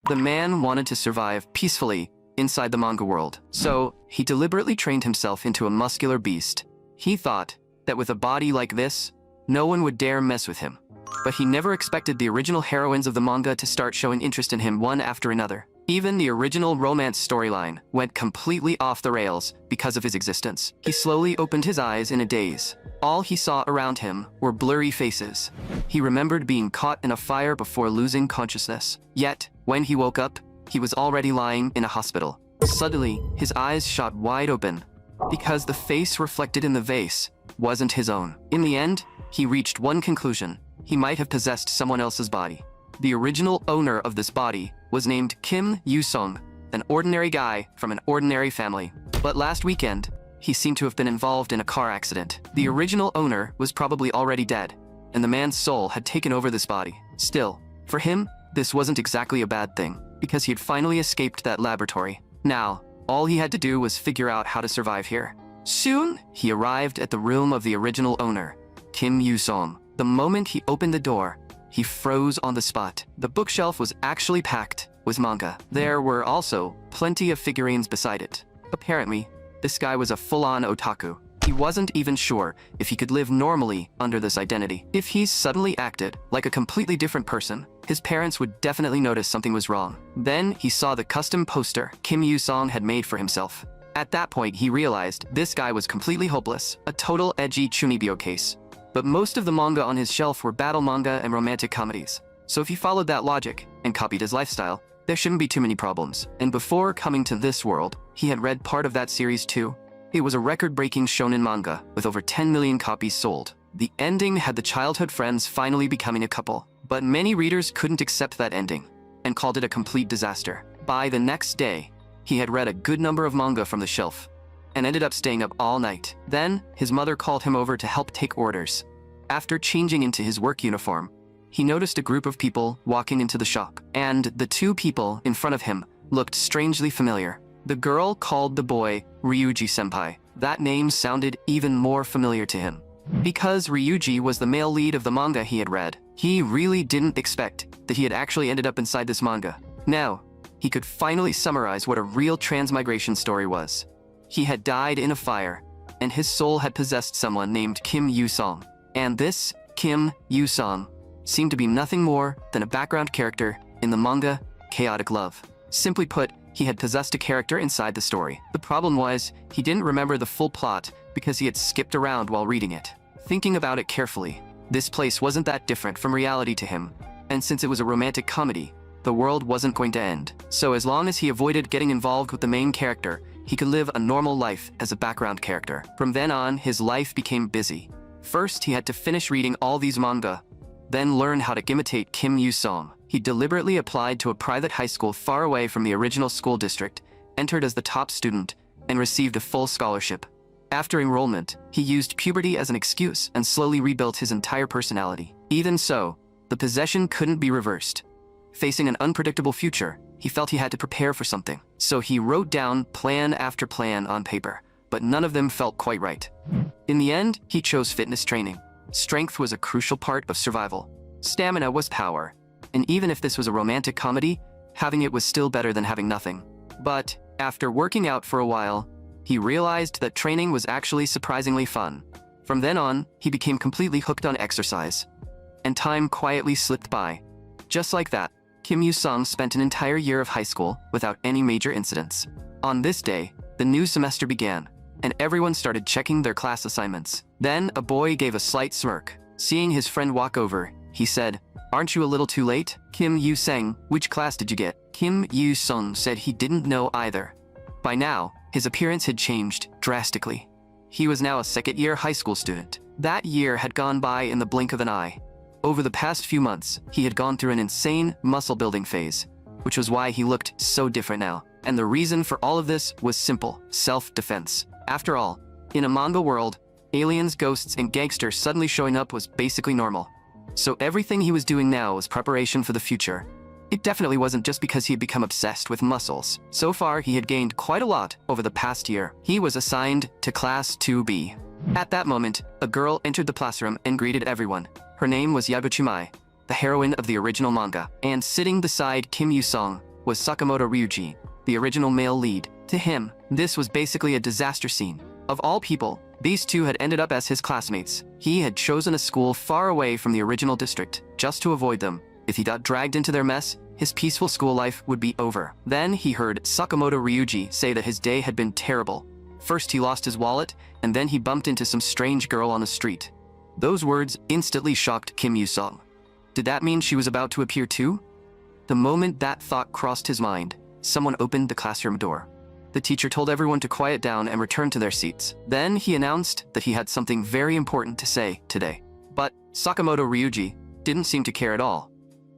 The man wanted to survive peacefully inside the manga world, so he deliberately trained himself into a muscular beast. He thought that with a body like this, no one would dare mess with him. But he never expected the original heroines of the manga to start showing interest in him one after another. Even the original romance storyline went completely off the rails because of his existence. He slowly opened his eyes in a daze. All he saw around him were blurry faces. He remembered being caught in a fire before losing consciousness. Yet, when he woke up, he was already lying in a hospital. Suddenly, his eyes shot wide open because the face reflected in the vase wasn't his own. In the end, he reached one conclusion. He might have possessed someone else's body. The original owner of this body was named Kim Yu-sung, an ordinary guy from an ordinary family. But last weekend, he seemed to have been involved in a car accident. The original owner was probably already dead, and the man's soul had taken over this body. Still, for him, this wasn't exactly a bad thing, because he had finally escaped that laboratory. Now, all he had to do was figure out how to survive here. Soon, he arrived at the room of the original owner, Kim Yu-sung. The moment he opened the door, he froze on the spot. The bookshelf was actually packed with manga. There were also plenty of figurines beside it. Apparently, this guy was a full-on otaku. He wasn't even sure if he could live normally under this identity. If he suddenly acted like a completely different person, his parents would definitely notice something was wrong. Then he saw the custom poster Kim Yu-sung had made for himself. At that point, he realized this guy was completely hopeless, a total edgy chunibyo case. But most of the manga on his shelf were battle manga and romantic comedies. So if he followed that logic and copied his lifestyle, there shouldn't be too many problems. And before coming to this world, he had read part of that series too. It was a record-breaking shonen manga with over 10 million copies sold. The ending had the childhood friends finally becoming a couple, but many readers couldn't accept that ending and called it a complete disaster. By the next day, he had read a good number of manga from the shelf and ended up staying up all night. Then, his mother called him over to help take orders. After changing into his work uniform, he noticed a group of people walking into the shop, and the two people in front of him looked strangely familiar. The girl called the boy Ryuji-senpai. That name sounded even more familiar to him. Because Ryuji was the male lead of the manga he had read, he really didn't expect that he had actually ended up inside this manga. Now, he could finally summarize what a real transmigration story was. He had died in a fire, and his soul had possessed someone named Kim Yu-sung. And this Kim Yu-sung seemed to be nothing more than a background character in the manga Chaotic Love. Simply put, he had possessed a character inside the story. The problem was, he didn't remember the full plot because he had skipped around while reading it. Thinking about it carefully, this place wasn't that different from reality to him, and since it was a romantic comedy, the world wasn't going to end. So as long as he avoided getting involved with the main character, he could live a normal life as a background character. From then on, his life became busy. First, he had to finish reading all these manga, then learn how to imitate Kim Yu-sung. He deliberately applied to a private high school far away from the original school district, entered as the top student, and received a full scholarship. After enrollment, he used puberty as an excuse and slowly rebuilt his entire personality. Even so, the possession couldn't be reversed. Facing an unpredictable future, he felt he had to prepare for something. So he wrote down plan after plan on paper, but none of them felt quite right. In the end, he chose fitness training. Strength was a crucial part of survival. Stamina was power. And even if this was a romantic comedy, having it was still better than having nothing. But after working out for a while, he realized that training was actually surprisingly fun. From then on, he became completely hooked on exercise. And time quietly slipped by. Just like that, Kim Yu-sung spent an entire year of high school without any major incidents. On this day, the new semester began, and everyone started checking their class assignments. Then a boy gave a slight smirk. Seeing his friend walk over, he said, "Aren't you a little too late?" Kim Yu-sung, "Which class did you get?" Kim Yu-sung said he didn't know either. By now, his appearance had changed drastically. He was now a second-year high school student. That year had gone by in the blink of an eye. Over the past few months, he had gone through an insane muscle-building phase, which was why he looked so different now. And the reason for all of this was simple: self-defense. After all, in a manga world, aliens, ghosts, and gangsters suddenly showing up was basically normal. So everything he was doing now was preparation for the future. It definitely wasn't just because he had become obsessed with muscles. So far, he had gained quite a lot over the past year. He was assigned to Class 2B. At that moment, a girl entered the classroom and greeted everyone. Her name was Yabuchimai, the heroine of the original manga. And sitting beside Kim Yu-sung was Sakamoto Ryuji, the original male lead. To him, this was basically a disaster scene. Of all people, these two had ended up as his classmates. He had chosen a school far away from the original district, just to avoid them. If he got dragged into their mess, his peaceful school life would be over. Then he heard Sakamoto Ryuji say that his day had been terrible. First he lost his wallet, and then he bumped into some strange girl on the street. Those words instantly shocked Kim Yu-sung. Did that mean she was about to appear too? The moment that thought crossed his mind, someone opened the classroom door. The teacher told everyone to quiet down and return to their seats. Then he announced that he had something very important to say today. But Sakamoto Ryuji didn't seem to care at all.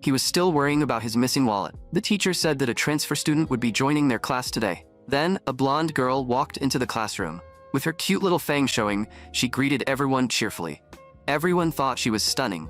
He was still worrying about his missing wallet. The teacher said that a transfer student would be joining their class today. Then a blonde girl walked into the classroom. With her cute little fang showing, she greeted everyone cheerfully. Everyone thought she was stunning,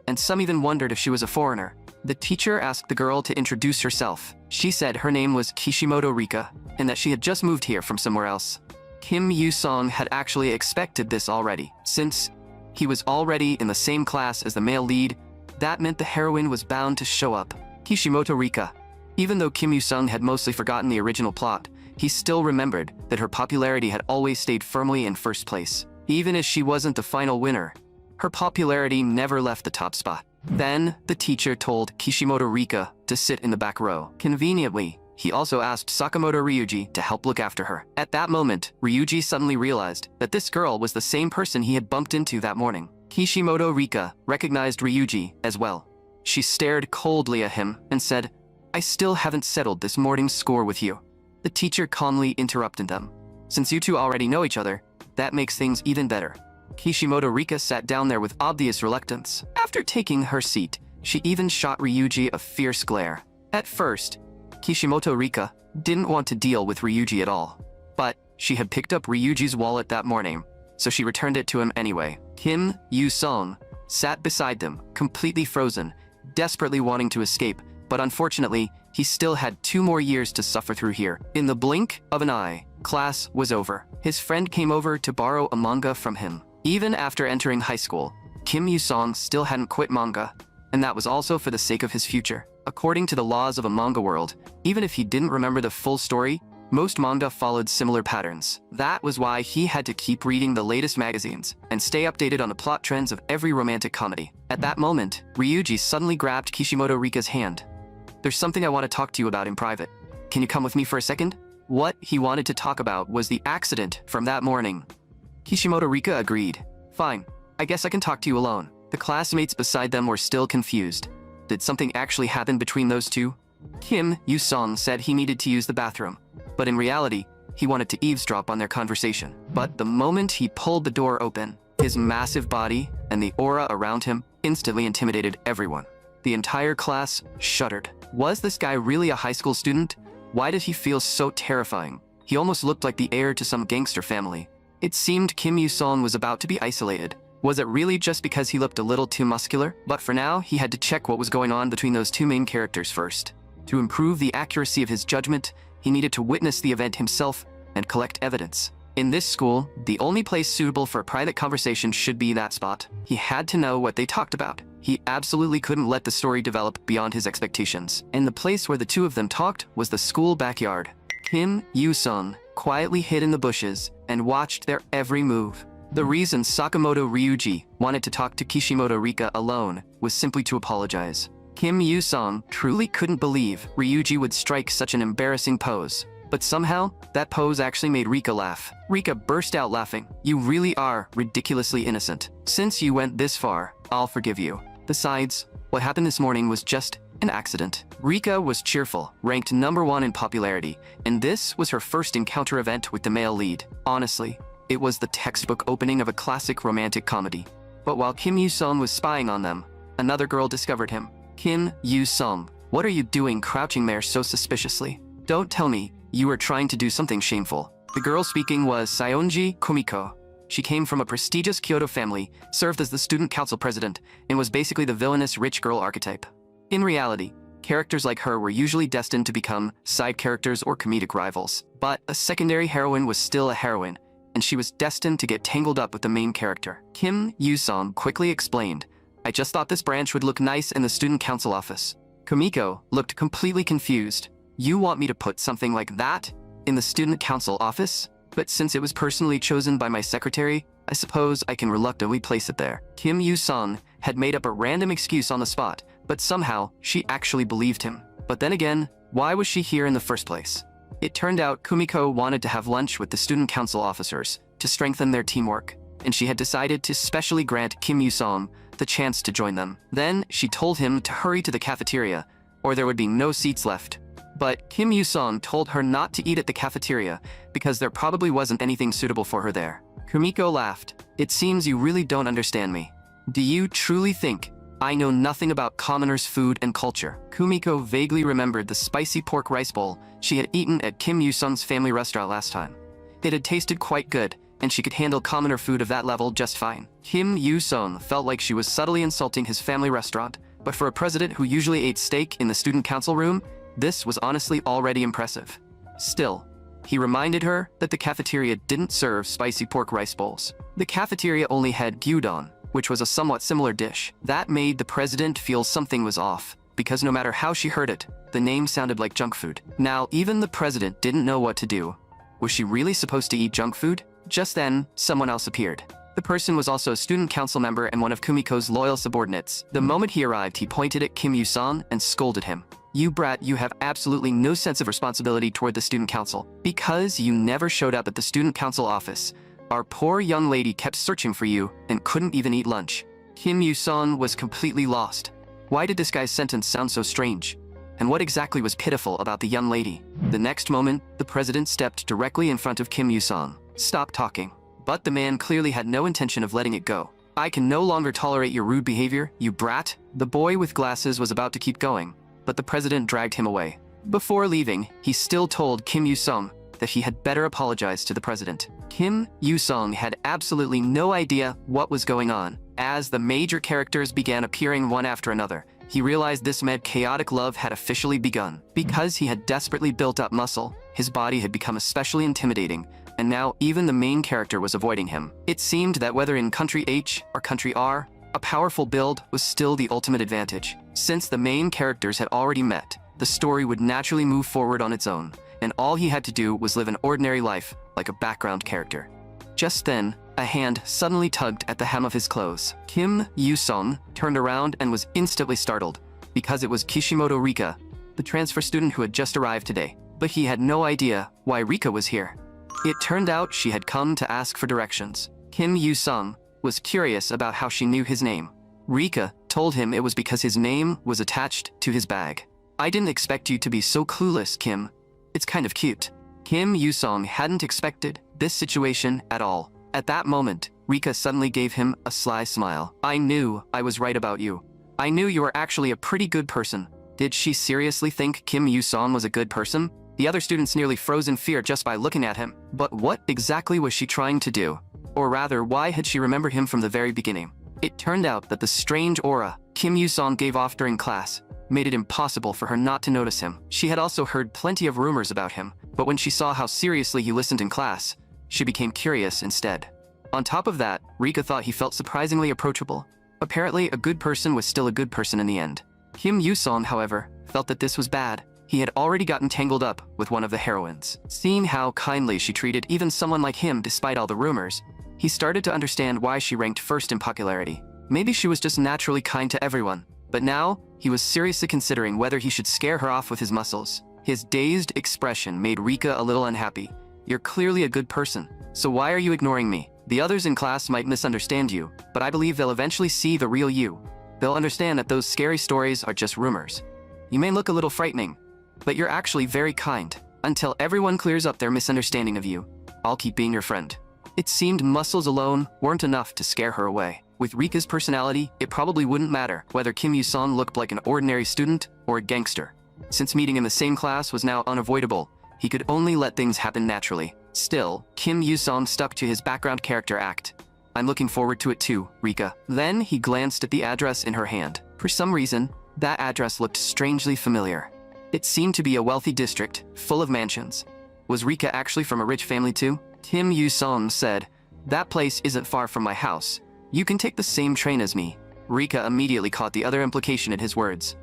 and some even wondered if she was a foreigner. The teacher asked the girl to introduce herself. She said her name was Kishimoto Rika, and that she had just moved here from somewhere else. Kim Yu-sung had actually expected this already. Since he was already in the same class as the male lead, that meant the heroine was bound to show up. Kishimoto Rika. Even though Kim Yu-sung had mostly forgotten the original plot, he still remembered that her popularity had always stayed firmly in first place. Even if she wasn't the final winner, her popularity never left the top spot. Then, the teacher told Kishimoto Rika to sit in the back row. Conveniently, he also asked Sakamoto Ryuji to help look after her. At that moment, Ryuji suddenly realized that this girl was the same person he had bumped into that morning. Kishimoto Rika recognized Ryuji as well. She stared coldly at him and said, "I still haven't settled this morning's score with you." The teacher calmly interrupted them. "Since you two already know each other, that makes things even better." Kishimoto Rika sat down there with obvious reluctance. After taking her seat, she even shot Ryuji a fierce glare. At first, Kishimoto Rika didn't want to deal with Ryuji at all. But she had picked up Ryuji's wallet that morning, so she returned it to him anyway. Kim Yu-sung sat beside them, completely frozen, desperately wanting to escape, but unfortunately, he still had 2 more years to suffer through here. In the blink of an eye, class was over. His friend came over to borrow a manga from him. Even after entering high school, Kim Yu-sung still hadn't quit manga, and that was also for the sake of his future. According to the laws of a manga world, even if he didn't remember the full story, most manga followed similar patterns. That was why he had to keep reading the latest magazines and stay updated on the plot trends of every romantic comedy. At that moment, Ryuji suddenly grabbed Kishimoto Rika's hand. "There's something I want to talk to you about in private. Can you come with me for a second?" What he wanted to talk about was the accident from that morning. Kishimoto Rika agreed. "Fine, I guess I can talk to you alone." The classmates beside them were still confused. Did something actually happen between those two? Kim Yu-sung said he needed to use the bathroom, but in reality, he wanted to eavesdrop on their conversation. But the moment he pulled the door open, his massive body and the aura around him instantly intimidated everyone. The entire class shuddered. Was this guy really a high school student? Why did he feel so terrifying? He almost looked like the heir to some gangster family. It seemed Kim Yu-sung was about to be isolated. Was it really just because he looked a little too muscular? But for now, he had to check what was going on between those two main characters first. To improve the accuracy of his judgment, he needed to witness the event himself and collect evidence. In this school, the only place suitable for a private conversation should be that spot. He had to know what they talked about. He absolutely couldn't let the story develop beyond his expectations. And the place where the two of them talked was the school backyard. Kim Yu-sung quietly hid in the bushes and watched their every move. The reason Sakamoto Ryuji wanted to talk to Kishimoto Rika alone was simply to apologize. Kim Yu-sung truly couldn't believe Ryuji would strike such an embarrassing pose. But somehow, that pose actually made Rika laugh. Rika burst out laughing. "You really are ridiculously innocent. Since you went this far, I'll forgive you. Besides, what happened this morning was just an accident." Rika was cheerful, ranked #1 in popularity, and this was her first encounter event with the male lead. Honestly, it was the textbook opening of a classic romantic comedy. But while Kim Yu-sung was spying on them, another girl discovered him. "Kim Yu-sung, what are you doing crouching there so suspiciously? Don't tell me you were trying to do something shameful." The girl speaking was Saionji Komiko. She came from a prestigious Kyoto family, served as the student council president, and was basically the villainous rich girl archetype. In reality, characters like her were usually destined to become side characters or comedic rivals. But a secondary heroine was still a heroine, and she was destined to get tangled up with the main character. Kim Yu-sung quickly explained, "I just thought this branch would look nice in the student council office." Komiko looked completely confused. You want me to put something like that in the student council office? But since it was personally chosen by my secretary, I suppose I can reluctantly place it there. Kim Yu-sung had made up a random excuse on the spot, but somehow she actually believed him. But then again, why was she here in the first place? It turned out Kumiko wanted to have lunch with the student council officers to strengthen their teamwork, and she had decided to specially grant Kim Yu-sung the chance to join them. Then she told him to hurry to the cafeteria, or there would be no seats left. But Kim Yu-sung told her not to eat at the cafeteria because there probably wasn't anything suitable for her there. Kumiko laughed. It seems you really don't understand me. Do you truly think I know nothing about commoners' food and culture? Kumiko vaguely remembered the spicy pork rice bowl she had eaten at Kim Yu-sung's family restaurant last time. It had tasted quite good, and she could handle commoner food of that level just fine. Kim Yu-sung felt like she was subtly insulting his family restaurant, but for a president who usually ate steak in the student council room, this was honestly already impressive. Still, he reminded her that the cafeteria didn't serve spicy pork rice bowls. The cafeteria only had gyudon, which was a somewhat similar dish. That made the president feel something was off, because no matter how she heard it, the name sounded like junk food. Now, even the president didn't know what to do. Was she really supposed to eat junk food? Just then, someone else appeared. The person was also a student council member and one of Kumiko's loyal subordinates. The moment he arrived, he pointed at Kim Yu-sung and scolded him. You brat, you have absolutely no sense of responsibility toward the student council. Because you never showed up at the student council office, our poor young lady kept searching for you and couldn't even eat lunch. Kim Yu-sung was completely lost. Why did this guy's sentence sound so strange? And what exactly was pitiful about the young lady? The next moment, the president stepped directly in front of Kim Yu-sung. Stop talking. But the man clearly had no intention of letting it go. I can no longer tolerate your rude behavior, you brat. The boy with glasses was about to keep going, but the president dragged him away. Before leaving, he still told Kim Yu-sung that he had better apologize to the president. Kim Yu-sung had absolutely no idea what was going on. As the major characters began appearing one after another, he realized this meant chaotic love had officially begun. Because he had desperately built up muscle, his body had become especially intimidating, and now even the main character was avoiding him. It seemed that whether in country H or country R, a powerful build was still the ultimate advantage. Since the main characters had already met, the story would naturally move forward on its own, and all he had to do was live an ordinary life like a background character. Just then, a hand suddenly tugged at the hem of his clothes. Kim Yu-sung turned around and was instantly startled, because it was Kishimoto Rika, the transfer student who had just arrived today. But he had no idea why Rika was here. It turned out she had come to ask for directions. Kim Yu-sung was curious about how she knew his name. Rika told him it was because his name was attached to his bag. I didn't expect you to be so clueless, Kim. It's kind of cute. Kim Yu-sung hadn't expected this situation at all. At that moment, Rika suddenly gave him a sly smile. I knew I was right about you. I knew you were actually a pretty good person. Did she seriously think Kim Yu-sung was a good person? The other students nearly froze in fear just by looking at him. But what exactly was she trying to do? Or rather, why had she remembered him from the very beginning? It turned out that the strange aura Kim Yu-sung gave off during class made it impossible for her not to notice him. She had also heard plenty of rumors about him, but when she saw how seriously he listened in class, she became curious instead. On top of that, Rika thought he felt surprisingly approachable. Apparently, a good person was still a good person in the end. Kim Yu-sung, however, felt that this was bad. He had already gotten tangled up with one of the heroines. Seeing how kindly she treated even someone like him despite all the rumors, he started to understand why she ranked first in popularity. Maybe she was just naturally kind to everyone, but now he was seriously considering whether he should scare her off with his muscles. His dazed expression made Rika a little unhappy. You're clearly a good person, so why are you ignoring me? The others in class might misunderstand you, but I believe they'll eventually see the real you. They'll understand that those scary stories are just rumors. You may look a little frightening, but you're actually very kind. Until everyone clears up their misunderstanding of you, I'll keep being your friend. It seemed muscles alone weren't enough to scare her away. With Rika's personality, it probably wouldn't matter whether Kim Yu-sung looked like an ordinary student or a gangster. Since meeting in the same class was now unavoidable, he could only let things happen naturally. Still, Kim Yu-sung stuck to his background character act. I'm looking forward to it too, Rika. Then he glanced at the address in her hand. For some reason, that address looked strangely familiar. It seemed to be a wealthy district, full of mansions. Was Rika actually from a rich family too? Kim Yu-sung said, that place isn't far from my house. You can take the same train as me. Rika immediately caught the other implication in his words.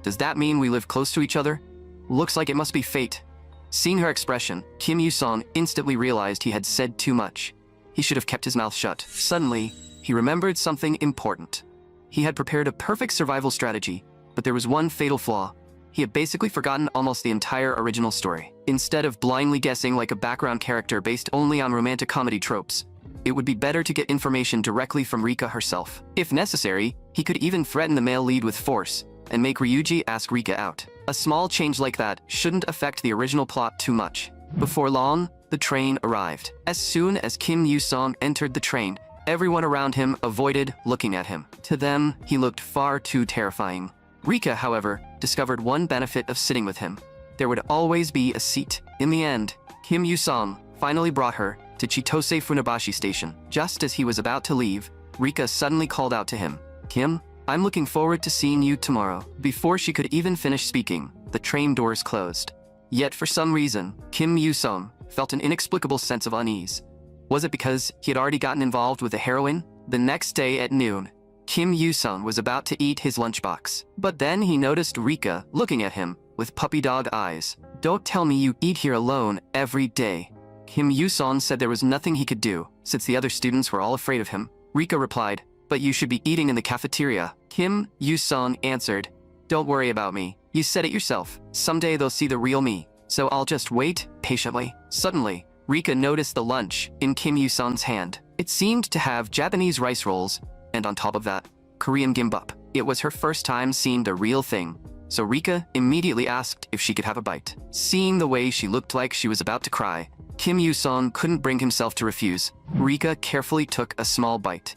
Does that mean we live close to each other? Looks like it must be fate. Seeing her expression, Kim Yu-song instantly realized he had said too much. He should have kept his mouth shut. Suddenly, he remembered something important. He had prepared a perfect survival strategy, but there was one fatal flaw. He had basically forgotten almost the entire original story. Instead of blindly guessing like a background character based only on romantic comedy tropes, it would be better to get information directly from Rika herself. If necessary, he could even threaten the male lead with force and make Ryuji ask Rika out. A small change like that shouldn't affect the original plot too much. Before long, the train arrived. As soon as Kim Yu-song entered the train, everyone around him avoided looking at him. To them, he looked far too terrifying. Rika, however, discovered one benefit of sitting with him. There would always be a seat. In the end, Kim Yu-song finally brought her to Chitose Funabashi Station. Just as he was about to leave, Rika suddenly called out to him, "Kim, I'm looking forward to seeing you tomorrow." Before she could even finish speaking, the train doors closed. Yet for some reason, Kim Yu-song felt an inexplicable sense of unease. Was it because he had already gotten involved with the heroine? The next day at noon, Kim Yu-song was about to eat his lunchbox. But then he noticed Rika looking at him with puppy dog eyes. "Don't tell me you eat here alone every day." Kim Yu-song said there was nothing he could do, since the other students were all afraid of him. Rika replied, "But you should be eating in the cafeteria." Kim Yu-song answered, "Don't worry about me. You said it yourself. Someday they'll see the real me. So I'll just wait patiently." Suddenly, Rika noticed the lunch in Kim Yu-song's hand. It seemed to have Japanese rice rolls, and on top of that, Korean gimbap. It was her first time seeing the real thing, so Rika immediately asked if she could have a bite. Seeing the way she looked like she was about to cry, Kim Yu-song couldn't bring himself to refuse. Rika carefully took a small bite.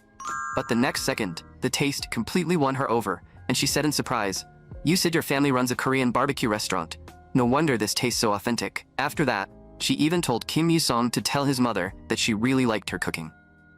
But the next second, the taste completely won her over, and she said in surprise, "You said your family runs a Korean barbecue restaurant. No wonder this tastes so authentic." After that, she even told Kim Yu-song to tell his mother that she really liked her cooking.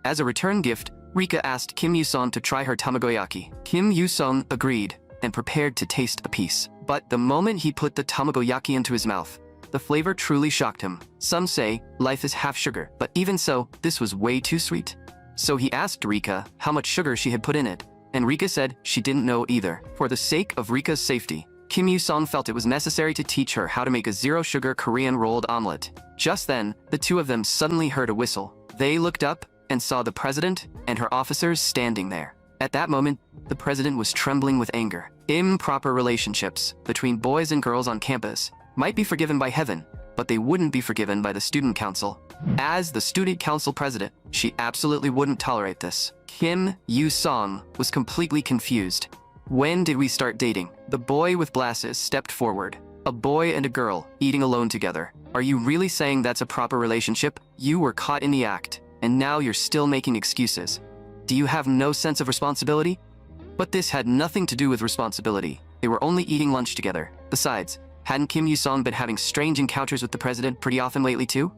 As a return gift, Rika asked Kim Yu-song to try her tamagoyaki. Kim Yu-song agreed and prepared to taste a piece. But the moment he put the tamagoyaki into his mouth, the flavor truly shocked him. Some say life is half sugar, but even so, this was way too sweet. So he asked Rika how much sugar she had put in it, and Rika said she didn't know either. For the sake of Rika's safety, Kim Yu-song felt it was necessary to teach her how to make a zero-sugar Korean rolled omelet. Just then, the two of them suddenly heard a whistle. They looked up and saw the president and her officers standing there. At that moment, the president was trembling with anger. Improper relationships between boys and girls on campus might be forgiven by heaven, but they wouldn't be forgiven by the student council. As the student council president, she absolutely wouldn't tolerate this. Kim Yu-song was completely confused. "When did we start dating?" The boy with glasses stepped forward. "A boy and a girl eating alone together. Are you really saying that's a proper relationship? You were caught in the act, and now you're still making excuses. Do you have no sense of responsibility?" But this had nothing to do with responsibility. They were only eating lunch together. Besides, hadn't Kim Yu-song been having strange encounters with the president pretty often lately too?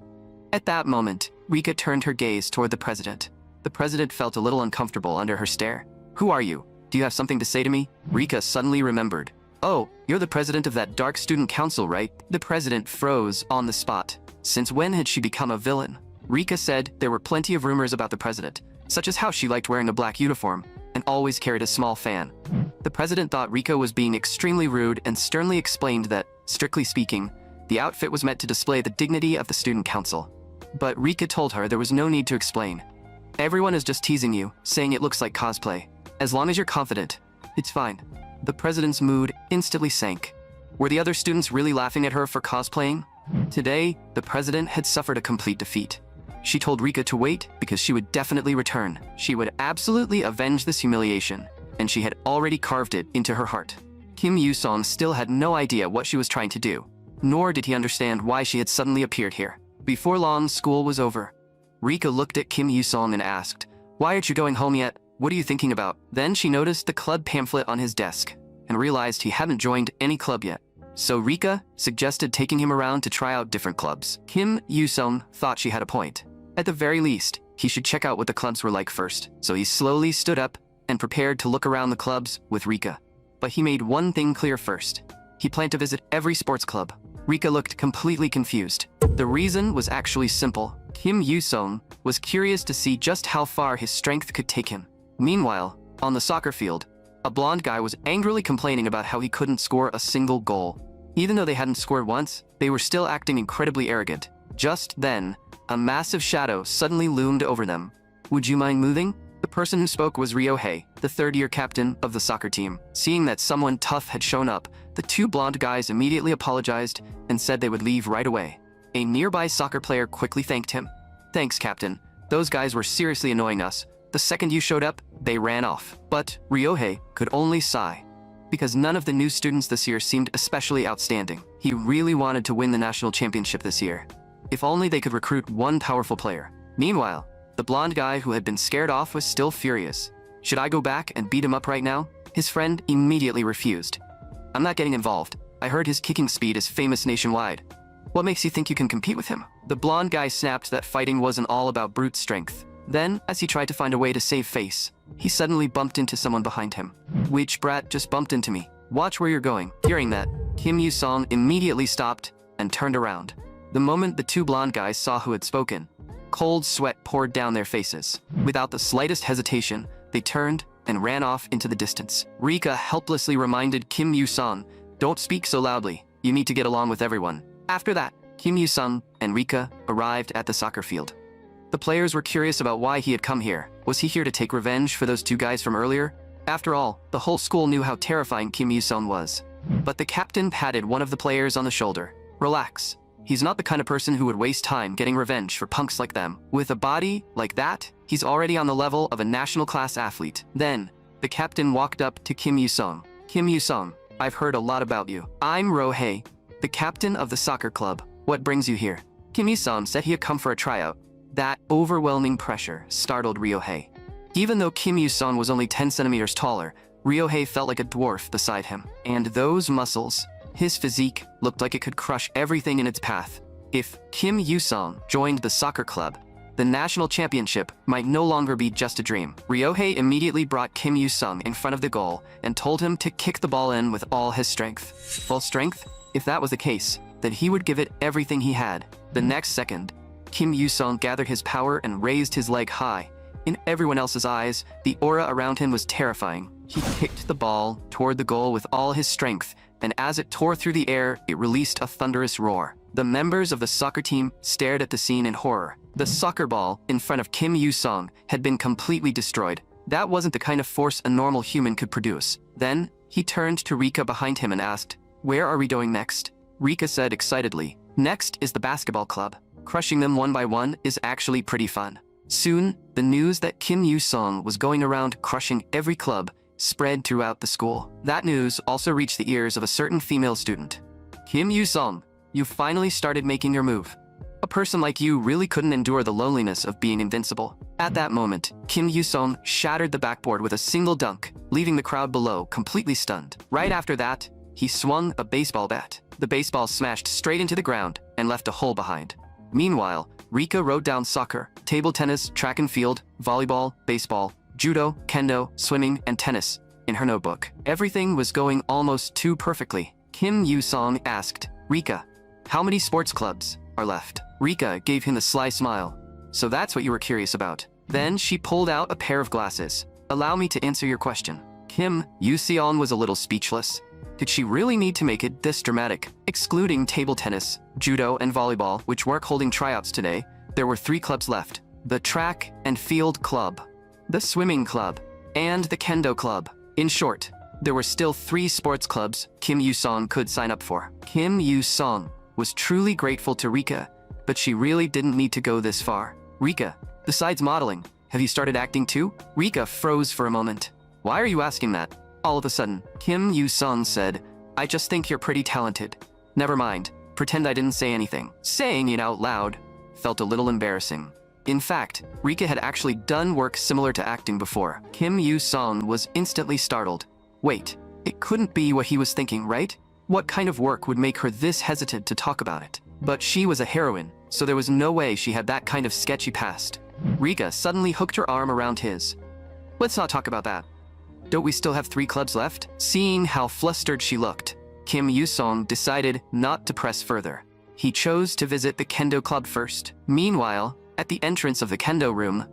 At that moment, Rika turned her gaze toward the president. The president felt a little uncomfortable under her stare. "Who are you? Do you have something to say to me?" Rika suddenly remembered. "Oh, you're the president of that dark student council, right?" The president froze on the spot. Since when had she become a villain? Rika said there were plenty of rumors about the president, such as how she liked wearing a black uniform and always carried a small fan. The president thought Rika was being extremely rude and sternly explained that, strictly speaking, the outfit was meant to display the dignity of the student council. But Rika told her there was no need to explain. "Everyone is just teasing you, saying it looks like cosplay. As long as you're confident, it's fine." The president's mood instantly sank. Were the other students really laughing at her for cosplaying? Today, the president had suffered a complete defeat. She told Rika to wait because she would definitely return. She would absolutely avenge this humiliation, and she had already carved it into her heart. Kim Yu-song still had no idea what she was trying to do, nor did he understand why she had suddenly appeared here. Before long, school was over. Rika looked at Kim Yu-song and asked, "Why aren't you going home yet? What are you thinking about?" Then she noticed the club pamphlet on his desk and realized he hadn't joined any club yet. So Rika suggested taking him around to try out different clubs. Kim Yu-song thought she had a point. At the very least, he should check out what the clubs were like first. So he slowly stood up and prepared to look around the clubs with Rika. But he made one thing clear first. He planned to visit every sports club. Rika looked completely confused. The reason was actually simple. Kim Yu-song was curious to see just how far his strength could take him. Meanwhile, on the soccer field, a blonde guy was angrily complaining about how he couldn't score a single goal. Even though they hadn't scored once, they were still acting incredibly arrogant. Just then, a massive shadow suddenly loomed over them. "Would you mind moving?" The person who spoke was Ryohei, the third-year captain of the soccer team. Seeing that someone tough had shown up, the two blonde guys immediately apologized and said they would leave right away. A nearby soccer player quickly thanked him. "Thanks, Captain. Those guys were seriously annoying us. The second you showed up, they ran off." But Ryohei could only sigh, because none of the new students this year seemed especially outstanding. He really wanted to win the national championship this year. If only they could recruit one powerful player. Meanwhile, the blonde guy who had been scared off was still furious. "Should I go back and beat him up right now?" His friend immediately refused. "I'm not getting involved. I heard his kicking speed is famous nationwide. What makes you think you can compete with him?" The blonde guy snapped that fighting wasn't all about brute strength. Then, as he tried to find a way to save face, he suddenly bumped into someone behind him. "Which brat just bumped into me? Watch where you're going." Hearing that, Kim Yu-sung immediately stopped and turned around. The moment the two blonde guys saw who had spoken, cold sweat poured down their faces. Without the slightest hesitation, they turned and ran off into the distance. Rika helplessly reminded Kim Yu-sung, "Don't speak so loudly. You need to get along with everyone." After that, Kim Yu-sung and Rika arrived at the soccer field. The players were curious about why he had come here. Was he here to take revenge for those two guys from earlier? After all, the whole school knew how terrifying Kim Yu-sung was. But the captain patted one of the players on the shoulder. "Relax. He's not the kind of person who would waste time getting revenge for punks like them. With a body like that, he's already on the level of a national class athlete." Then, the captain walked up to Kim Yu-sung. "Kim Yu-sung, I've heard a lot about you. I'm Ryohei, the captain of the soccer club. What brings you here?" Kim Yu-sung said he had come for a tryout. That overwhelming pressure startled Ryohei. Even though Kim Yu-sung was only 10 centimeters taller, Ryohei felt like a dwarf beside him. And those muscles, his physique, looked like it could crush everything in its path. If Kim Yu-sung joined the soccer club, the national championship might no longer be just a dream. Ryohei immediately brought Kim Yu-sung in front of the goal and told him to kick the ball in with all his strength. Full strength? If that was the case, then he would give it everything he had. The next second, Kim Yu-sung gathered his power and raised his leg high. In everyone else's eyes, the aura around him was terrifying. He kicked the ball toward the goal with all his strength, and as it tore through the air, it released a thunderous roar. The members of the soccer team stared at the scene in horror. The soccer ball in front of Kim Yu-sung had been completely destroyed. That wasn't the kind of force a normal human could produce. Then, he turned to Rika behind him and asked, "Where are we going next?" Rika said excitedly, "Next is the basketball club. Crushing them one by one is actually pretty fun." Soon, the news that Kim Yu-sung was going around crushing every club spread throughout the school. That news also reached the ears of a certain female student. "Kim Yu-sung, you finally started making your move. A person like you really couldn't endure the loneliness of being invincible." At that moment, Kim Yu-sung shattered the backboard with a single dunk, leaving the crowd below completely stunned. Right after that, he swung a baseball bat. The baseball smashed straight into the ground and left a hole behind. Meanwhile, Rika wrote down soccer, table tennis, track and field, volleyball, baseball, judo, kendo, swimming, and tennis in her notebook. Everything was going almost too perfectly. Kim Yu-sung asked, "Rika, how many sports clubs are left?" Rika gave him a sly smile. "So that's what you were curious about." Then she pulled out a pair of glasses. "Allow me to answer your question." Kim Yu-sung was a little speechless. Did she really need to make it this dramatic? Excluding table tennis, judo, and volleyball, which weren't holding tryouts today, there were 3 clubs left. The track and field club, the swimming club, and the kendo club. In short, there were still 3 sports clubs Kim Yu-sung could sign up for. Kim Yu-sung was truly grateful to Rika, but she really didn't need to go this far. "Rika, besides modeling, have you started acting too?" Rika froze for a moment. "Why are you asking that?" All of a sudden, Kim Yu-sung said, "I just think you're pretty talented. Never mind, pretend I didn't say anything." Saying it out loud felt a little embarrassing. In fact, Rika had actually done work similar to acting before. Kim Yu-sung was instantly startled. Wait, it couldn't be what he was thinking, right? What kind of work would make her this hesitant to talk about it? But she was a heroine, so there was no way she had that kind of sketchy past. Rika suddenly hooked her arm around his. "Let's not talk about that. Don't we still have 3 clubs left?" Seeing how flustered she looked, Kim Yu-sung decided not to press further. He chose to visit the kendo club first. Meanwhile, at the entrance of the kendo room,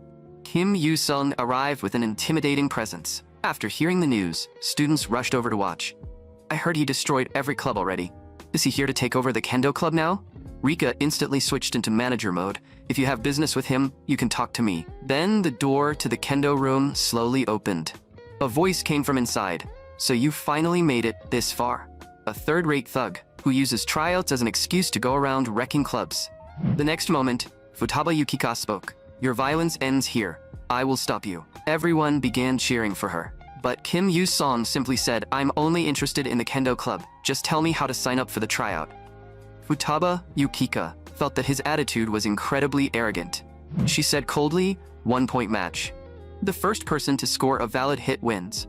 Kim Yu-sung arrived with an intimidating presence. After hearing the news, students rushed over to watch. "I heard he destroyed every club already. Is he here to take over the kendo club now? Rika instantly switched into manager mode. If you have business with him, you can talk to me. Then the door to the kendo room slowly opened. A voice came from inside. So you finally made it this far. A third-rate thug who uses tryouts as an excuse to go around wrecking clubs. The next moment, Futaba Yukika spoke. Your violence ends here. I will stop you. Everyone began cheering for her. But Kim Yu-song simply said, I'm only interested in the kendo club. Just tell me how to sign up for the tryout. Futaba Yukika felt that his attitude was incredibly arrogant. She said coldly, 1-point match. The first person to score a valid hit wins.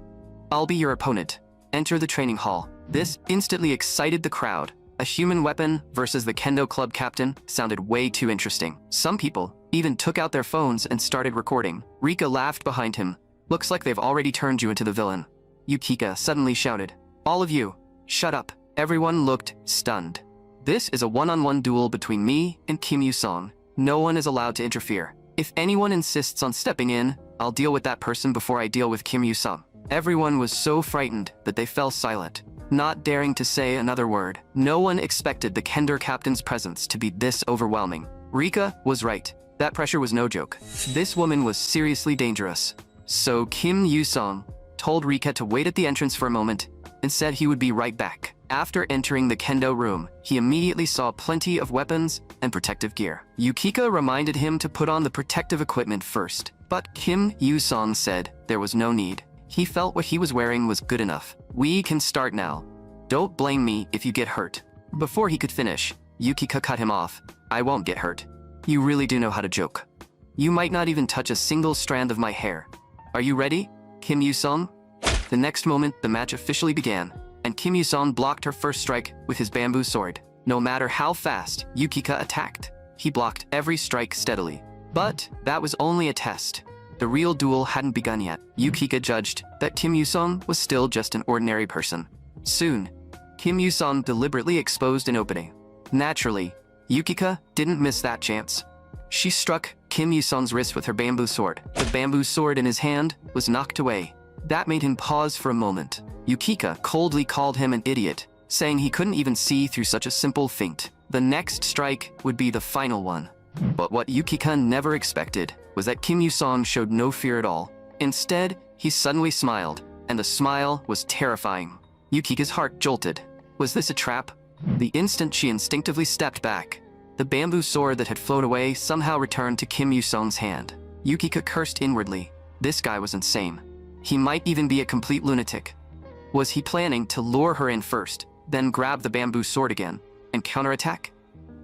I'll be your opponent. Enter the training hall. This instantly excited the crowd. A human weapon versus the kendo club captain sounded way too interesting. Some people even took out their phones and started recording. Rika laughed behind him. Looks like they've already turned you into the villain. Yukika suddenly shouted, all of you, shut up. Everyone looked stunned. This is a one-on-one duel between me and Kim Yu-song. No one is allowed to interfere. If anyone insists on stepping in, I'll deal with that person before I deal with Kim Yu-song. Everyone was so frightened that they fell silent, not daring to say another word. No one expected the kendo captain's presence to be this overwhelming. Rika was right. That pressure was no joke. This woman was seriously dangerous. So Kim Yu-song told Rika to wait at the entrance for a moment and said he would be right back. After entering the kendo room, he immediately saw plenty of weapons and protective gear. Yukika reminded him to put on the protective equipment first, but Kim Yu-song said there was no need. He felt what he was wearing was good enough. We can start now. Don't blame me if you get hurt. Before he could finish, Yukika cut him off. I won't get hurt. You really do know how to joke. You might not even touch a single strand of my hair. Are you ready, Kim Yu-song? The next moment, the match officially began, and Kim Yu-song blocked her first strike with his bamboo sword. No matter how fast Yukika attacked, he blocked every strike steadily. But that was only a test. The real duel hadn't begun yet. Yukika judged that Kim Yu-song was still just an ordinary person. Soon, Kim Yu-song deliberately exposed an opening. Naturally, Yukika didn't miss that chance. She struck Kim Yu-song's wrist with her bamboo sword. The bamboo sword in his hand was knocked away. That made him pause for a moment. Yukika coldly called him an idiot, saying he couldn't even see through such a simple feint. The next strike would be the final one. But what Yukika never expected was that Kim Yu-song showed no fear at all. Instead, he suddenly smiled, and the smile was terrifying. Yukika's heart jolted. Was this a trap? The instant she instinctively stepped back, the bamboo sword that had flown away somehow returned to Kim Yu-song's hand. Yukika cursed inwardly. This guy was insane. He might even be a complete lunatic. Was he planning to lure her in first, then grab the bamboo sword again, and counterattack?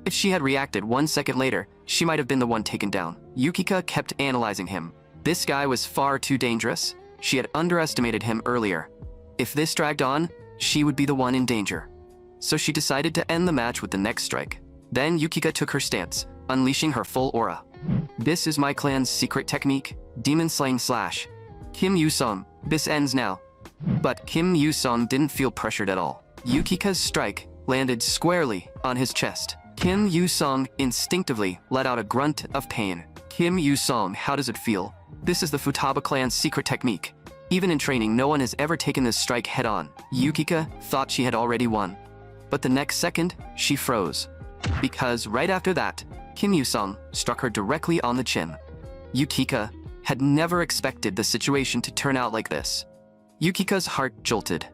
If she had reacted 1 second later, she might have been the one taken down. Yukika kept analyzing him. This guy was far too dangerous. She had underestimated him earlier. If this dragged on, she would be the one in danger. So she decided to end the match with the next strike. Then Yukika took her stance, unleashing her full aura. This is my clan's secret technique, Demon Slaying Slash. Kim Yu-song, this ends now. But Kim Yu-song didn't feel pressured at all. Yukika's strike landed squarely on his chest. Kim Yu-song instinctively let out a grunt of pain. Kim Yu-song, how does it feel? This is the Futaba clan's secret technique. Even in training, no one has ever taken this strike head-on. Yukika thought she had already won. But the next second, she froze. Because right after that, Kim Yu-song struck her directly on the chin. Yukika had never expected the situation to turn out like this. Yukika's heart jolted.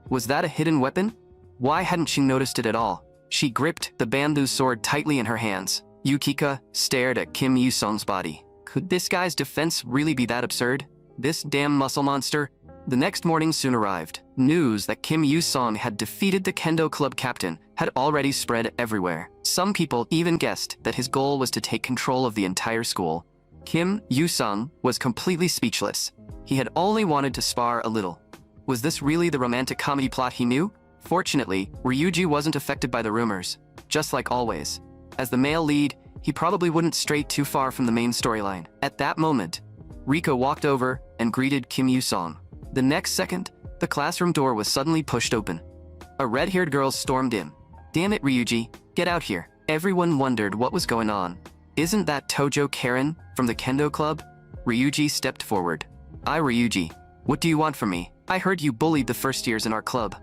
Was that a hidden weapon? Why hadn't she noticed it at all? She gripped the bamboo sword tightly in her hands. Yukika stared at Kim Yu-song's body. Could this guy's defense really be that absurd? This damn muscle monster? The next morning soon arrived. News that Kim Yu-song had defeated the kendo club captain had already spread everywhere. Some people even guessed that his goal was to take control of the entire school. Kim Yu-song was completely speechless. He had only wanted to spar a little. Was this really the romantic comedy plot he knew? Fortunately, Ryuji wasn't affected by the rumors. Just like always. As the male lead, he probably wouldn't stray too far from the main storyline. At that moment, Rika walked over and greeted Kim Yu-song. The next second, the classroom door was suddenly pushed open. A red-haired girl stormed in. Damn it, Ryuji, get out here. Everyone wondered what was going on. Isn't that Tojo Karen from the kendo club? Ryuji stepped forward. Ryuji, what do you want from me? I heard you bullied the first years in our club.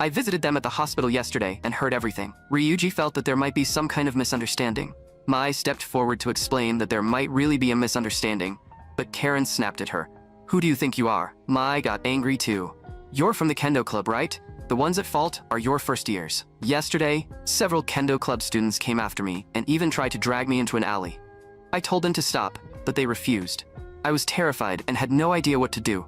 I visited them at the hospital yesterday and heard everything. Ryuji felt that there might be some kind of misunderstanding. Mai stepped forward to explain that there might really be a misunderstanding, but Karen snapped at her. Who do you think you are? Mai got angry too. You're from the Kendo Club, right? The ones at fault are your first years. Yesterday, several Kendo Club students came after me and even tried to drag me into an alley. I told them to stop, but they refused. I was terrified and had no idea what to do.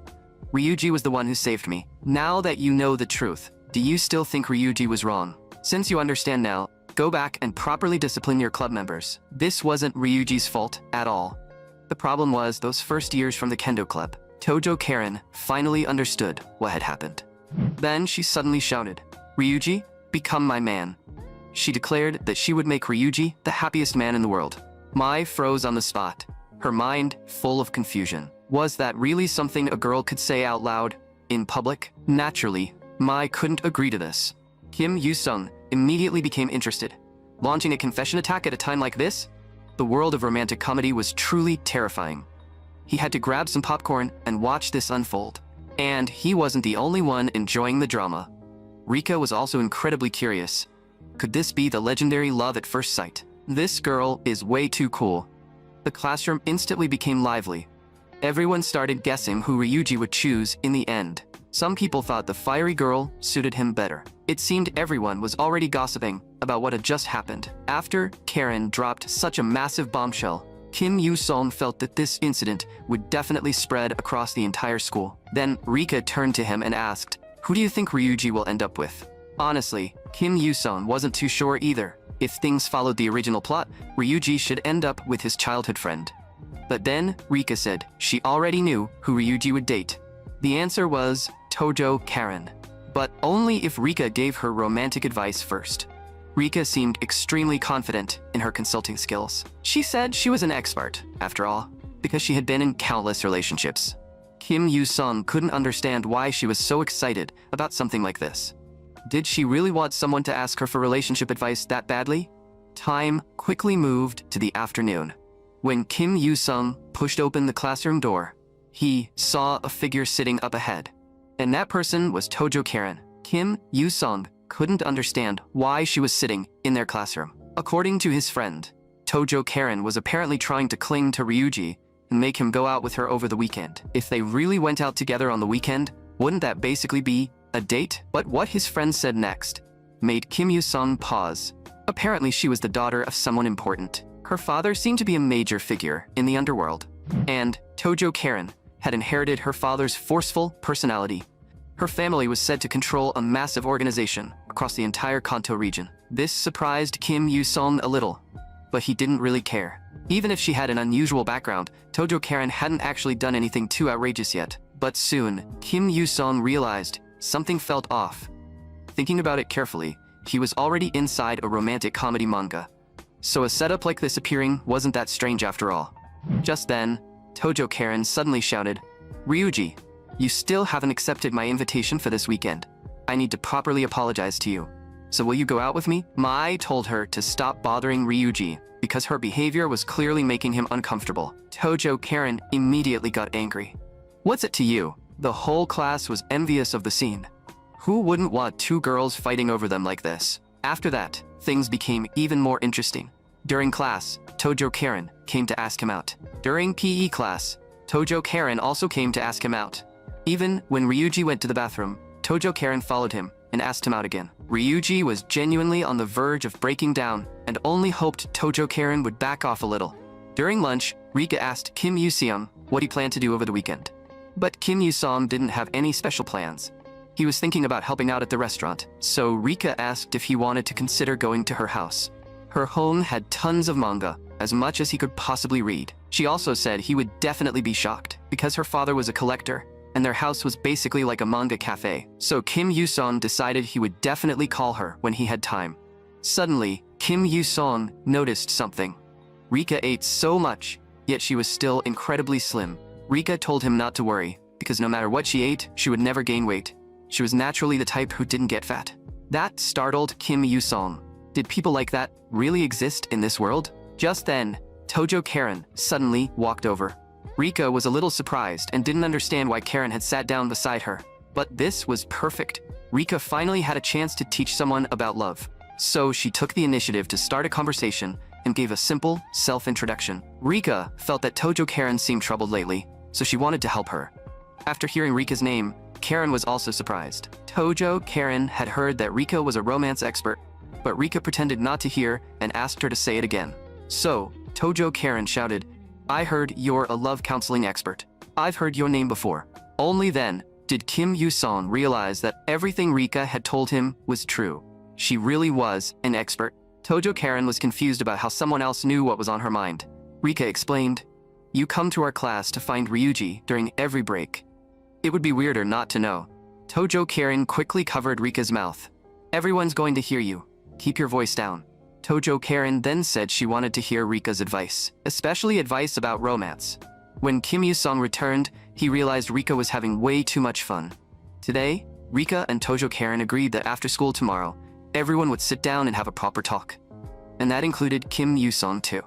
Ryuji was the one who saved me. Now that you know the truth, do you still think Ryuji was wrong? Since you understand now, go back and properly discipline your club members. This wasn't Ryuji's fault at all. The problem was those first years from the Kendo Club. Tojo Karen finally understood what had happened. Then she suddenly shouted, "Ryuji, become my man." She declared that she would make Ryuji the happiest man in the world. Mai froze on the spot, her mind full of confusion. Was that really something a girl could say out loud, in public? Naturally, Mai couldn't agree to this. Kim Yu-sung immediately became interested. Launching a confession attack at a time like this? The world of romantic comedy was truly terrifying. He had to grab some popcorn and watch this unfold. And he wasn't the only one enjoying the drama. Rika was also incredibly curious. Could this be the legendary love at first sight? This girl is way too cool. The classroom instantly became lively. Everyone started guessing who Ryuji would choose in the end. Some people thought the fiery girl suited him better. It seemed everyone was already gossiping about what had just happened. After Karen dropped such a massive bombshell, Kim Yu-sung felt that this incident would definitely spread across the entire school. Then Rika turned to him and asked, "Who do you think Ryuji will end up with?" Honestly, Kim Yu-sung wasn't too sure either. If things followed the original plot, Ryuji should end up with his childhood friend. But then Rika said she already knew who Ryuji would date. The answer was Tojo Karen. But only if Rika gave her romantic advice first. Rika seemed extremely confident in her consulting skills. She said she was an expert, after all, because she had been in countless relationships. Kim Yu-sung couldn't understand why she was so excited about something like this. Did she really want someone to ask her for relationship advice that badly? Time quickly moved to the afternoon. When Kim Yu-sung pushed open the classroom door, he saw a figure sitting up ahead. And that person was Tojo Karen. Kim Yu-sung couldn't understand why she was sitting in their classroom. According to his friend, Tojo Karen was apparently trying to cling to Ryuji and make him go out with her over the weekend. If they really went out together on the weekend, wouldn't that basically be a date? But what his friend said next made Kim Yu-sung pause. Apparently she was the daughter of someone important. Her father seemed to be a major figure in the underworld. And Tojo Karen had inherited her father's forceful personality. Her family was said to control a massive organization across the entire Kanto region. This surprised Kim Yu-sung a little, but he didn't really care. Even if she had an unusual background, Tojo Karen hadn't actually done anything too outrageous yet. But soon, Kim Yu-sung realized something felt off. Thinking about it carefully, he was already inside a romantic comedy manga. So a setup like this appearing wasn't that strange after all. Just then, Tojo Karen suddenly shouted, "Ryuji, you still haven't accepted my invitation for this weekend. I need to properly apologize to you. So will you go out with me?" Mai told her to stop bothering Ryuji because her behavior was clearly making him uncomfortable. Tojo Karen immediately got angry. "What's it to you?" The whole class was envious of the scene. Who wouldn't want two girls fighting over them like this? After that, things became even more interesting. During class, Tojo Karen came to ask him out. During PE class, Tojo Karen also came to ask him out. Even when Ryuji went to the bathroom, Tojo Karen followed him and asked him out again. Ryuji was genuinely on the verge of breaking down and only hoped Tojo Karen would back off a little. During lunch, Rika asked Kim Yu-sung what he planned to do over the weekend. But Kim Yu-sung didn't have any special plans. He was thinking about helping out at the restaurant, so Rika asked if he wanted to consider going to her house. Her home had tons of manga, as much as he could possibly read. She also said he would definitely be shocked, because her father was a collector, and their house was basically like a manga cafe. So Kim Yu-sung decided he would definitely call her when he had time. Suddenly, Kim Yu-sung noticed something. Rika ate so much, yet she was still incredibly slim. Rika told him not to worry, because no matter what she ate, she would never gain weight. She was naturally the type who didn't get fat. That startled Kim Yu-sung. Did people like that really exist in this world? Just then, Tojo Karen suddenly walked over. Rika was a little surprised and didn't understand why Karen had sat down beside her. But this was perfect. Rika finally had a chance to teach someone about love. So she took the initiative to start a conversation and gave a simple self-introduction. Rika felt that Tojo Karen seemed troubled lately, so she wanted to help her. After hearing Rika's name, Karen was also surprised. Tojo Karen had heard that Rika was a romance expert, but Rika pretended not to hear and asked her to say it again. So, Tojo Karen shouted, "I heard you're a love counseling expert. I've heard your name before." Only then did Kim Yu-sung realize that everything Rika had told him was true. She really was an expert. Tojo Karen was confused about how someone else knew what was on her mind. Rika explained, "You come to our class to find Ryuji during every break. It would be weirder not to know." Tojo Karen quickly covered Rika's mouth. "Everyone's going to hear you. Keep your voice down." Tojo Karen then said she wanted to hear Rika's advice, especially advice about romance. When Kim Yu-sung returned, he realized Rika was having way too much fun. Today, Rika and Tojo Karen agreed that after school tomorrow, everyone would sit down and have a proper talk. And that included Kim Yu-sung too.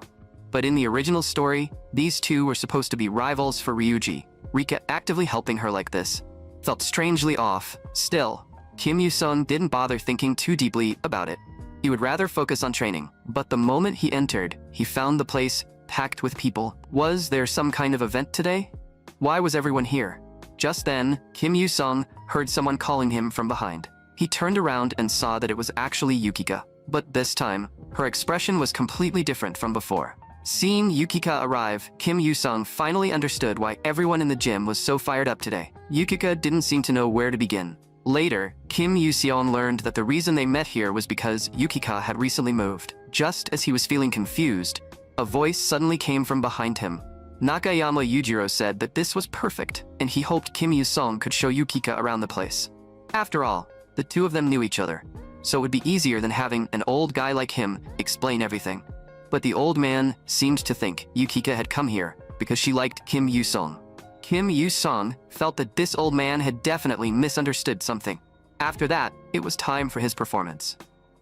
But in the original story, these two were supposed to be rivals for Ryuji. Rika actively helping her like this felt strangely off. Still, Kim Yu-sung didn't bother thinking too deeply about it. He would rather focus on training. But the moment he entered, he found the place packed with people. Was there some kind of event today? Why was everyone here? Just then, Kim Yu-sung heard someone calling him from behind. He turned around and saw that it was actually Yukika. But this time, her expression was completely different from before. Seeing Yukika arrive, Kim Yu-sung finally understood why everyone in the gym was so fired up today. Yukika didn't seem to know where to begin. Later, Kim Yu-seon learned that the reason they met here was because Yukika had recently moved. Just as he was feeling confused, a voice suddenly came from behind him. Nakayama Yujiro said that this was perfect, and he hoped Kim Yu-sung could show Yukika around the place. After all, the two of them knew each other, so it would be easier than having an old guy like him explain everything. But the old man seemed to think Yukika had come here because she liked Kim Yu-sung. Kim Yu-sung felt that this old man had definitely misunderstood something. After that, it was time for his performance.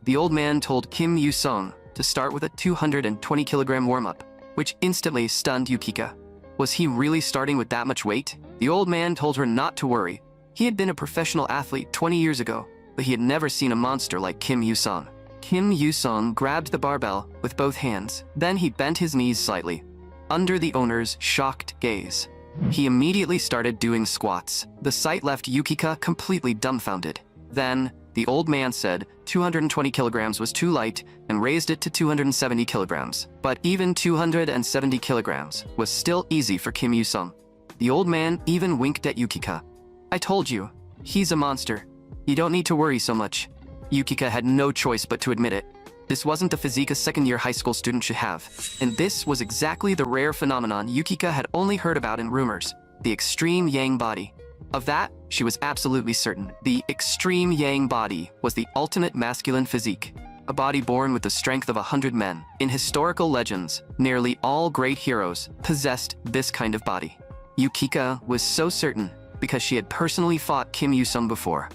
The old man told Kim Yu-sung to start with a 220-kilogram warm-up, which instantly stunned Yukika. Was he really starting with that much weight? The old man told her not to worry. He had been a professional athlete 20 years ago, but he had never seen a monster like Kim Yu-sung. Kim Yu-sung grabbed the barbell with both hands. Then he bent his knees slightly, under the owner's shocked gaze. He immediately started doing squats. The sight left Yukika completely dumbfounded. Then, the old man said 220 kilograms was too light and raised it to 270 kilograms. But even 270 kilograms was still easy for Kim Yu-sung. The old man even winked at Yukika. "I told you, he's a monster. You don't need to worry so much." Yukika had no choice but to admit it. This wasn't the physique a second-year high school student should have. And this was exactly the rare phenomenon Yukika had only heard about in rumors, the extreme yang body. Of that, she was absolutely certain. The extreme yang body was the ultimate masculine physique, a body born with the strength of 100 men. In historical legends, nearly all great heroes possessed this kind of body. Yukika was so certain because she had personally fought Kim Yu-sung before.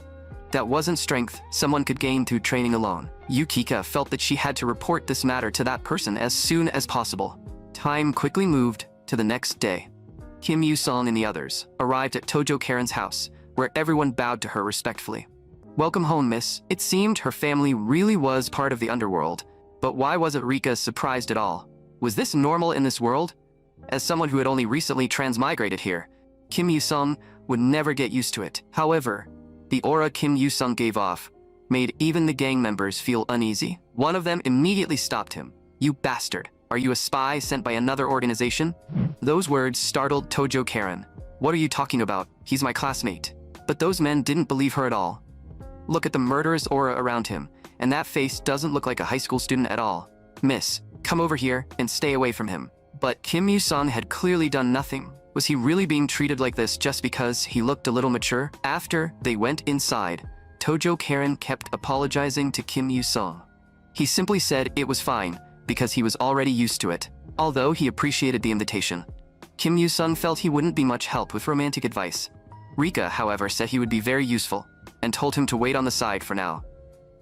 That wasn't strength someone could gain through training alone. Yukika felt that she had to report this matter to that person as soon as possible. Time quickly moved to the next day. Kim Yu-sung and the others arrived at Tojo Karen's house, where everyone bowed to her respectfully. "Welcome home, miss." It seemed her family really was part of the underworld, but why wasn't Rika surprised at all? Was this normal in this world? As someone who had only recently transmigrated here, Kim Yu-sung would never get used to it. However, the aura Kim Yu-sung gave off made even the gang members feel uneasy. One of them immediately stopped him. "You bastard. Are you a spy sent by another organization?" Those words startled Tojo Karen. "What are you talking about? He's my classmate." But those men didn't believe her at all. Look at the murderous aura around him, and that face doesn't look like a high school student at all. "Miss, come over here and stay away from him." But Kim Yu-sung had clearly done nothing. Was he really being treated like this just because he looked a little mature? After they went inside, Tojo Karen kept apologizing to Kim Yu-sung. He simply said it was fine because he was already used to it, although he appreciated the invitation. Kim Yu-sung felt he wouldn't be much help with romantic advice. Rika, however, said he would be very useful and told him to wait on the side for now.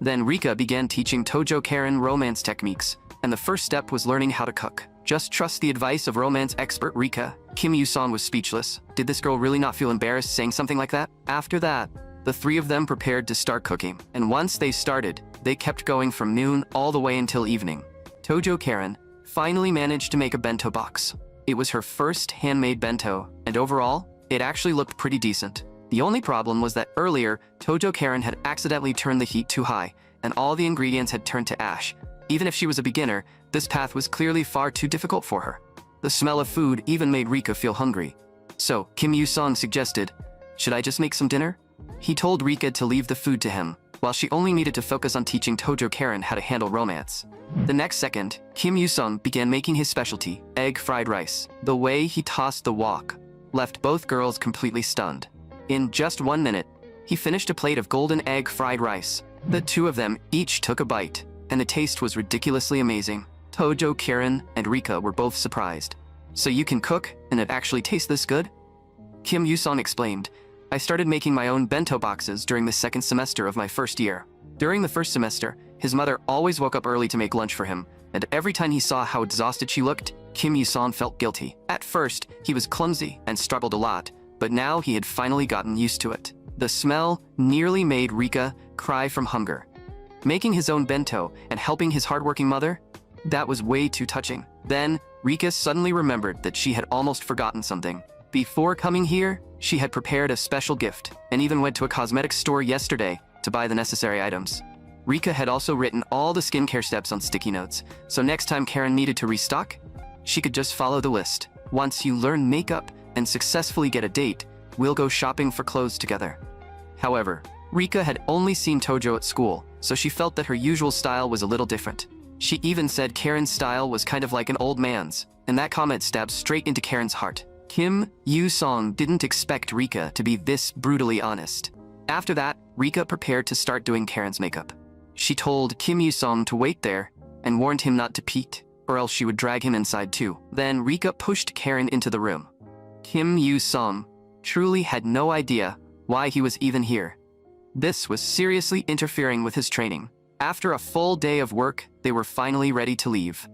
Then Rika began teaching Tojo Karen romance techniques, and the first step was learning how to cook. Just trust the advice of romance expert Rika. Kim Yu-sung was speechless. Did this girl really not feel embarrassed saying something like that? After that, The three of them prepared to start cooking, and once they started, they kept going from noon all the way until evening. Tojo Karen finally managed to make a bento box. It was her first handmade bento, and overall, it actually looked pretty decent. The only problem was that earlier, Tojo Karen had accidentally turned the heat too high, and all the ingredients had turned to ash. Even if she was a beginner, this path was clearly far too difficult for her. The smell of food even made Rika feel hungry. So, Kim Yu-song suggested, "Should I just make some dinner?" He told Rika to leave the food to him, while she only needed to focus on teaching Tojo Karen how to handle romance. The next second, Kim Yu-sung began making his specialty, egg fried rice. The way he tossed the wok left both girls completely stunned. In just 1 minute, he finished a plate of golden egg fried rice. The two of them each took a bite, and the taste was ridiculously amazing. Tojo Karen and Rika were both surprised. "So you can cook, and it actually tastes this good?" Kim Yu-sung explained, "I started making my own bento boxes during the second semester of my first year. During the first semester, his mother always woke up early to make lunch for him, and every time he saw how exhausted she looked, Kim Yu-sung felt guilty. At first, he was clumsy and struggled a lot, but now he had finally gotten used to it. The smell nearly made Rika cry from hunger. Making his own bento and helping his hardworking mother? That was way too touching. Then, Rika suddenly remembered that she had almost forgotten something. Before coming here, she had prepared a special gift and even went to a cosmetics store yesterday to buy the necessary items. Rika had also written all the skincare steps on sticky notes, so next time Karen needed to restock, she could just follow the list. Once you learn makeup and successfully get a date, we'll go shopping for clothes together. However, Rika had only seen Tojo at school, so she felt that her usual style was a little different. She even said Karen's style was kind of like an old man's, and that comment stabbed straight into Karen's heart. Kim Yu-song didn't expect Rika to be this brutally honest. After that, Rika prepared to start doing Karen's makeup. She told Kim Yu-song to wait there and warned him not to peek, or else she would drag him inside too. Then Rika pushed Karen into the room. Kim Yu-song truly had no idea why he was even here. This was seriously interfering with his training. After a full day of work, they were finally ready to leave.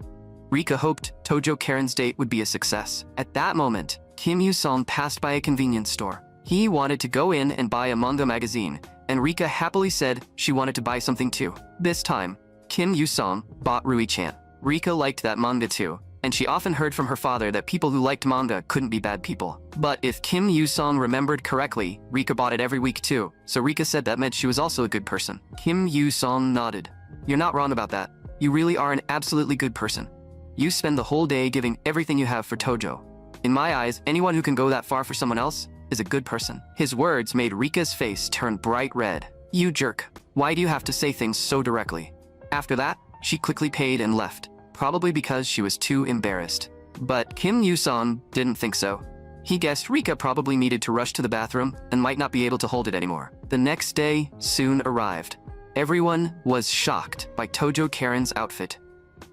Rika hoped Tojo Karen's date would be a success. At that moment, Kim Yu-song passed by a convenience store. He wanted to go in and buy a manga magazine, and Rika happily said she wanted to buy something too. This time, Kim Yu-song bought Rui-chan. Rika liked that manga too, and she often heard from her father that people who liked manga couldn't be bad people. But if Kim Yu-song remembered correctly, Rika bought it every week too, so Rika said that meant she was also a good person. Kim Yu-song nodded. "You're not wrong about that. You really are an absolutely good person. You spend the whole day giving everything you have for Tojo. In my eyes, anyone who can go that far for someone else is a good person." His words made Rika's face turn bright red. "You jerk. Why do you have to say things so directly?" After that, she quickly paid and left, probably because she was too embarrassed. But Kim Yu-song didn't think so. He guessed Rika probably needed to rush to the bathroom and might not be able to hold it anymore. The next day soon arrived. Everyone was shocked by Tojo Karen's outfit.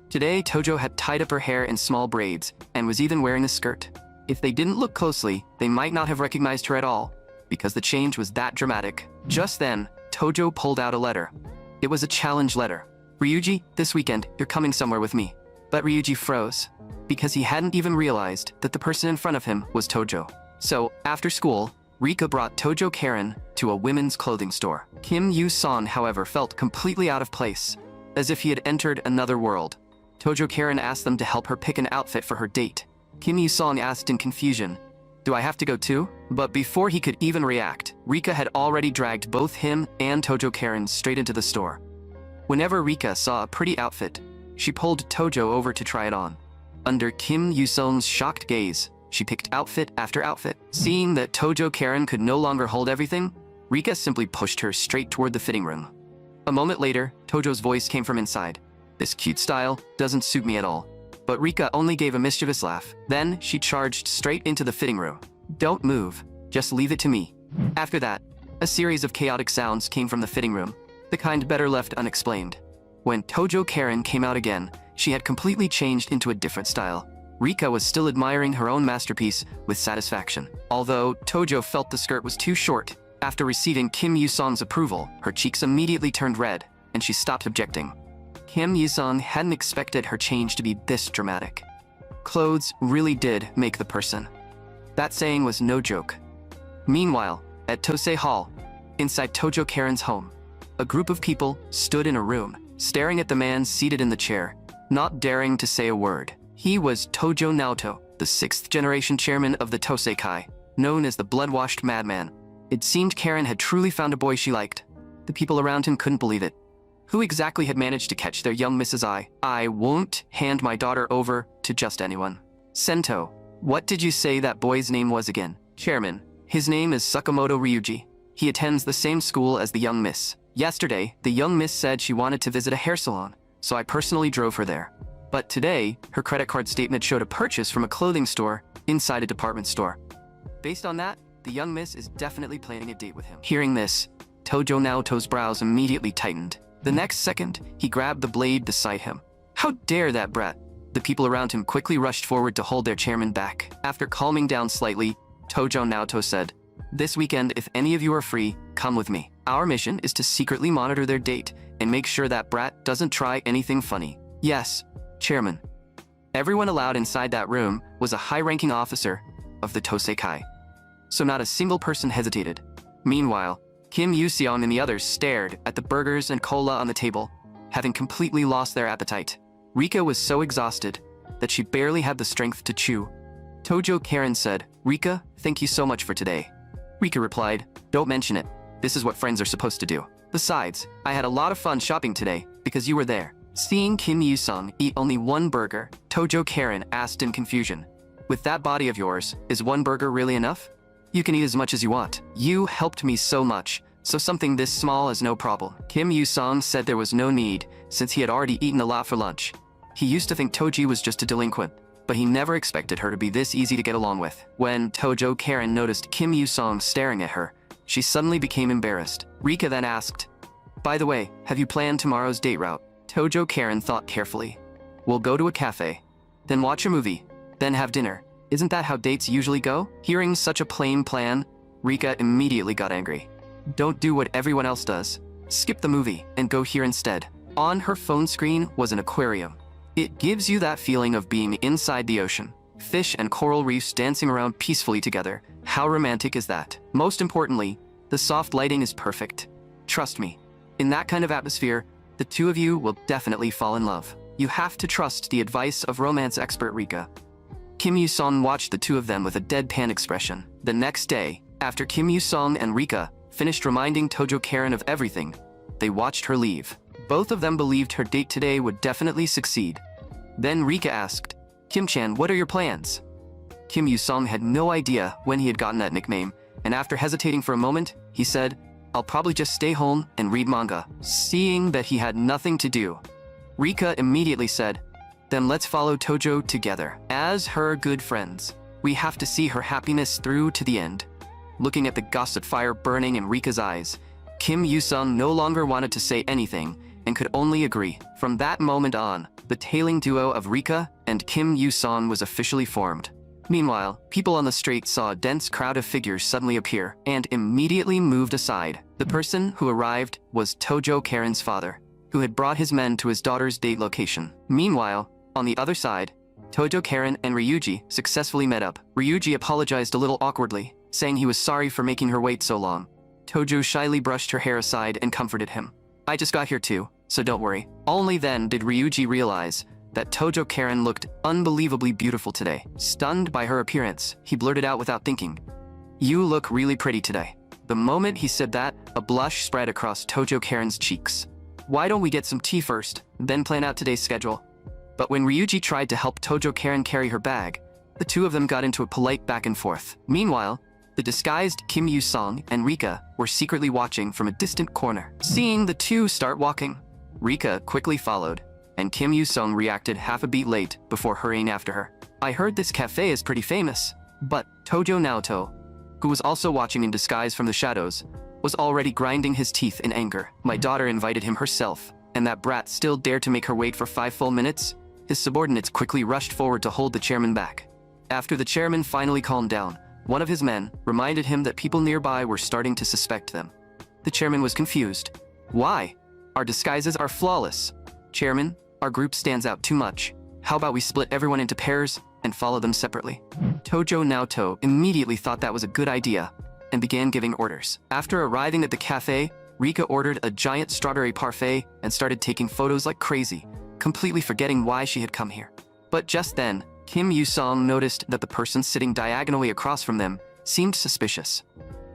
Today, Tojo had tied up her hair in small braids and was even wearing a skirt. If they didn't look closely, they might not have recognized her at all, because the change was that dramatic. Just then, Tojo pulled out a letter. It was a challenge letter. "Ryuji, this weekend, you're coming somewhere with me." But Ryuji froze, because he hadn't even realized that the person in front of him was Tojo. So, after school, Rika brought Tojo Karen to a women's clothing store. Kim Yu-song, however, felt completely out of place, as if he had entered another world. Tojo Karen asked them to help her pick an outfit for her date. Kim Yu-song asked in confusion, "Do I have to go too?" But before he could even react, Rika had already dragged both him and Tojo Karen straight into the store. Whenever Rika saw a pretty outfit, she pulled Tojo over to try it on. Under Kim Yu-song's shocked gaze, she picked outfit after outfit. Seeing that Tojo Karen could no longer hold everything, Rika simply pushed her straight toward the fitting room. A moment later, Tojo's voice came from inside. "This cute style doesn't suit me at all." But Rika only gave a mischievous laugh. Then she charged straight into the fitting room. "Don't move, just leave it to me." After that, a series of chaotic sounds came from the fitting room, the kind better left unexplained. When Tojo Karen came out again, she had completely changed into a different style. Rika was still admiring her own masterpiece with satisfaction. Although Tojo felt the skirt was too short, after receiving Kim Yu-song's approval, her cheeks immediately turned red, and she stopped objecting. Kim Yu-song hadn't expected her change to be this dramatic. Clothes really did make the person. That saying was no joke. Meanwhile, at Tosei Hall, Inside Tojo Karen's home, a group of people stood in a room, staring at the man seated in the chair, not daring to say a word. He was Tojo Naoto, the 6th-generation chairman of the Toseikai, known as the blood-washed madman. It seemed Karen had truly found a boy she liked. The people around him couldn't believe it. Who exactly had managed to catch their young Mrs. I? I won't hand my daughter over to just anyone. Sento, what did you say that boy's name was again? Chairman, his name is Sakamoto Ryuji. He attends the same school as the young miss. Yesterday, the young miss said she wanted to visit a hair salon, so I personally drove her there. But today, her credit card statement showed a purchase from a clothing store inside a department store. Based on that, the young miss is definitely planning a date with him. Hearing this, Tojo Naoto's brows immediately tightened. The next second, he grabbed the blade beside him. How dare that brat? The people around him quickly rushed forward to hold their chairman back. After calming down slightly, Tojo Naoto said, "This weekend, if any of you are free, come with me. Our mission is to secretly monitor their date and make sure that brat doesn't try anything funny." Yes, Chairman. Everyone allowed inside that room was a high-ranking officer of the Toseikai, so not a single person hesitated. Meanwhile, Kim Yu-seong and the others stared at the burgers and cola on the table, having completely lost their appetite. Rika was so exhausted that she barely had the strength to chew. Tojo Karen said, "Rika, thank you so much for today." Rika replied, "Don't mention it. This is what friends are supposed to do. Besides, I had a lot of fun shopping today because you were there." Seeing Kim Yu-seong eat only one burger, Tojo Karen asked in confusion, "With that body of yours, is one burger really enough? You can eat as much as you want. You helped me so much, so something this small is no problem." Kim Yu-seong said there was no need, since he had already eaten a lot for lunch. He used to think Toji was just a delinquent, but he never expected her to be this easy to get along with. When Tojo Karen noticed Kim Yu-seong staring at her, she suddenly became embarrassed. Rika then asked, "By the way, have you planned tomorrow's date route?" Tojo Karen thought carefully. "We'll go to a cafe, then watch a movie, then have dinner. Isn't that how dates usually go?" Hearing such a plain plan, Rika immediately got angry. "Don't do what everyone else does. Skip the movie and go here instead." On her phone screen was an aquarium. It gives you that feeling of being inside the ocean. Fish and coral reefs dancing around peacefully together. How romantic is that? Most importantly, the soft lighting is perfect. Trust me, in that kind of atmosphere, the two of you will definitely fall in love. You have to trust the advice of romance expert Rika. Kim Yu-seong watched the two of them with a deadpan expression. The next day, after Kim Yu-seong and Rika finished reminding Tojo Karen of everything, they watched her leave. Both of them believed her date today would definitely succeed. Then Rika asked, "Kim-chan, what are your plans?" Kim Yu-seong had no idea when he had gotten that nickname, and after hesitating for a moment, he said, "I'll probably just stay home and read manga." Seeing that he had nothing to do, Rika immediately said, "Then let's follow Tojo together. As her good friends, we have to see her happiness through to the end." Looking at the gusset fire burning in Rika's eyes, Kim Yu-seong no longer wanted to say anything and could only agree. From that moment on, the tailing duo of Rika and Kim Yu-seong was officially formed. Meanwhile, people on the street saw a dense crowd of figures suddenly appear and immediately moved aside. The person who arrived was Tojo Karen's father, who had brought his men to his daughter's date location. Meanwhile, on the other side, Tojo Karen and Ryuji successfully met up. Ryuji apologized a little awkwardly, saying he was sorry for making her wait so long. Tojo shyly brushed her hair aside and comforted him. "I just got here too, so don't worry." Only then did Ryuji realize that Tojo Karen looked unbelievably beautiful today. Stunned by her appearance, he blurted out without thinking, "You look really pretty today." The moment he said that, a blush spread across Tojo Karen's cheeks. "Why don't we get some tea first, then plan out today's schedule?" But when Ryuji tried to help Tojo Karen carry her bag, the two of them got into a polite back and forth. Meanwhile, the disguised Kim Yu-seong and Rika were secretly watching from a distant corner. Seeing the two start walking, Rika quickly followed, and Kim Yu-seong reacted half a beat late before hurrying after her. "I heard this cafe is pretty famous." But Tojo Naoto, who was also watching in disguise from the shadows, was already grinding his teeth in anger. "My daughter invited him herself, and that brat still dared to make her wait for 5 full minutes?" His subordinates quickly rushed forward to hold the chairman back. After the chairman finally calmed down, one of his men reminded him that people nearby were starting to suspect them. The chairman was confused. "Why? Our disguises are flawless. Chairman, our group stands out too much. How about we split everyone into pairs and follow them separately?" Tojo Naoto immediately thought that was a good idea, and began giving orders. After arriving at the cafe, Rika ordered a giant strawberry parfait and started taking photos like crazy, completely forgetting why she had come here. But just then, Kim Yu-sung noticed that the person sitting diagonally across from them seemed suspicious.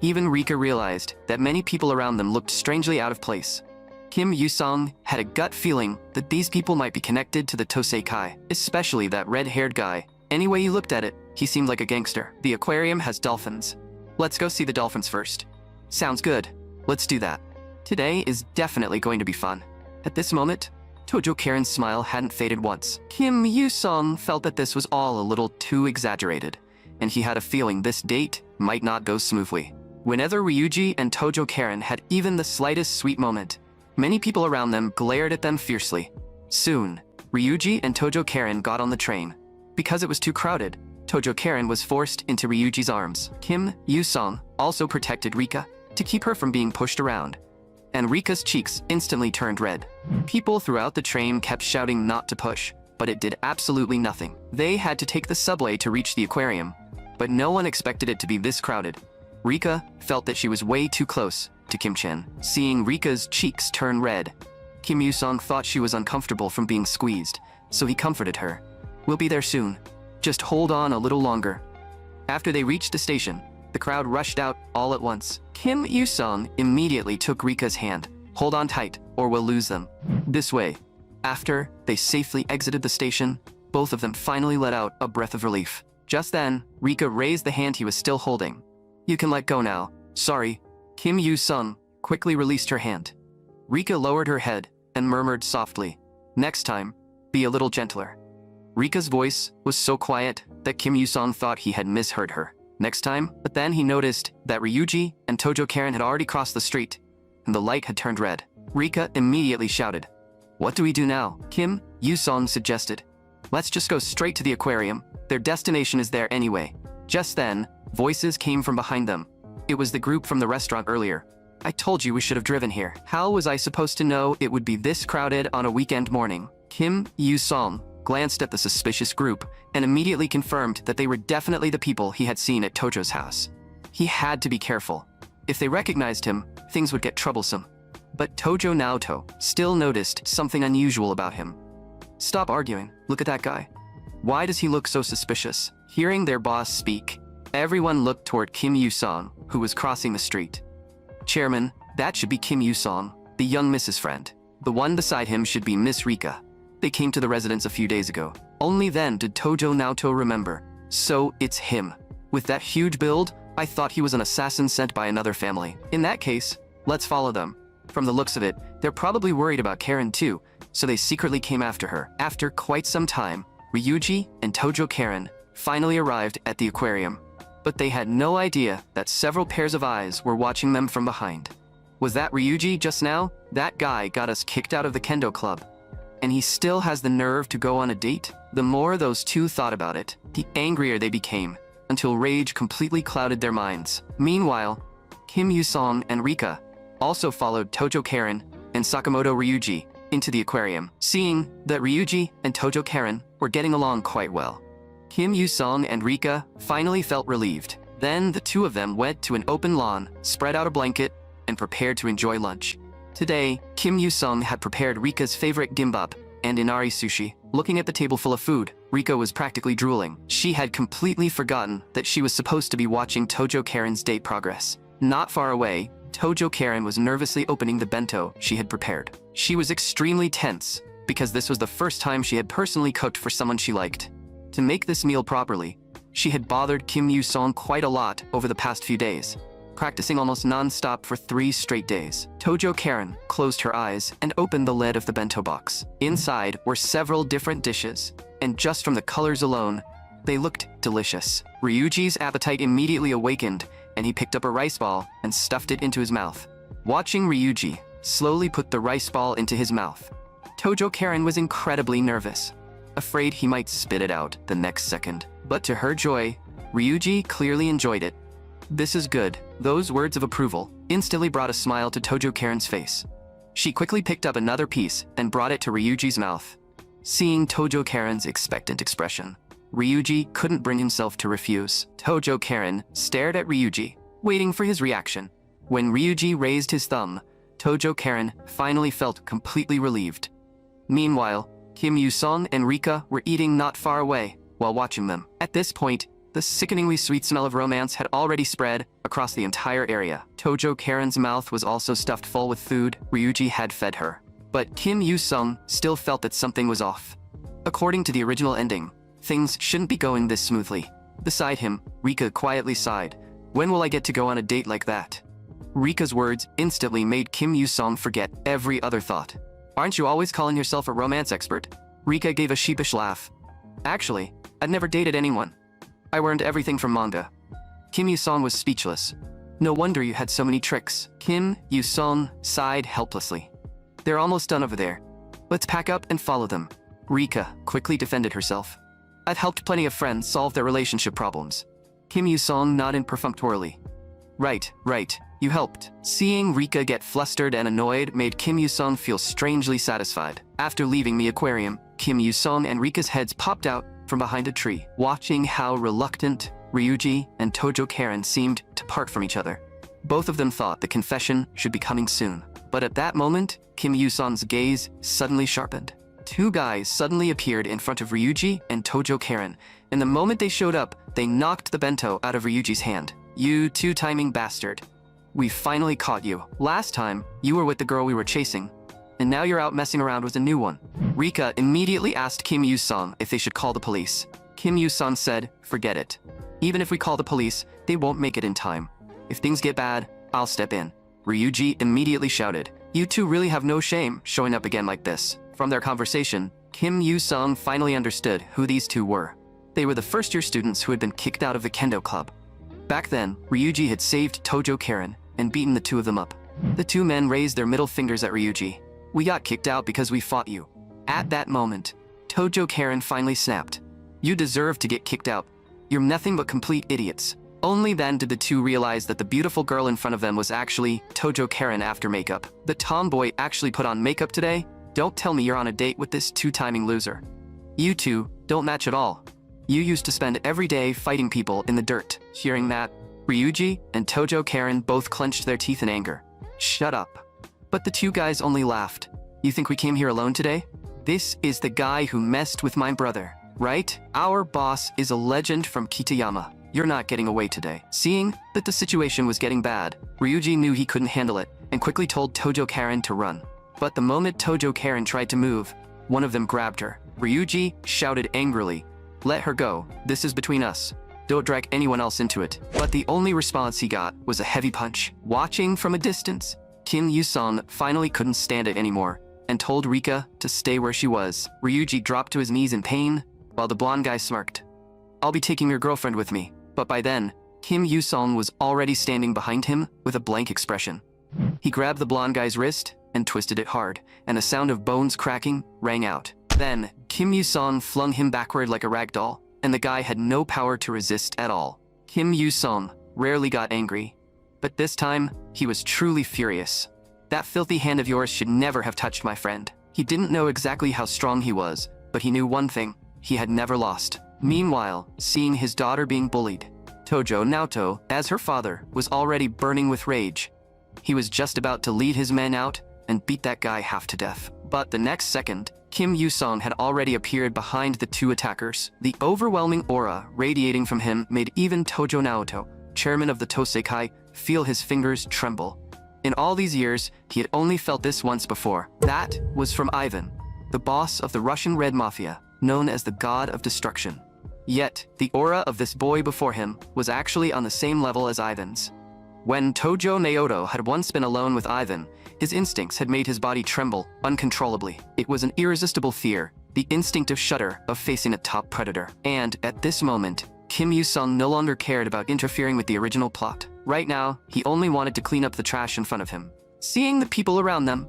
Even Rika realized that many people around them looked strangely out of place. Kim Yu-sung had a gut feeling that these people might be connected to the Toseikai, especially that red-haired guy. Any way you looked at it, he seemed like a gangster. The aquarium has dolphins. Let's go see the dolphins first. Sounds good. Let's do that. Today is definitely going to be fun. At this moment, Tojo Karen's smile hadn't faded once. Kim Yu-sung felt that this was all a little too exaggerated, and he had a feeling this date might not go smoothly. Whenever Ryuji and Tojo Karen had even the slightest sweet moment, many people around them glared at them fiercely. Soon, Ryuji and Tojo Karen got on the train. Because it was too crowded, Tojo Karen was forced into Ryuji's arms. Kim Yu-sung also protected Rika to keep her from being pushed around, and Rika's cheeks instantly turned red. People throughout the train kept shouting not to push, but it did absolutely nothing. They had to take the subway to reach the aquarium, but no one expected it to be this crowded. Rika felt that she was way too close to Kim-chan. Seeing Rika's cheeks turn red, Kim Yu-sung thought she was uncomfortable from being squeezed, so he comforted her. "We'll be there soon. Just hold on a little longer." After they reached the station, the crowd rushed out all at once. Kim Yu-sung immediately took Rika's hand. "Hold on tight, or we'll lose them. This way." After they safely exited the station, both of them finally let out a breath of relief. Just then, Rika raised the hand he was still holding. "You can let go now. Sorry." Kim Yu-sung quickly released her hand. Rika lowered her head and murmured softly, "Next time, be a little gentler." Rika's voice was so quiet that Kim Yu-sung thought he had misheard her. "Next time?" But then he noticed that Ryuji and Tojo Karen had already crossed the street, and the light had turned red. Rika immediately shouted, "What do we do now?" Kim Yu-sung suggested, "Let's just go straight to the aquarium. Their destination is there anyway." Just then, voices came from behind them. It was the group from the restaurant earlier. "I told you we should have driven here. How was I supposed to know it would be this crowded on a weekend morning?" Kim Yu-sung glanced at the suspicious group and immediately confirmed that they were definitely the people he had seen at Tojo's house. He had to be careful. If they recognized him, things would get troublesome. But Tojo Naoto still noticed something unusual about him. "Stop arguing. Look at that guy. Why does he look so suspicious?" Hearing their boss speak, everyone looked toward Kim Yu-sung, who was crossing the street. "Chairman, that should be Kim Yu-sung, the young Mrs. Friend. The one beside him should be Miss Rika. They came to the residence a few days ago." Only then did Tojo Naoto remember. So it's him. With that huge build, I thought he was an assassin sent by another family. In that case, let's follow them. From the looks of it, they're probably worried about Karen too, so they secretly came after her. After quite some time, Ryuji and Tojo Karen finally arrived at the aquarium. But they had no idea that several pairs of eyes were watching them from behind. Was that Ryuji just now? That guy got us kicked out of the kendo club. And he still has the nerve to go on a date? The more those two thought about it, the angrier they became, until rage completely clouded their minds. Meanwhile, Kim Yu-sung and Rika also followed Tojo Karen and Sakamoto Ryuji into the aquarium. Seeing that Ryuji and Tojo Karen were getting along quite well, Kim Yu-sung and Rika finally felt relieved. Then the two of them went to an open lawn, spread out a blanket, and prepared to enjoy lunch. Today, Kim Yu-sung had prepared Rika's favorite gimbap and inari sushi. Looking at the table full of food, Rika was practically drooling. She had completely forgotten that she was supposed to be watching Tojo Karen's date progress. Not far away, Tojo Karen was nervously opening the bento she had prepared. She was extremely tense, because this was the first time she had personally cooked for someone she liked. To make this meal properly, she had bothered Kim Yu-sung quite a lot over the past few days, practicing almost non-stop for 3 straight days. Tojo Karen closed her eyes and opened the lid of the bento box. Inside were several different dishes, and just from the colors alone, they looked delicious. Ryuji's appetite immediately awakened, and he picked up a rice ball and stuffed it into his mouth. Watching Ryuji slowly put the rice ball into his mouth, Tojo Karen was incredibly nervous, afraid he might spit it out the next second. But to her joy, Ryuji clearly enjoyed it. "This is good." Those words of approval instantly brought a smile to Tojo Karen's face. She quickly picked up another piece and brought it to Ryuji's mouth. Seeing Tojo Karen's expectant expression, Ryuji couldn't bring himself to refuse. Tojo Karen stared at Ryuji, waiting for his reaction. When Ryuji raised his thumb, Tojo Karen finally felt completely relieved. Meanwhile, Kim Yu-sung and Rika were eating not far away while watching them. At this point, the sickeningly sweet smell of romance had already spread across the entire area. Tojo Karen's mouth was also stuffed full with food Ryuji had fed her. But Kim Yu-sung still felt that something was off. According to the original ending, things shouldn't be going this smoothly. Beside him, Rika quietly sighed. When will I get to go on a date like that? Rika's words instantly made Kim Yu-sung forget every other thought. Aren't you always calling yourself a romance expert? Rika gave a sheepish laugh. Actually, I'd never dated anyone. I learned everything from manga. Kim Yu-sung was speechless. No wonder you had so many tricks. Kim Yu-sung sighed helplessly. They're almost done over there. Let's pack up and follow them. Rika quickly defended herself. I've helped plenty of friends solve their relationship problems. Kim Yu-sung nodded perfunctorily. Right, you helped. Seeing Rika get flustered and annoyed made Kim Yu-sung feel strangely satisfied. After leaving the aquarium, Kim Yu-sung and Rika's heads popped out from behind a tree. Watching how reluctant Ryuji and Tojo Karen seemed to part from each other, both of them thought the confession should be coming soon. But at that moment, Kim Yu-sung's gaze suddenly sharpened. Two guys suddenly appeared in front of Ryuji and Tojo Karen, and the moment they showed up, they knocked the bento out of Ryuji's hand. You two-timing bastard. We finally caught you. Last time, you were with the girl we were chasing, and now you're out messing around with a new one. Rika immediately asked Kim Yu-sung if they should call the police. Kim Yu-sung said, forget it. Even if we call the police, they won't make it in time. If things get bad, I'll step in. Ryuji immediately shouted, you two really have no shame showing up again like this. From their conversation, Kim Yu-sung finally understood who these two were. They were the first-year students who had been kicked out of the kendo club. Back then, Ryuji had saved Tojo Karen and beaten the two of them up. The two men raised their middle fingers at Ryuji. We got kicked out because we fought you. At that moment, Tojo Karen finally snapped. You deserve to get kicked out. You're nothing but complete idiots. Only then did the two realize that the beautiful girl in front of them was actually Tojo Karen after makeup. The tomboy actually put on makeup today? Don't tell me you're on a date with this two-timing loser. You two don't match at all. You used to spend every day fighting people in the dirt. Hearing that, Ryuji and Tojo Karen both clenched their teeth in anger. Shut up. But the two guys only laughed. You think we came here alone today? This is the guy who messed with my brother, right? Our boss is a legend from Kitayama. You're not getting away today. Seeing that the situation was getting bad, Ryuji knew he couldn't handle it and quickly told Tojo Karen to run. But the moment Tojo Karen tried to move, one of them grabbed her. Ryuji shouted angrily, let her go. This is between us. Don't drag anyone else into it. But the only response he got was a heavy punch. Watching from a distance, Kim Yu-sung finally couldn't stand it anymore and told Rika to stay where she was. Ryuji dropped to his knees in pain while the blonde guy smirked. I'll be taking your girlfriend with me. But by then, Kim Yu-sung was already standing behind him with a blank expression. He grabbed the blonde guy's wrist and twisted it hard, and a sound of bones cracking rang out. Then, Kim Yu-sung flung him backward like a rag doll, and the guy had no power to resist at all. Kim Yu-sung rarely got angry, but this time, he was truly furious. That filthy hand of yours should never have touched my friend. He didn't know exactly how strong he was, but he knew one thing: he had never lost. Meanwhile, seeing his daughter being bullied, Tojo Naoto, as her father, was already burning with rage. He was just about to lead his men out and beat that guy half to death. But the next second, Kim Yu-sung had already appeared behind the two attackers. The overwhelming aura radiating from him made even Tojo Naoto, chairman of the Toseikai, feel his fingers tremble. In all these years, he had only felt this once before. That was from Ivan, the boss of the Russian Red Mafia, known as the God of Destruction. Yet, the aura of this boy before him was actually on the same level as Ivan's. When Tojo Naoto had once been alone with Ivan, his instincts had made his body tremble uncontrollably. It was an irresistible fear, the instinctive shudder of facing a top predator. And at this moment, Kim Yu-sung no longer cared about interfering with the original plot. Right now, he only wanted to clean up the trash in front of him. Seeing the people around them,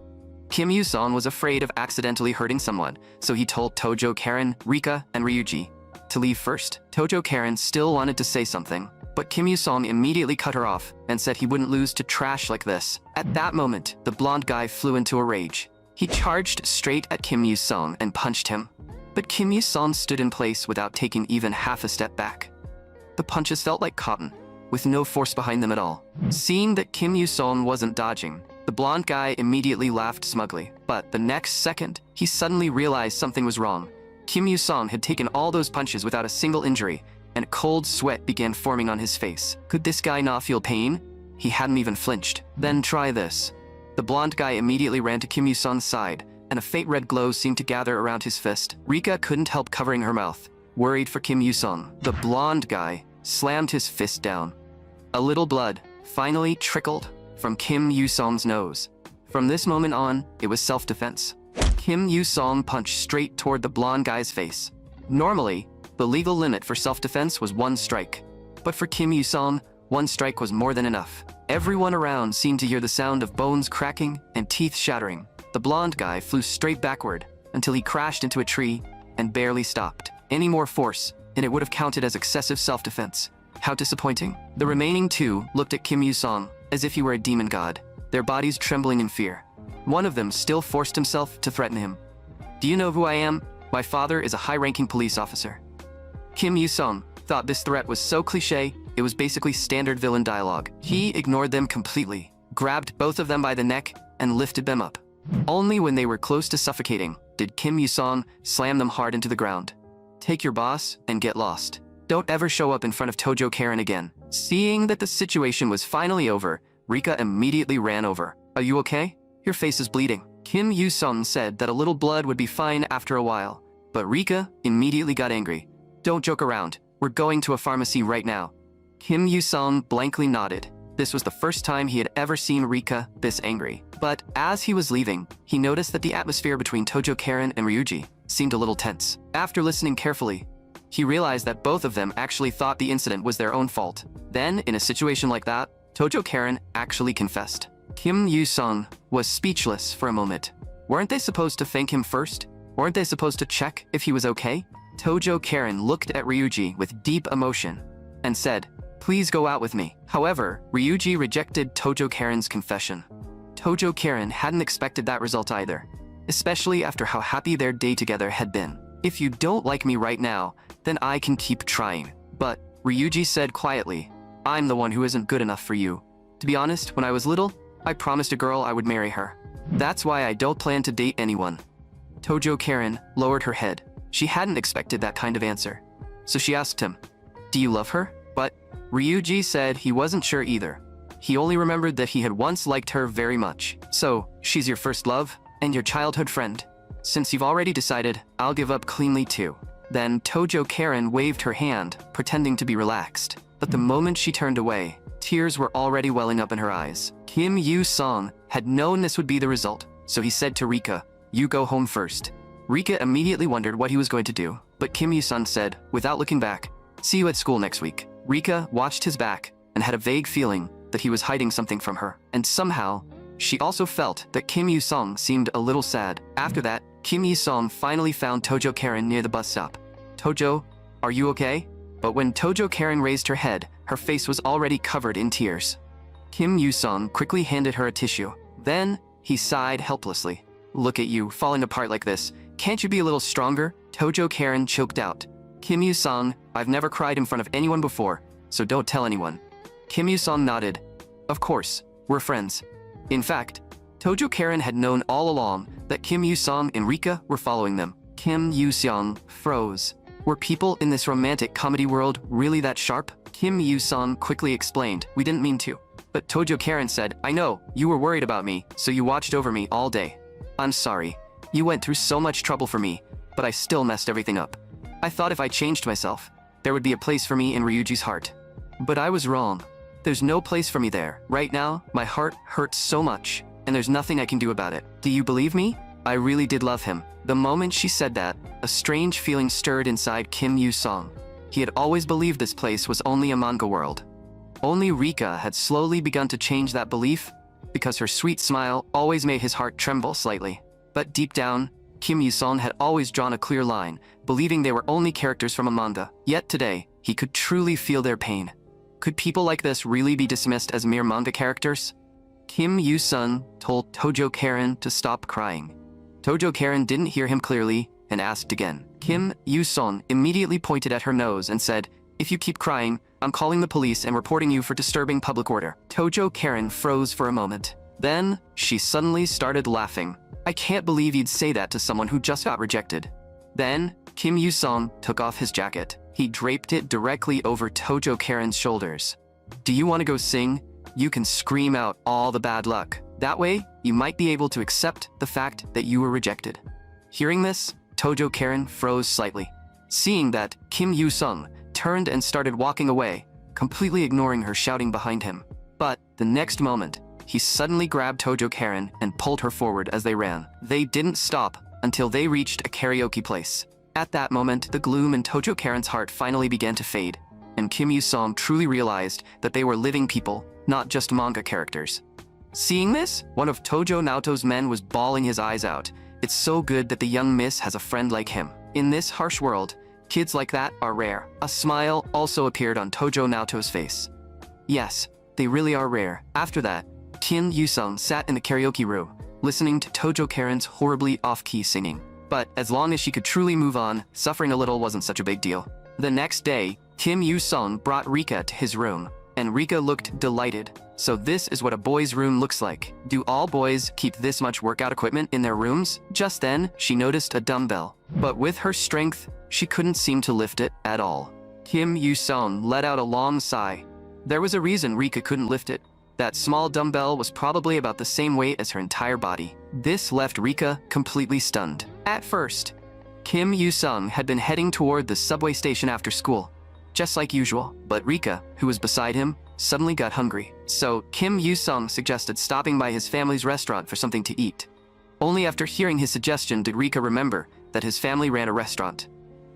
Kim Yu-sung was afraid of accidentally hurting someone, so he told Tojo Karen, Rika, and Ryuji to leave first. Tojo Karen still wanted to say something, but Kim Yu-sung immediately cut her off and said he wouldn't lose to trash like this. At that moment, the blonde guy flew into a rage. He charged straight at Kim Yu-sung and punched him, but Kim Yu-sung stood in place without taking even half a step back. The punches felt like cotton, with no force behind them at all. Seeing that Kim Yu-song wasn't dodging, the blonde guy immediately laughed smugly. But the next second, he suddenly realized something was wrong. Kim Yu-song had taken all those punches without a single injury, and cold sweat began forming on his face. Could this guy not feel pain? He hadn't even flinched. Then try this. The blonde guy immediately ran to Kim Yu-song's side, and a faint red glow seemed to gather around his fist. Rika couldn't help covering her mouth, worried for Kim Yu-song. The blonde guy slammed his fist down. A little blood finally trickled from Kim Yu-song's nose. From this moment on, it was self-defense. Kim Yu-song punched straight toward the blonde guy's face. Normally, the legal limit for self-defense was 1 strike. But for Kim Yu-song, 1 strike was more than enough. Everyone around seemed to hear the sound of bones cracking and teeth shattering. The blonde guy flew straight backward until he crashed into a tree and barely stopped. Any more force, and it would have counted as excessive self-defense. How disappointing. The remaining 2 looked at Kim Yu-song as if he were a demon god, their bodies trembling in fear. One of them still forced himself to threaten him. "Do you know who I am? My father is a high-ranking police officer." Kim Yu-song thought this threat was so cliché, it was basically standard villain dialogue. He ignored them completely, grabbed both of them by the neck, and lifted them up. Only when they were close to suffocating did Kim Yu-song slam them hard into the ground. "Take your boss and get lost. Don't ever show up in front of Tojo Karen again." Seeing that the situation was finally over, Rika immediately ran over. "Are you okay? Your face is bleeding." Kim Yu-song said that a little blood would be fine after a while, but Rika immediately got angry. "Don't joke around. We're going to a pharmacy right now." Kim Yu-song blankly nodded. This was the first time he had ever seen Rika this angry. But as he was leaving, he noticed that the atmosphere between Tojo Karen and Ryuji seemed a little tense. After listening carefully, he realized that both of them actually thought the incident was their own fault. Then, in a situation like that, Tojo Karen actually confessed. Kim Yu-song was speechless for a moment. Weren't they supposed to thank him first? Weren't they supposed to check if he was okay? Tojo Karen looked at Ryuji with deep emotion and said, "Please go out with me." However, Ryuji rejected Tojo Karen's confession. Tojo Karen hadn't expected that result either, especially after how happy their day together had been. "If you don't like me right now, then I can keep trying." But Ryuji said quietly, "I'm the one who isn't good enough for you. To be honest, when I was little, I promised a girl I would marry her. That's why I don't plan to date anyone." Tojo Karen lowered her head. She hadn't expected that kind of answer. So she asked him, "Do you love her?" But Ryuji said he wasn't sure either. He only remembered that he had once liked her very much. "So, she's your first love and your childhood friend. Since you've already decided, I'll give up cleanly too." Then Tojo Karen waved her hand, pretending to be relaxed. But the moment she turned away, tears were already welling up in her eyes. Kim Yu-song had known this would be the result, so he said to Rika, "You go home first." Rika immediately wondered what he was going to do, but Kim Yu-song said, without looking back, "See you at school next week." Rika watched his back and had a vague feeling that he was hiding something from her. And somehow, she also felt that Kim Yu-song seemed a little sad. After that, Kim Yu-song finally found Tojo Karen near the bus stop. "Tojo, are you okay?" But when Tojo Karen raised her head, her face was already covered in tears. Kim Yu-song quickly handed her a tissue. Then, he sighed helplessly. "Look at you, falling apart like this. Can't you be a little stronger?" Tojo Karen choked out. "Kim Yu-song, I've never cried in front of anyone before, so don't tell anyone." Kim Yu-song nodded. "Of course, we're friends." In fact, Tojo Karen had known all along that Kim Yu-song and Rika were following them. Kim Yu-song froze. Were people in this romantic comedy world really that sharp? Kim Yu-song quickly explained, "We didn't mean to." But Tojo Karen said, "I know, you were worried about me, so you watched over me all day. I'm sorry. You went through so much trouble for me, but I still messed everything up. I thought if I changed myself, there would be a place for me in Ryuji's heart. But I was wrong. There's no place for me there. Right now, my heart hurts so much, and there's nothing I can do about it. Do you believe me? I really did love him." The moment she said that, a strange feeling stirred inside Kim Yu-song. He had always believed this place was only a manga world. Only Rika had slowly begun to change that belief, because her sweet smile always made his heart tremble slightly. But deep down, Kim Yu-song had always drawn a clear line, believing they were only characters from a manga. Yet today, he could truly feel their pain. Could people like this really be dismissed as mere manga characters? Kim Yu-song told Tojo Karen to stop crying. Tojo Karen didn't hear him clearly and asked again. Kim Yu-song immediately pointed at her nose and said, If you keep crying, I'm calling the police and reporting you for disturbing public order. Tojo Karen froze for a moment. Then, she suddenly started laughing. I can't believe you'd say that to someone who just got rejected. Then, Kim Yu-sung took off his jacket. He draped it directly over Tojo Karen's shoulders. Do you want to go sing? You can scream out all the bad luck. That way, you might be able to accept the fact that you were rejected. Hearing this, Tojo Karen froze slightly. Seeing that, Kim Yu-sung turned and started walking away, completely ignoring her shouting behind him. But the next moment, he suddenly grabbed Tojo Karen and pulled her forward as they ran. They didn't stop until they reached a karaoke place. At that moment, the gloom in Tojo Karen's heart finally began to fade, and Kim Yu-sung truly realized that they were living people, not just manga characters. Seeing this, one of Tojo Naoto's men was bawling his eyes out. It's so good that the young miss has a friend like him. In this harsh world, kids like that are rare. A smile also appeared on Tojo Naoto's face. Yes, they really are rare. After that, Kim Yu-sung sat in the karaoke room, listening to Tojo Karen's horribly off-key singing. But as long as she could truly move on, suffering a little wasn't such a big deal. The next day, Kim Yu-sung brought Rika to his room, and Rika looked delighted. So this is what a boy's room looks like. Do all boys keep this much workout equipment in their rooms? Just then, she noticed a dumbbell. But with her strength, she couldn't seem to lift it at all. Kim Yu-sung let out a long sigh. There was a reason Rika couldn't lift it. That small dumbbell was probably about the same weight as her entire body. This left Rika completely stunned. At first, Kim Yu-sung had been heading toward the subway station after school, just like usual. But Rika, who was beside him, suddenly got hungry. So Kim Yu-sung suggested stopping by his family's restaurant for something to eat. Only after hearing his suggestion did Rika remember that his family ran a restaurant.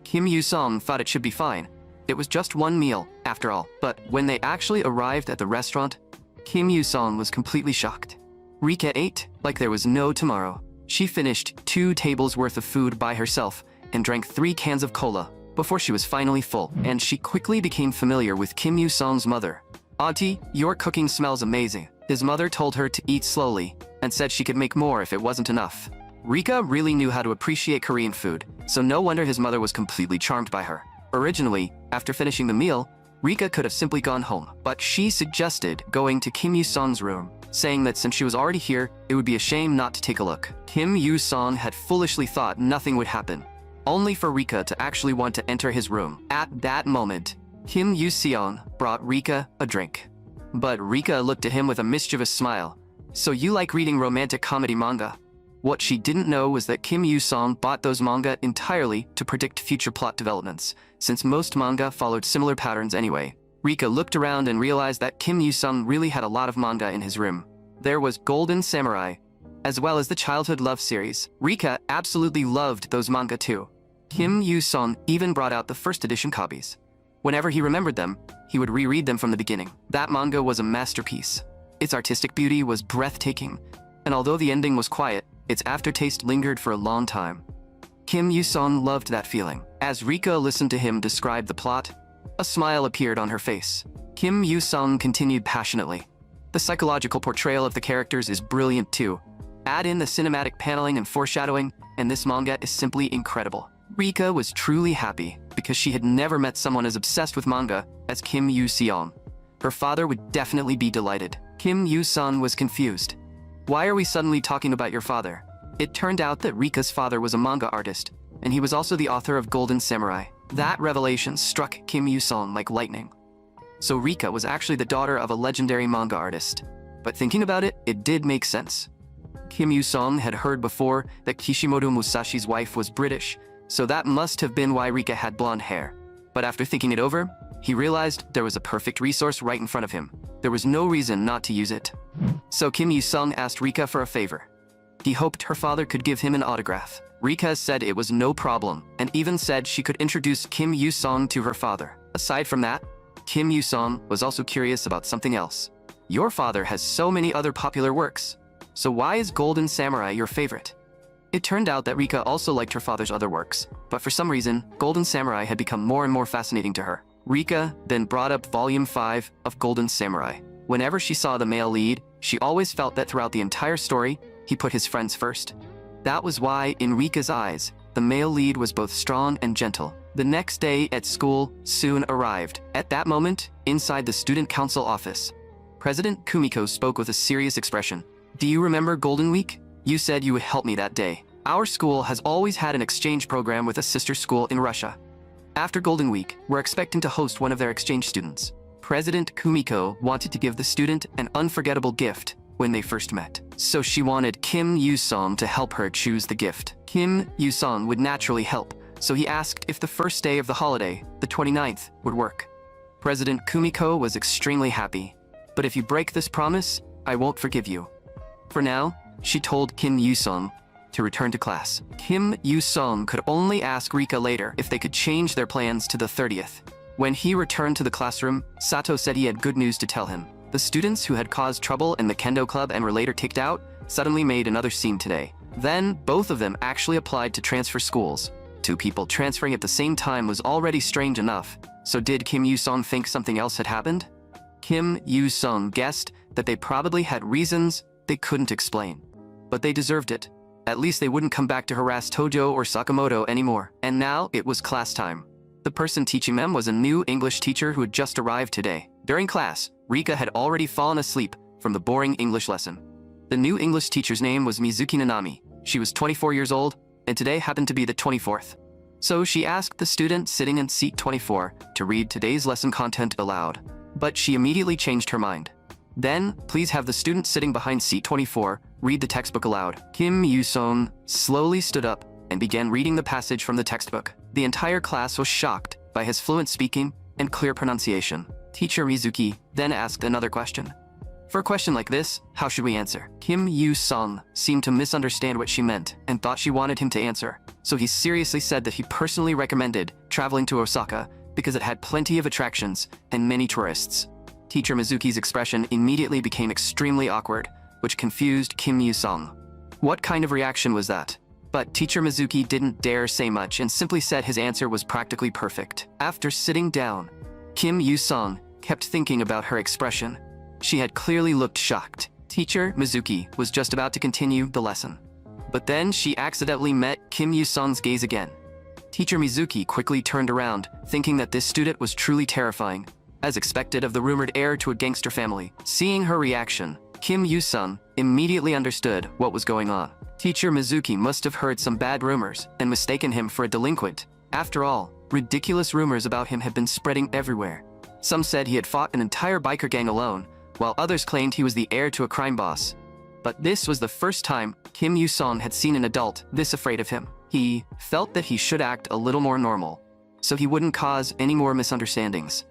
Kim Yu-sung thought it should be fine. It was just one meal, after all. But when they actually arrived at the restaurant, Kim Yu-sung was completely shocked. Rika ate like there was no tomorrow. She finished 2 tables worth of food by herself and drank 3 cans of cola before she was finally full, and she quickly became familiar with Kim Yu-sung's mother. Auntie, your cooking smells amazing. His mother told her to eat slowly and said she could make more if it wasn't enough. Rika really knew how to appreciate Korean food, so no wonder his mother was completely charmed by her. Originally, after finishing the meal, Rika could have simply gone home, but she suggested going to Kim Yu-sung's room, saying that since she was already here, it would be a shame not to take a look. Kim Yu-sung had foolishly thought nothing would happen, only for Rika to actually want to enter his room. At that moment, Kim Yu-sung brought Rika a drink. But Rika looked at him with a mischievous smile. So you like reading romantic comedy manga? What she didn't know was that Kim Yu-sung bought those manga entirely to predict future plot developments, since most manga followed similar patterns anyway. Rika looked around and realized that Kim Yu-sung really had a lot of manga in his room. There was Golden Samurai, as well as the childhood love series. Rika absolutely loved those manga too. Kim Yu-sung even brought out the first edition copies. Whenever he remembered them, he would reread them from the beginning. That manga was a masterpiece. Its artistic beauty was breathtaking, and although the ending was quiet, its aftertaste lingered for a long time. Kim Yu-sung loved that feeling. As Rika listened to him describe the plot, a smile appeared on her face. Kim Yu-sung continued passionately. The psychological portrayal of the characters is brilliant too. Add in the cinematic paneling and foreshadowing, and this manga is simply incredible. Rika was truly happy because she had never met someone as obsessed with manga as Kim Yu-sung. Her father would definitely be delighted. Kim Yu-sung was confused. Why are we suddenly talking about your father? It turned out that Rika's father was a manga artist, and he was also the author of Golden Samurai. That revelation struck Kim Yu-sung like lightning. So Rika was actually the daughter of a legendary manga artist. But thinking about it, it did make sense. Kim Yu-sung had heard before that Kishimoto Musashi's wife was British, so that must have been why Rika had blonde hair. But after thinking it over, he realized there was a perfect resource right in front of him. There was no reason not to use it. So Kim Yu-sung asked Rika for a favor. He hoped her father could give him an autograph. Rika said it was no problem, and even said she could introduce Kim Yu-sung to her father. Aside from that, Kim Yu-sung was also curious about something else. Your father has so many other popular works, so why is Golden Samurai your favorite? It turned out that Rika also liked her father's other works, but for some reason, Golden Samurai had become more and more fascinating to her. Rika then brought up Volume 5 of Golden Samurai. Whenever she saw the male lead, she always felt that throughout the entire story, he put his friends first. That was why, in Rika's eyes, the male lead was both strong and gentle. The next day at school soon arrived. At that moment, inside the student council office, President Kumiko spoke with a serious expression. Do you remember Golden Week? You said you would help me that day. Our school has always had an exchange program with a sister school in Russia. After Golden Week, we're expecting to host one of their exchange students. President Kumiko wanted to give the student an unforgettable gift when they first met. So she wanted Kim Yu-sung to help her choose the gift. Kim Yu-sung would naturally help, so he asked if the first day of the holiday, the 29th, would work. President Kumiko was extremely happy. But if you break this promise, I won't forgive you. For now, she told Kim Yu-sung to return to class. Kim Yu-sung could only ask Rika later if they could change their plans to the 30th. When he returned to the classroom, Sato said he had good news to tell him. The students who had caused trouble in the kendo club and were later kicked out suddenly made another scene today. Then, both of them actually applied to transfer schools. 2 people transferring at the same time was already strange enough. So did Kim Yu-sung think something else had happened? Kim Yu-sung guessed that they probably had reasons they couldn't explain. But they deserved it. At least they wouldn't come back to harass Tojo or Sakamoto anymore. And now it was class time. The person teaching them was a new English teacher who had just arrived today. During class, Rika had already fallen asleep from the boring English lesson. The new English teacher's name was Mizuki Nanami. She was 24 years old, and today happened to be the 24th. So she asked the student sitting in seat 24 to read today's lesson content aloud. But she immediately changed her mind. Then, please have the student sitting behind seat 24 read the textbook aloud. Kim Yu-sung slowly stood up and began reading the passage from the textbook. The entire class was shocked by his fluent speaking and clear pronunciation. Teacher Mizuki then asked another question. For a question like this, how should we answer? Kim Yu-sung seemed to misunderstand what she meant and thought she wanted him to answer. So he seriously said that he personally recommended traveling to Osaka because it had plenty of attractions and many tourists. Teacher Mizuki's expression immediately became extremely awkward, which confused Kim Yu-sung. What kind of reaction was that? But Teacher Mizuki didn't dare say much and simply said his answer was practically perfect. After sitting down, Kim Yu-sung kept thinking about her expression. She had clearly looked shocked. Teacher Mizuki was just about to continue the lesson. But then she accidentally met Kim Yu-sung's gaze again. Teacher Mizuki quickly turned around, thinking that this student was truly terrifying, as expected of the rumored heir to a gangster family. Seeing her reaction, Kim Yu-sung immediately understood what was going on. Teacher Mizuki must have heard some bad rumors and mistaken him for a delinquent. After all, ridiculous rumors about him had been spreading everywhere. Some said he had fought an entire biker gang alone, while others claimed he was the heir to a crime boss. But this was the first time Kim Yu-sung had seen an adult this afraid of him. He felt that he should act a little more normal, so he wouldn't cause any more misunderstandings.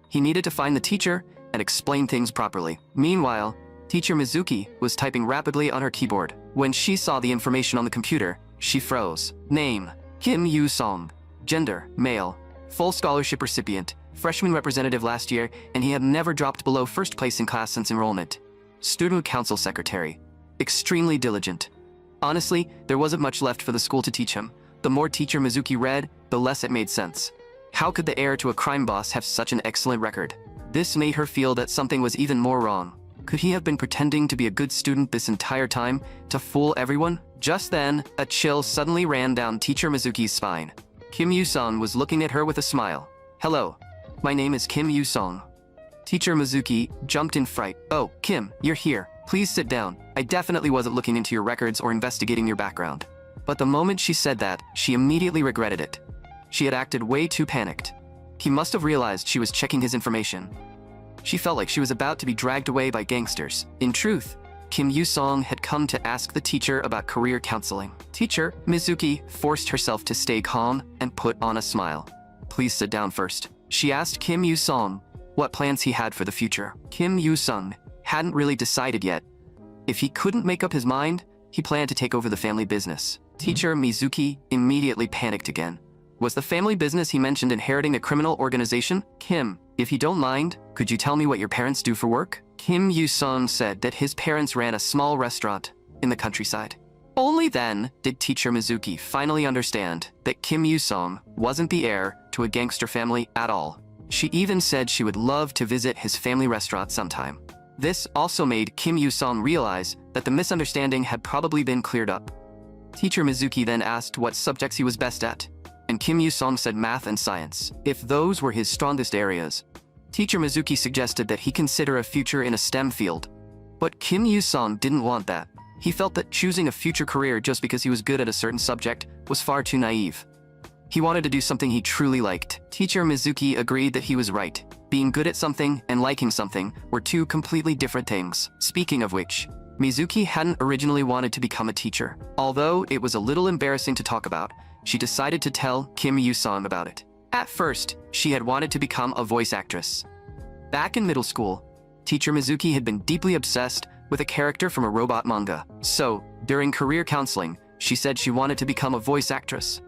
He needed to find the teacher and explain things properly. Meanwhile, Teacher Mizuki was typing rapidly on her keyboard. When she saw the information on the computer, she froze. Name: Kim Yu-sung. Gender: male. Full scholarship recipient. Freshman representative last year, and he had never dropped below first place in class since enrollment. Student council secretary. Extremely diligent. Honestly, there wasn't much left for the school to teach him. The more Teacher Mizuki read, the less it made sense. How could the heir to a crime boss have such an excellent record? This made her feel that something was even more wrong. Could he have been pretending to be a good student this entire time, to fool everyone? Just then, a chill suddenly ran down Teacher Mizuki's spine. Kim Yu-sung was looking at her with a smile. Hello, my name is Kim Yu-sung. Teacher Mizuki jumped in fright. Oh, Kim, you're here. Please sit down. I definitely wasn't looking into your records or investigating your background. But the moment she said that, she immediately regretted it. She had acted way too panicked. He must have realized she was checking his information. She felt like she was about to be dragged away by gangsters. In truth, Kim Yu-sung had come to ask the teacher about career counseling. Teacher Mizuki forced herself to stay calm and put on a smile. Please sit down first. She asked Kim Yu-sung what plans he had for the future. Kim Yu-sung hadn't really decided yet. If he couldn't make up his mind, he planned to take over the family business. Teacher Mizuki immediately panicked again. Was the family business he mentioned inheriting a criminal organization? Kim, if you don't mind, could you tell me what your parents do for work? Kim Yu-sung said that his parents ran a small restaurant in the countryside. Only then did Teacher Mizuki finally understand that Kim Yu-sung wasn't the heir to a gangster family at all. She even said she would love to visit his family restaurant sometime. This also made Kim Yu-sung realize that the misunderstanding had probably been cleared up. Teacher Mizuki then asked what subjects he was best at. and Kim Yu-song said math and science. If those were his strongest areas, Teacher Mizuki suggested that he consider a future in a STEM field. But Kim Yu-song didn't want that. He felt that choosing a future career just because he was good at a certain subject was far too naive. He wanted to do something he truly liked. Teacher Mizuki agreed that he was right. Being good at something and liking something were two completely different things. Speaking of which, Mizuki hadn't originally wanted to become a teacher. Although it was a little embarrassing to talk about, she decided to tell Kim Yu-song about it. At first, she had wanted to become a voice actress. Back in middle school, Teacher Mizuki had been deeply obsessed with a character from a robot manga. So, during career counseling, she said she wanted to become a voice actress.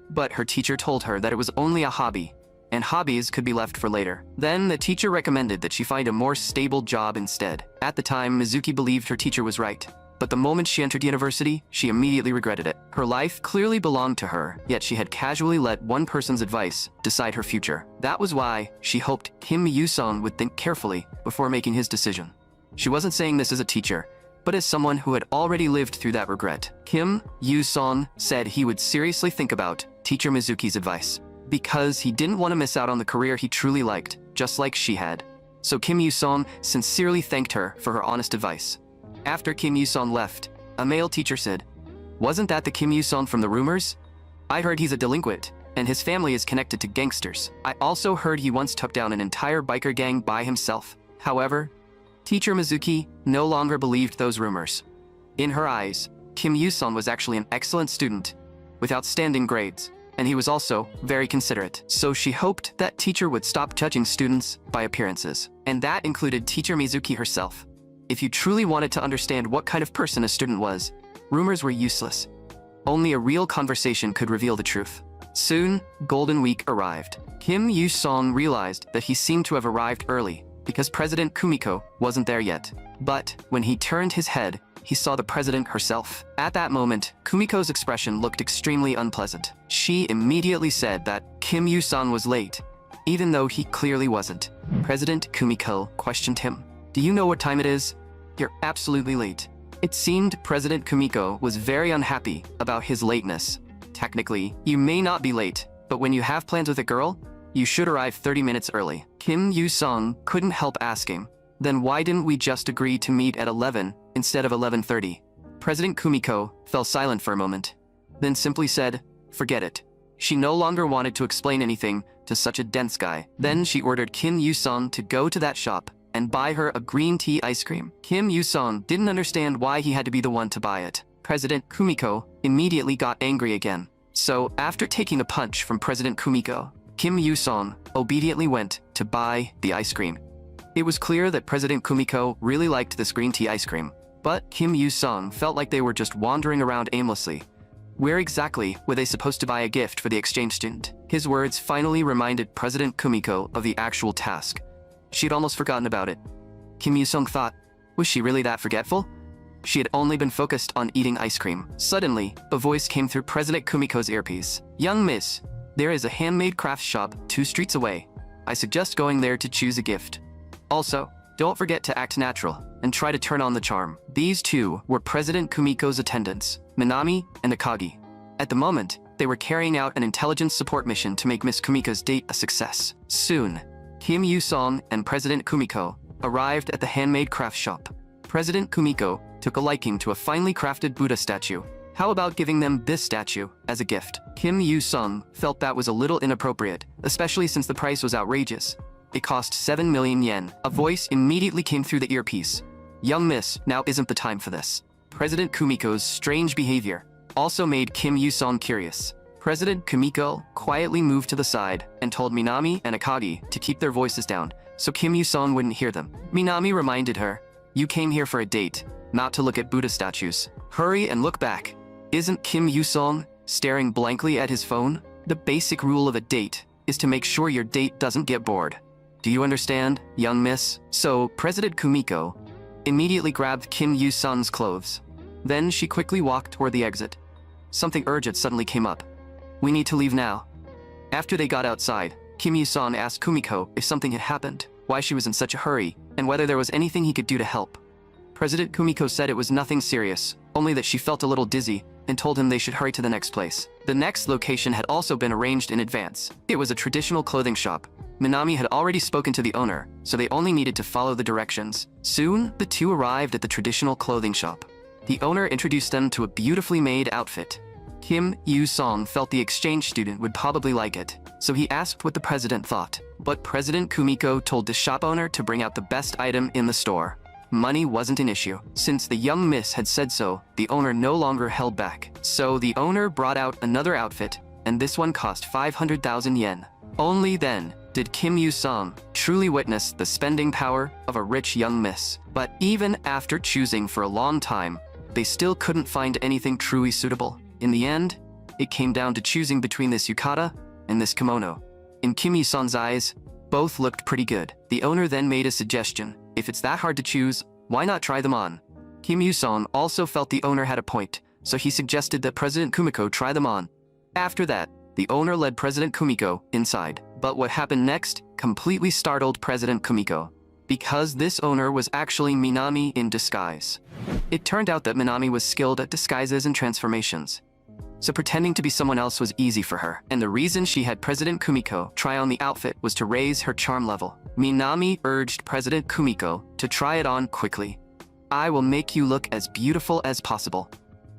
But her teacher told her that it was only a hobby, and hobbies could be left for later. Then the teacher recommended that she find a more stable job instead. At the time, Mizuki believed her teacher was right. But the moment she entered university, she immediately regretted it. Her life clearly belonged to her, yet she had casually let one person's advice decide her future. That was why she hoped Kim Yu-song would think carefully before making his decision. She wasn't saying this as a teacher, but as someone who had already lived through that regret. Kim Yu-song said he would seriously think about Teacher Mizuki's advice, because he didn't want to miss out on the career he truly liked, just like she had. So Kim Yu-song sincerely thanked her for her honest advice. After Kim Yu-song left, a male teacher said, "Wasn't that the Kim Yu-song from the rumors? I heard he's a delinquent, and his family is connected to gangsters. I also heard he once took down an entire biker gang by himself." However, Teacher Mizuki no longer believed those rumors. In her eyes, Kim Yu-song was actually an excellent student, with outstanding grades, and he was also very considerate. So she hoped that teacher would stop judging students by appearances. And that included Teacher Mizuki herself. If you truly wanted to understand what kind of person a student was, rumors were useless. Only a real conversation could reveal the truth. Soon, Golden Week arrived. Kim Yu-song realized that he seemed to have arrived early, because President Kumiko wasn't there yet. But when he turned his head, he saw the president herself. At that moment, Kumiko's expression looked extremely unpleasant. She immediately said that Kim Yu-song was late, even though he clearly wasn't. President Kumiko questioned him. "Do you know what time it is? You're absolutely late." It seemed President Kumiko was very unhappy about his lateness. Technically, you may not be late, but when you have plans with a girl, you should arrive 30 minutes early. Kim Yu-song couldn't help asking, "Then why didn't we just agree to meet at 11 instead of 11:30? President Kumiko fell silent for a moment, then simply said, "Forget it." She no longer wanted to explain anything to such a dense guy. Then she ordered Kim Yu-song to go to that shop and buy her a green tea ice cream. Kim Yu-song didn't understand why he had to be the one to buy it. President Kumiko immediately got angry again. So after taking a punch from President Kumiko, Kim Yu-song obediently went to buy the ice cream. It was clear that President Kumiko really liked this green tea ice cream, but Kim Yu-song felt like they were just wandering around aimlessly. Where exactly were they supposed to buy a gift for the exchange student? His words finally reminded President Kumiko of the actual task. She'd almost forgotten about it. Kim Yu-song thought, was she really that forgetful? She had only been focused on eating ice cream. Suddenly, a voice came through President Kumiko's earpiece. "Young miss, there is a handmade crafts shop 2 streets away. I suggest going there to choose a gift. Also, don't forget to act natural and try to turn on the charm." These two were President Kumiko's attendants, Minami and Akagi. At the moment, they were carrying out an intelligence support mission to make Miss Kumiko's date a success. Soon, Kim Yu-song and President Kumiko arrived at the handmade craft shop. President Kumiko took a liking to a finely crafted Buddha statue. How about giving them this statue as a gift? Kim Yu-song felt that was a little inappropriate, especially since the price was outrageous. It cost 7 million yen. A voice immediately came through the earpiece. "Young miss, now isn't the time for this." President Kumiko's strange behavior also made Kim Yu-song curious. President Kumiko quietly moved to the side and told Minami and Akagi to keep their voices down so Kim Yu-song wouldn't hear them. Minami reminded her, "You came here for a date, not to look at Buddha statues. Hurry and look back." Isn't Kim Yu-song staring blankly at his phone? The basic rule of a date is to make sure your date doesn't get bored. Do you understand, young miss? So President Kumiko immediately grabbed Kim Yu-song's clothes. Then she quickly walked toward the exit. Something urgent suddenly came up. "We need to leave now." After they got outside, Kim Yu-song asked Kumiko if something had happened, why she was in such a hurry, and whether there was anything he could do to help. President Kumiko said it was nothing serious, only that she felt a little dizzy and told him they should hurry to the next place. The next location had also been arranged in advance. It was a traditional clothing shop. Minami had already spoken to the owner, so they only needed to follow the directions. Soon, the two arrived at the traditional clothing shop. The owner introduced them to a beautifully made outfit. Kim Yu-song felt the exchange student would probably like it, so he asked what the president thought. But President Kumiko told the shop owner to bring out the best item in the store. Money wasn't an issue. Since the young miss had said so, the owner no longer held back. So the owner brought out another outfit, and this one cost 500,000 yen. Only then did Kim Yu-song truly witness the spending power of a rich young miss. But even after choosing for a long time, they still couldn't find anything truly suitable. In the end, it came down to choosing between this yukata and this kimono. In Kim Yu-song's eyes, both looked pretty good. The owner then made a suggestion. If it's that hard to choose, why not try them on? Kim Yu-song also felt the owner had a point, so he suggested that President Kumiko try them on. After that, the owner led President Kumiko inside. But what happened next completely startled President Kumiko, because this owner was actually Minami in disguise. It turned out that Minami was skilled at disguises and transformations, so pretending to be someone else was easy for her. And the reason she had President Kumiko try on the outfit was to raise her charm level. Minami urged President Kumiko to try it on quickly. "I will make you look as beautiful as possible."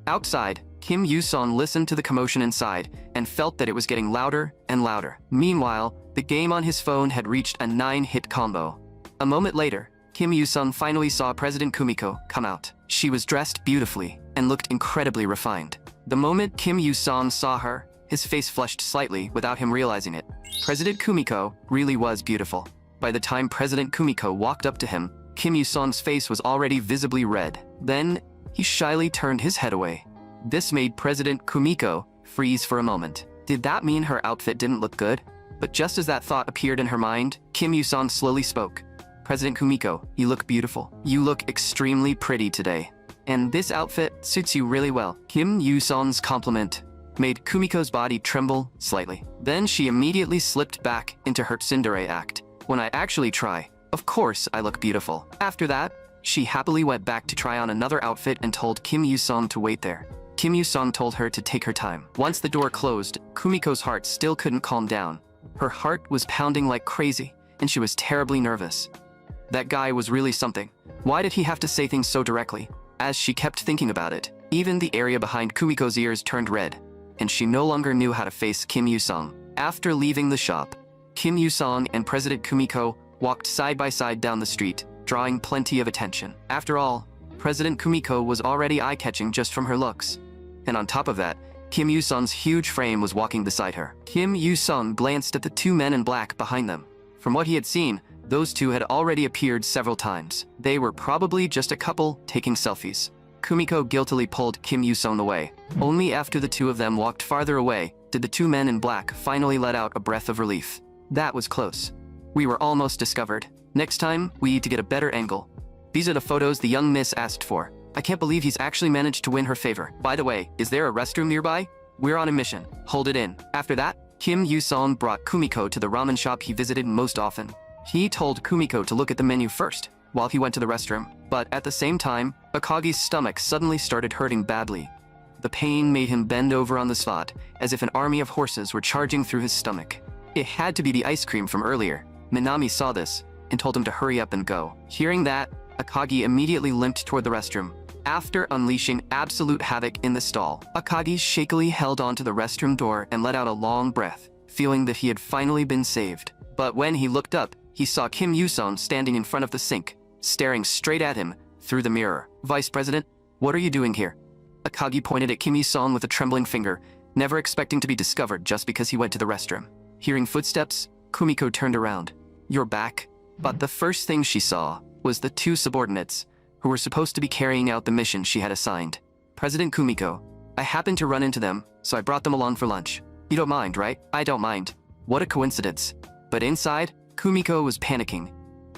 Outside, Kim Yu-song listened to the commotion inside and felt that it was getting louder and louder. Meanwhile, the game on his phone had reached a 9-hit combo. A moment later, Kim Yu-song finally saw President Kumiko come out. She was dressed beautifully and looked incredibly refined. The moment Kim Yu-song saw her, his face flushed slightly without him realizing it. President Kumiko really was beautiful. By the time President Kumiko walked up to him, Kim Yu-song's face was already visibly red. Then, he shyly turned his head away. This made President Kumiko freeze for a moment. Did that mean her outfit didn't look good? But just as that thought appeared in her mind, Kim Yu-song slowly spoke. "President Kumiko, you look beautiful. You look extremely pretty today. And this outfit suits you really well." Kim Yu-song's compliment made Kumiko's body tremble slightly. Then she immediately slipped back into her tsundere act. "When I actually try, of course I look beautiful." After that, she happily went back to try on another outfit and told Kim Yu-song to wait there. Kim Yu-song told her to take her time. Once the door closed, Kumiko's heart still couldn't calm down. Her heart was pounding like crazy, and she was terribly nervous. That guy was really something. Why did he have to say things so directly? As she kept thinking about it, even the area behind Kumiko's ears turned red, and she no longer knew how to face Kim Yu-song. After leaving the shop, Kim Yu-song and President Kumiko walked side by side down the street, drawing plenty of attention. After all, President Kumiko was already eye-catching just from her looks. And on top of that, Kim Yu-song's huge frame was walking beside her. Kim Yu-song glanced at the two men in black behind them. From what he had seen, those two had already appeared several times. They were probably just a couple taking selfies. Kumiko guiltily pulled Kim Yu-song away. Only after the two of them walked farther away did the two men in black finally let out a breath of relief. That was close. We were almost discovered. Next time, we need to get a better angle. These are the photos the young miss asked for. I can't believe he's actually managed to win her favor. By the way, is there a restroom nearby? We're on a mission. Hold it in. After that, Kim Yu-song brought Kumiko to the ramen shop he visited most often. He told Kumiko to look at the menu first, while he went to the restroom. But at the same time, Akagi's stomach suddenly started hurting badly. The pain made him bend over on the spot, as if an army of horses were charging through his stomach. It had to be the ice cream from earlier. Minami saw this, and told him to hurry up and go. Hearing that, Akagi immediately limped toward the restroom. After unleashing absolute havoc in the stall, Akagi shakily held onto the restroom door and let out a long breath, feeling that he had finally been saved. But when he looked up, he saw Kim Yu-song standing in front of the sink, staring straight at him through the mirror. "Vice President, what are you doing here?" Akagi pointed at Kim Yu-song with a trembling finger, never expecting to be discovered just because he went to the restroom. Hearing footsteps, Kumiko turned around. "You're back?" But the first thing she saw was the two subordinates, who were supposed to be carrying out the mission she had assigned. "President Kumiko, I happened to run into them, so I brought them along for lunch. You don't mind, right?" "I don't mind." What a coincidence. But inside, Kumiko was panicking.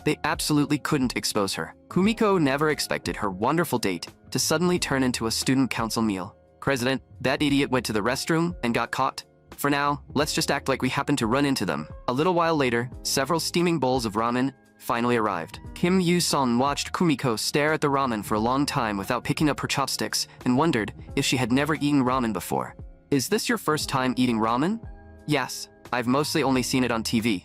They absolutely couldn't expose her. Kumiko never expected her wonderful date to suddenly turn into a student council meal. "President, that idiot went to the restroom and got caught. For now, let's just act like we happened to run into them." A little while later, several steaming bowls of ramen finally arrived. Kim Yoo-sung watched Kumiko stare at the ramen for a long time without picking up her chopsticks and wondered if she had never eaten ramen before. Is this your first time eating ramen? Yes, I've mostly only seen it on TV.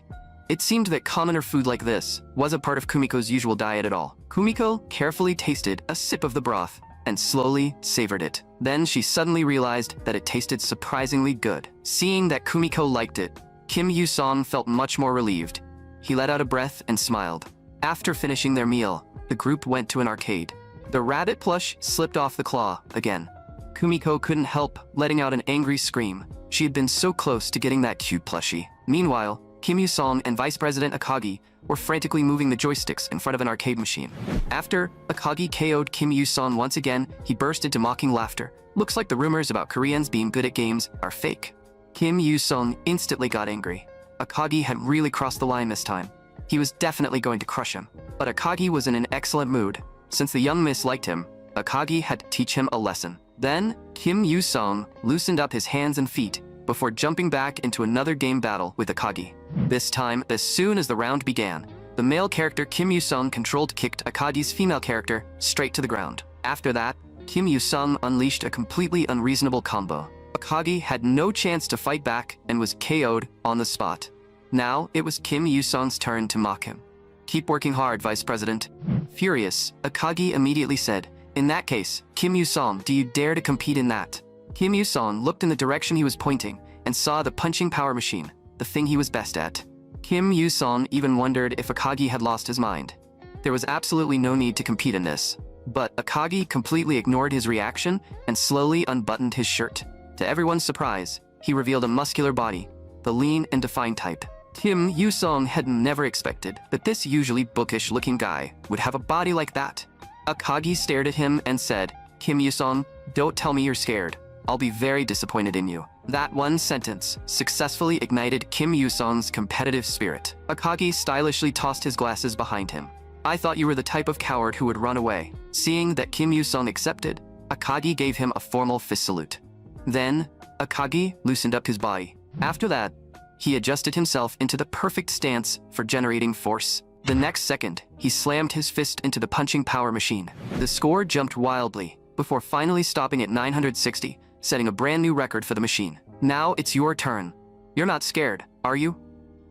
It seemed that commoner food like this was a part of Kumiko's usual diet at all. Kumiko carefully tasted a sip of the broth and slowly savored it. Then she suddenly realized that it tasted surprisingly good. Seeing that Kumiko liked it, Kim Yoo-sung felt much more relieved. He let out a breath and smiled. After finishing their meal, the group went to an arcade. The rabbit plush slipped off the claw again. Kumiko couldn't help letting out an angry scream. She had been so close to getting that cute plushie. Meanwhile, Kim Yoo-sung and Vice President Akagi were frantically moving the joysticks in front of an arcade machine. After Akagi KO'd Kim Yoo-sung once again, he burst into mocking laughter. Looks like the rumors about Koreans being good at games are fake. Kim Yoo-sung instantly got angry. Akagi had really crossed the line this time. He was definitely going to crush him. But Akagi was in an excellent mood. Since the young miss liked him, Akagi had to teach him a lesson. Then, Kim Yoo-sung loosened up his hands and feet before jumping back into another game battle with Akagi. This time, as soon as the round began, the male character Kim Yoo-sung kicked Akagi's female character straight to the ground. After that, Kim Yoo-sung unleashed a completely unreasonable combo. Akagi had no chance to fight back and was KO'd on the spot. Now, it was Kim Yoo-sung's turn to mock him. "Keep working hard, Vice President." Furious, Akagi immediately said, "In that case, Kim Yoo-sung, do you dare to compete in that?" Kim Yoo-sung looked in the direction he was pointing and saw the punching power machine, the thing he was best at. Kim Yoo-sung even wondered if Akagi had lost his mind. There was absolutely no need to compete in this. But Akagi completely ignored his reaction and slowly unbuttoned his shirt. To everyone's surprise, he revealed a muscular body, the lean and defined type. Kim Yoo-sung had never expected that this usually bookish-looking guy would have a body like that. Akagi stared at him and said, "Kim Yoo-sung, don't tell me you're scared. I'll be very disappointed in you." That one sentence successfully ignited Kim Yoo-sung's competitive spirit. Akagi stylishly tossed his glasses behind him. "I thought you were the type of coward who would run away." Seeing that Kim Yoo-sung accepted, Akagi gave him a formal fist salute. Then, Akagi loosened up his body. After that, he adjusted himself into the perfect stance for generating force. The next second, he slammed his fist into the punching power machine. The score jumped wildly, before finally stopping at 960, setting a brand new record for the machine. "Now it's your turn. You're not scared, are you?"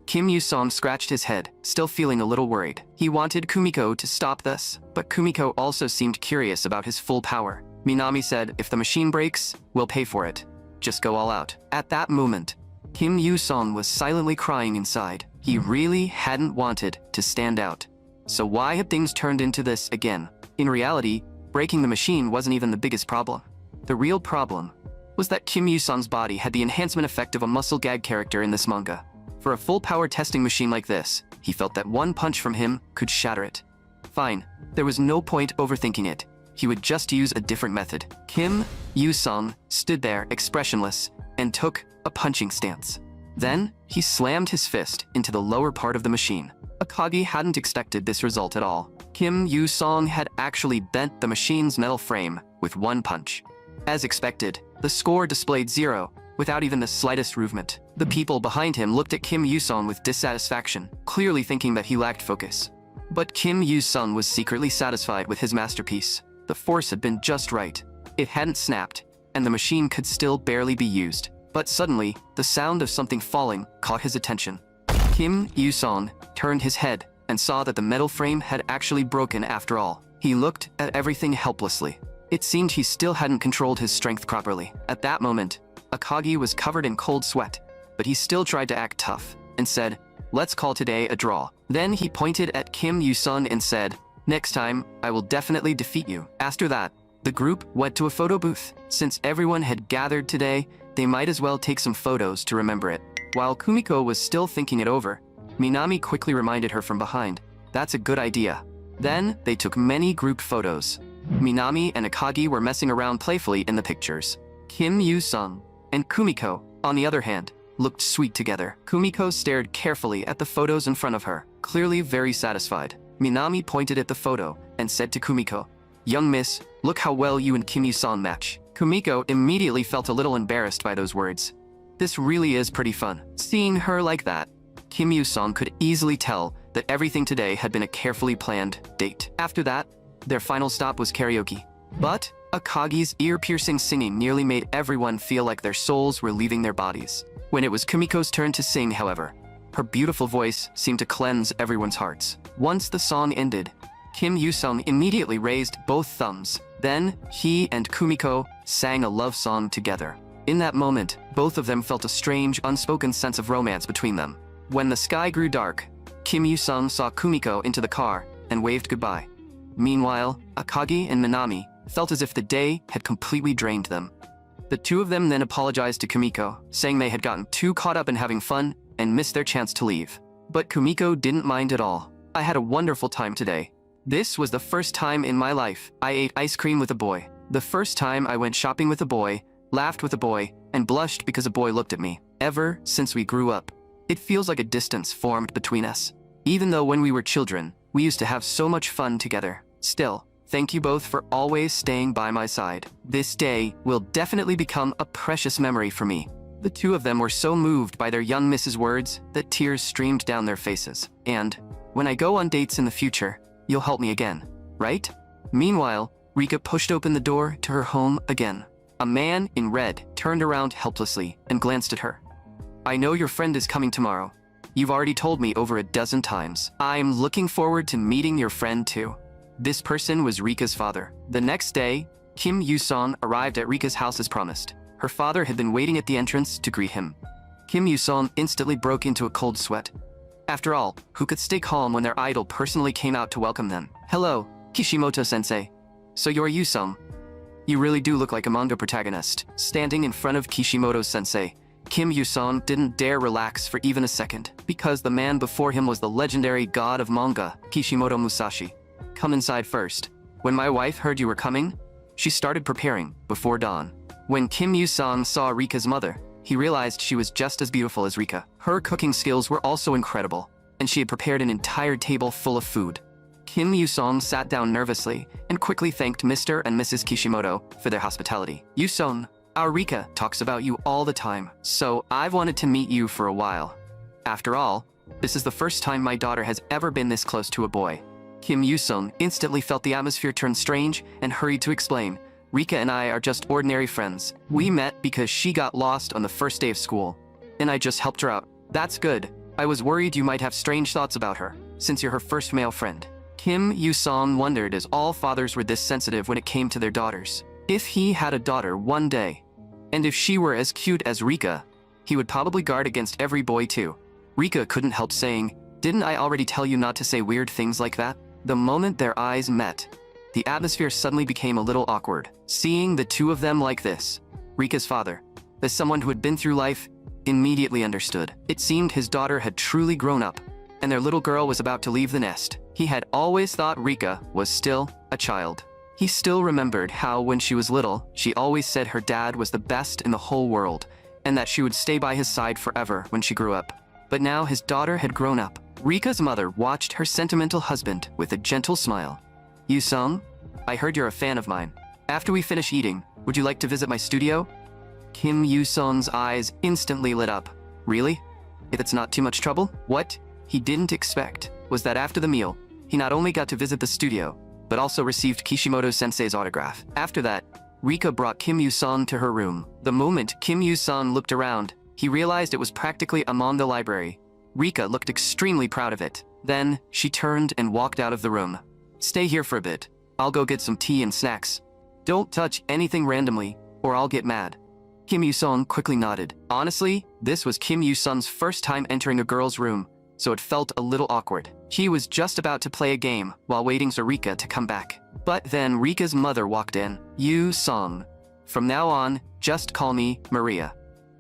Kim Yoo-sung scratched his head, still feeling a little worried. He wanted Kumiko to stop this, but Kumiko also seemed curious about his full power. Minami said, "If the machine breaks, we'll pay for it. Just go all out." At that moment, Kim Yoo-sung was silently crying inside. He really hadn't wanted to stand out. So why had things turned into this again? In reality, breaking the machine wasn't even the biggest problem. The real problem was that Kim Yoo-sung's body had the enhancement effect of a muscle gag character in this manga. For a full power testing machine like this, he felt that one punch from him could shatter it. Fine, there was no point overthinking it. He would just use a different method. Kim Yoo-sung stood there expressionless and took a punching stance. Then, he slammed his fist into the lower part of the machine. Akagi hadn't expected this result at all. Kim Yoo-sung had actually bent the machine's metal frame with one punch. As expected, the score displayed 0, without even the slightest movement. The people behind him looked at Kim Yoo-sung with dissatisfaction, clearly thinking that he lacked focus. But Kim Yoo-sung was secretly satisfied with his masterpiece. The force had been just right. It hadn't snapped, and the machine could still barely be used. But suddenly, the sound of something falling caught his attention. Kim Yoo-sung turned his head and saw that the metal frame had actually broken after all. He looked at everything helplessly. It seemed he still hadn't controlled his strength properly. At that moment, Akagi was covered in cold sweat, but he still tried to act tough and said, "Let's call today a draw." Then he pointed at Kim Yoo-sung and said, "Next time, I will definitely defeat you." After that, the group went to a photo booth. Since everyone had gathered today, they might as well take some photos to remember it. While Kumiko was still thinking it over, Minami quickly reminded her from behind, "That's a good idea." Then, they took many group photos. Minami and Akagi were messing around playfully in the pictures. Kim Yoo-sung and Kumiko, on the other hand, looked sweet together. Kumiko stared carefully at the photos in front of her, clearly very satisfied. Minami pointed at the photo and said to Kumiko, "Young miss, look how well you and Kim Yoo-sung match." Kumiko immediately felt a little embarrassed by those words. This really is pretty fun. Seeing her like that, Kim Yoo-sung could easily tell that everything today had been a carefully planned date. After that, their final stop was karaoke. But Akagi's ear-piercing singing nearly made everyone feel like their souls were leaving their bodies. When it was Kumiko's turn to sing, however, her beautiful voice seemed to cleanse everyone's hearts. Once the song ended, Kim Yoo-sung immediately raised both thumbs. Then, he and Kumiko sang a love song together. In that moment, both of them felt a strange, unspoken sense of romance between them. When the sky grew dark, Kim Yoo-sung saw Kumiko into the car and waved goodbye. Meanwhile, Akagi and Minami felt as if the day had completely drained them. The two of them then apologized to Kumiko, saying they had gotten too caught up in having fun and missed their chance to leave. But Kumiko didn't mind at all. "I had a wonderful time today. This was the first time in my life I ate ice cream with a boy. The first time I went shopping with a boy, laughed with a boy, and blushed because a boy looked at me. Ever since we grew up, it feels like a distance formed between us. Even though when we were children, we used to have so much fun together. Still, thank you both for always staying by my side. This day will definitely become a precious memory for me." The two of them were so moved by their young Mrs. words that tears streamed down their faces. "And when I go on dates in the future, you'll help me again, right?" Meanwhile, Rika pushed open the door to her home again. A man in red turned around helplessly and glanced at her. "I know your friend is coming tomorrow. You've already told me over a dozen times. I'm looking forward to meeting your friend too." This person was Rika's father. The next day, Kim Yoo-sung arrived at Rika's house as promised. Her father had been waiting at the entrance to greet him. Kim Yoo-sung instantly broke into a cold sweat. After all, who could stay calm when their idol personally came out to welcome them? "Hello, Kishimoto-sensei. So you're Yoo-sung. You really do look like a manga protagonist." Standing in front of Kishimoto-sensei, Kim Yoo-sung didn't dare relax for even a second, because the man before him was the legendary god of manga, Kishimoto Musashi. "Come inside first. When my wife heard you were coming, she started preparing before dawn." When Kim Yoo-sung saw Rika's mother, he realized she was just as beautiful as Rika. Her cooking skills were also incredible, and she had prepared an entire table full of food. Kim Yoo-sung sat down nervously and quickly thanked Mr. and Mrs. Kishimoto for their hospitality. "Yoo-sung, our Rika talks about you all the time, so I've wanted to meet you for a while. After all, this is the first time my daughter has ever been this close to a boy." Kim Yoo-sung instantly felt the atmosphere turn strange and hurried to explain. "Rika and I are just ordinary friends. We met because she got lost on the first day of school, and I just helped her out." "That's good. I was worried you might have strange thoughts about her, since you're her first male friend." Kim Yoo-sung wondered, as all fathers were this sensitive when it came to their daughters. If he had a daughter one day, and if she were as cute as Rika, he would probably guard against every boy too. Rika couldn't help saying, "Didn't I already tell you not to say weird things like that?" The moment their eyes met, the atmosphere suddenly became a little awkward. Seeing the two of them like this, Rika's father, as someone who had been through life, immediately understood. It seemed his daughter had truly grown up, and their little girl was about to leave the nest. He had always thought Rika was still a child. He still remembered how, when she was little, she always said her dad was the best in the whole world, and that she would stay by his side forever when she grew up. But now his daughter had grown up. Rika's mother watched her sentimental husband with a gentle smile. "Yoo-sung, I heard you're a fan of mine. After we finish eating, would you like to visit my studio?" Kim Yoo-sung's eyes instantly lit up. "Really? If it's not too much trouble?" What he didn't expect was that after the meal, he not only got to visit the studio, but also received Kishimoto-sensei's autograph. After that, Rika brought Kim Yoo-sung to her room. The moment Kim Yoo-sung looked around, he realized it was practically a manga library. Rika looked extremely proud of it. Then, she turned and walked out of the room. "Stay here for a bit. I'll go get some tea and snacks. Don't touch anything randomly, or I'll get mad." Kim Yoo-sung quickly nodded. Honestly, this was Kim Yoo-sung's first time entering a girl's room, so it felt a little awkward. He was just about to play a game while waiting for Rika to come back. But then Rika's mother walked in. "Yoo-sung, from now on, just call me Maria."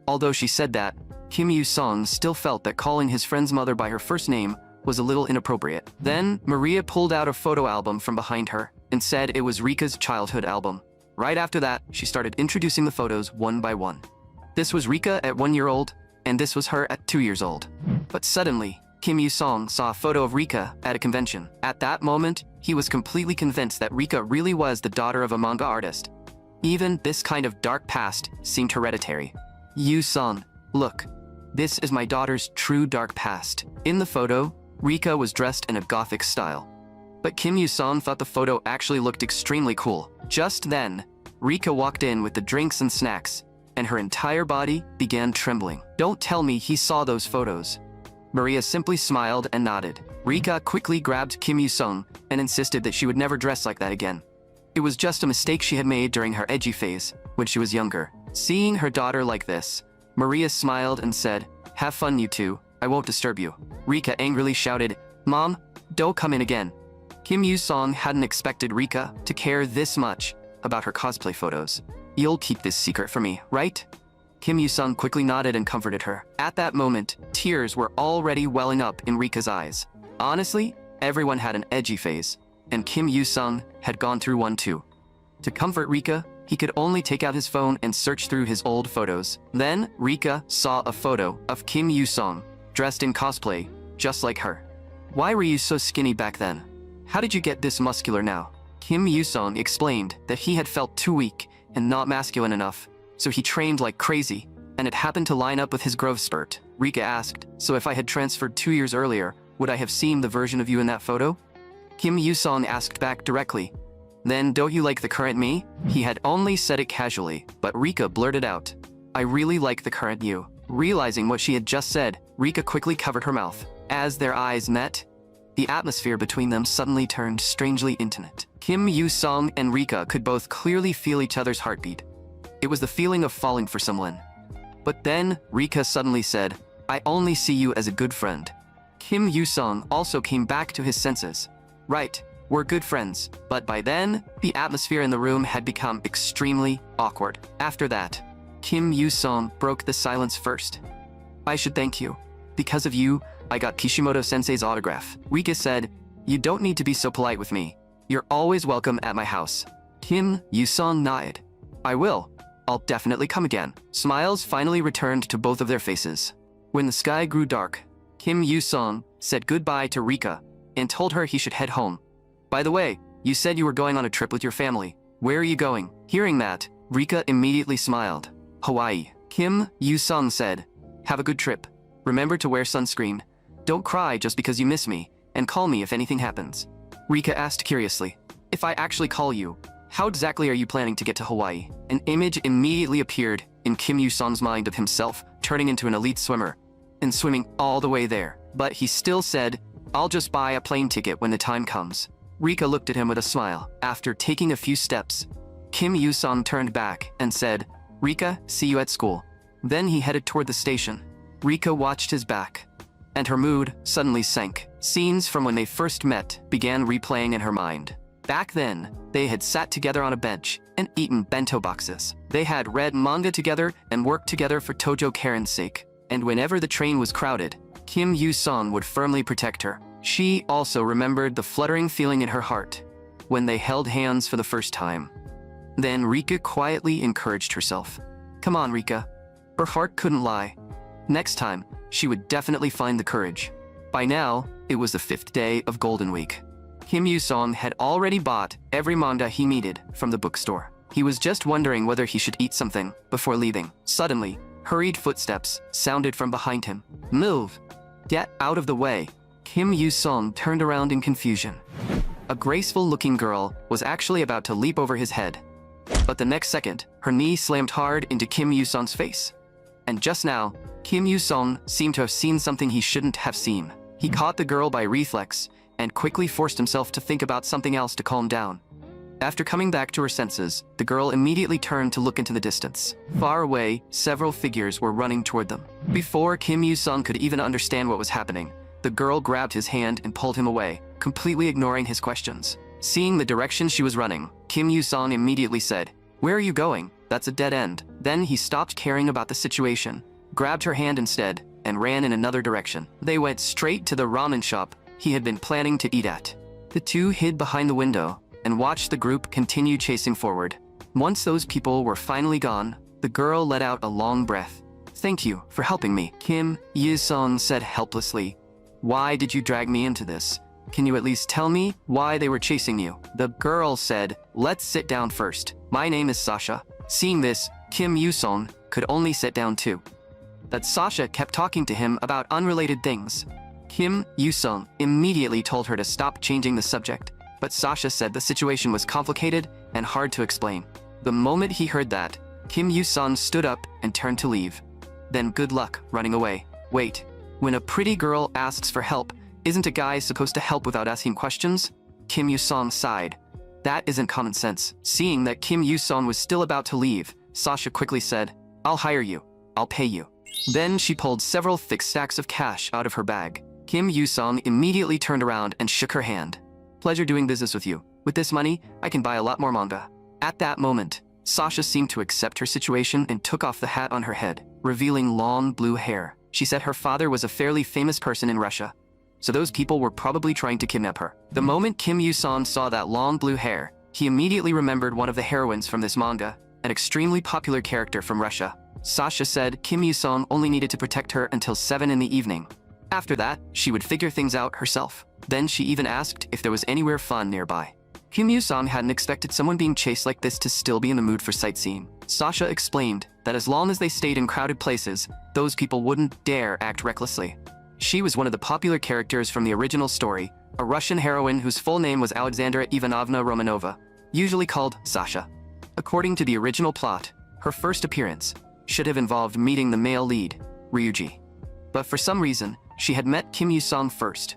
Although she said that, Kim Yoo-sung still felt that calling his friend's mother by her first name was a little inappropriate. Then, Maria pulled out a photo album from behind her and said it was Rika's childhood album. Right after that, she started introducing the photos one by one. This was Rika at 1 year old, and this was her at 2 years old. But suddenly, Kim Yoo-sung saw a photo of Rika at a convention. At that moment, he was completely convinced that Rika really was the daughter of a manga artist. Even this kind of dark past seemed hereditary. "Yoo-sung, look. This is my daughter's true dark past." In the photo, Rika was dressed in a gothic style. But Kim Yoo-sung thought the photo actually looked extremely cool. Just then, Rika walked in with the drinks and snacks, and her entire body began trembling. Don't tell me he saw those photos. Maria simply smiled and nodded. Rika quickly grabbed Kim Yoo-sung and insisted that she would never dress like that again. It was just a mistake she had made during her edgy phase when she was younger. Seeing her daughter like this, Maria smiled and said, "Have fun, you two. I won't disturb you." Rika angrily shouted, "Mom, don't come in again." Kim Yoo-sung hadn't expected Rika to care this much about her cosplay photos. "You'll keep this secret from me, right?" Kim Yoo-sung quickly nodded and comforted her. At that moment, tears were already welling up in Rika's eyes. Honestly, everyone had an edgy phase, and Kim Yoo-sung had gone through one too. To comfort Rika, he could only take out his phone and search through his old photos. Then, Rika saw a photo of Kim Yoo-sung, dressed in cosplay, just like her. "Why were you so skinny back then? How did you get this muscular now?" Kim Yoo-sung explained that he had felt too weak and not masculine enough, so he trained like crazy, and it happened to line up with his growth spurt. Rika asked, "So if I had transferred 2 years earlier, would I have seen the version of you in that photo?" Kim Yoo-sung asked back directly, "Then don't you like the current me?" He had only said it casually, but Rika blurted out, "I really like the current you." Realizing what she had just said, Rika quickly covered her mouth. As their eyes met, the atmosphere between them suddenly turned strangely intimate. Kim Yoo-sung and Rika could both clearly feel each other's heartbeat. It was the feeling of falling for someone. But then, Rika suddenly said, "I only see you as a good friend." Kim Yoo-sung also came back to his senses. "Right, we're good friends." But by then, the atmosphere in the room had become extremely awkward. After that, Kim Yoo-sung broke the silence first. "I should thank you. Because of you, I got Kishimoto-sensei's autograph." Rika said, "You don't need to be so polite with me. You're always welcome at my house." Kim Yoo-sung nodded. "I will. I'll definitely come again." Smiles finally returned to both of their faces. When the sky grew dark, Kim Yoo-sung said goodbye to Rika and told her he should head home. "By the way, you said you were going on a trip with your family. Where are you going?" Hearing that, Rika immediately smiled. "Hawaii." Kim Yoo-sung said, "Have a good trip. Remember to wear sunscreen. Don't cry just because you miss me, and call me if anything happens." Rika asked curiously, "If I actually call you, how exactly are you planning to get to Hawaii?" An image immediately appeared in Kim Yoo-sung's mind of himself turning into an elite swimmer and swimming all the way there. But he still said, "I'll just buy a plane ticket when the time comes." Rika looked at him with a smile. After taking a few steps, Kim Yoo-sung turned back and said, "Rika, see you at school." Then he headed toward the station. Rika watched his back, and her mood suddenly sank. Scenes from when they first met began replaying in her mind. Back then, they had sat together on a bench and eaten bento boxes. They had read manga together and worked together for Tojo Karen's sake. And whenever the train was crowded, Kim Yoo-sung would firmly protect her. She also remembered the fluttering feeling in her heart when they held hands for the first time. Then Rika quietly encouraged herself. "Come on, Rika." Her heart couldn't lie. Next time, she would definitely find the courage. By now, it was the 5th day of Golden Week. Kim Yoo-sung had already bought every manga he needed from the bookstore. He was just wondering whether he should eat something before leaving. Suddenly, hurried footsteps sounded from behind him. "Move! Get out of the way!" Kim Yoo-sung turned around in confusion. A graceful-looking girl was actually about to leap over his head. But the next second, her knee slammed hard into Kim Yoo-sung's face. And just now, Kim Yoo-sung seemed to have seen something he shouldn't have seen. He caught the girl by reflex and quickly forced himself to think about something else to calm down. After coming back to her senses, the girl immediately turned to look into the distance. Far away, several figures were running toward them. Before Kim Yoo-sung could even understand what was happening, the girl grabbed his hand and pulled him away, completely ignoring his questions. Seeing the direction she was running, Kim Yoo-sung immediately said, "Where are you going? That's a dead end." Then he stopped caring about the situation, grabbed her hand instead, and ran in another direction. They went straight to the ramen shop he had been planning to eat at. The two hid behind the window and watched the group continue chasing forward. Once those people were finally gone, the girl let out a long breath. "Thank you for helping me," Kim Yoo-sung said helplessly. "Why did you drag me into this? Can you at least tell me why they were chasing you?" The girl said, "Let's sit down first. My name is Sasha." Seeing this, Kim Yoo-sung could only sit down too. That Sasha kept talking to him about unrelated things. Kim Yoo-sung immediately told her to stop changing the subject, but Sasha said the situation was complicated and hard to explain. The moment he heard that, Kim Yoo-sung stood up and turned to leave. Then good luck running away. Wait, when a pretty girl asks for help, isn't a guy supposed to help without asking questions? Kim Yoo-sung sighed. That isn't common sense. Seeing that Kim Yoo-sung was still about to leave, Sasha quickly said, I'll hire you. I'll pay you. Then she pulled several thick stacks of cash out of her bag. Kim Yoo-sung immediately turned around and shook her hand. Pleasure doing business with you. With this money, I can buy a lot more manga. At that moment, Sasha seemed to accept her situation and took off the hat on her head, revealing long blue hair. She said her father was a fairly famous person in Russia, so those people were probably trying to kidnap her. The moment Kim Yoo-sung saw that long blue hair, he immediately remembered one of the heroines from this manga, an extremely popular character from Russia. Sasha said Kim Yoo-sung only needed to protect her until 7 in the evening. After that, she would figure things out herself. Then she even asked if there was anywhere fun nearby. Kim Yoo-sung hadn't expected someone being chased like this to still be in the mood for sightseeing. Sasha explained that as long as they stayed in crowded places, those people wouldn't dare act recklessly. She was one of the popular characters from the original story, a Russian heroine whose full name was Alexandra Ivanovna Romanova, usually called Sasha. According to the original plot, her first appearance should have involved meeting the male lead, Ryuji. But for some reason, she had met Kim Yoo-sung first.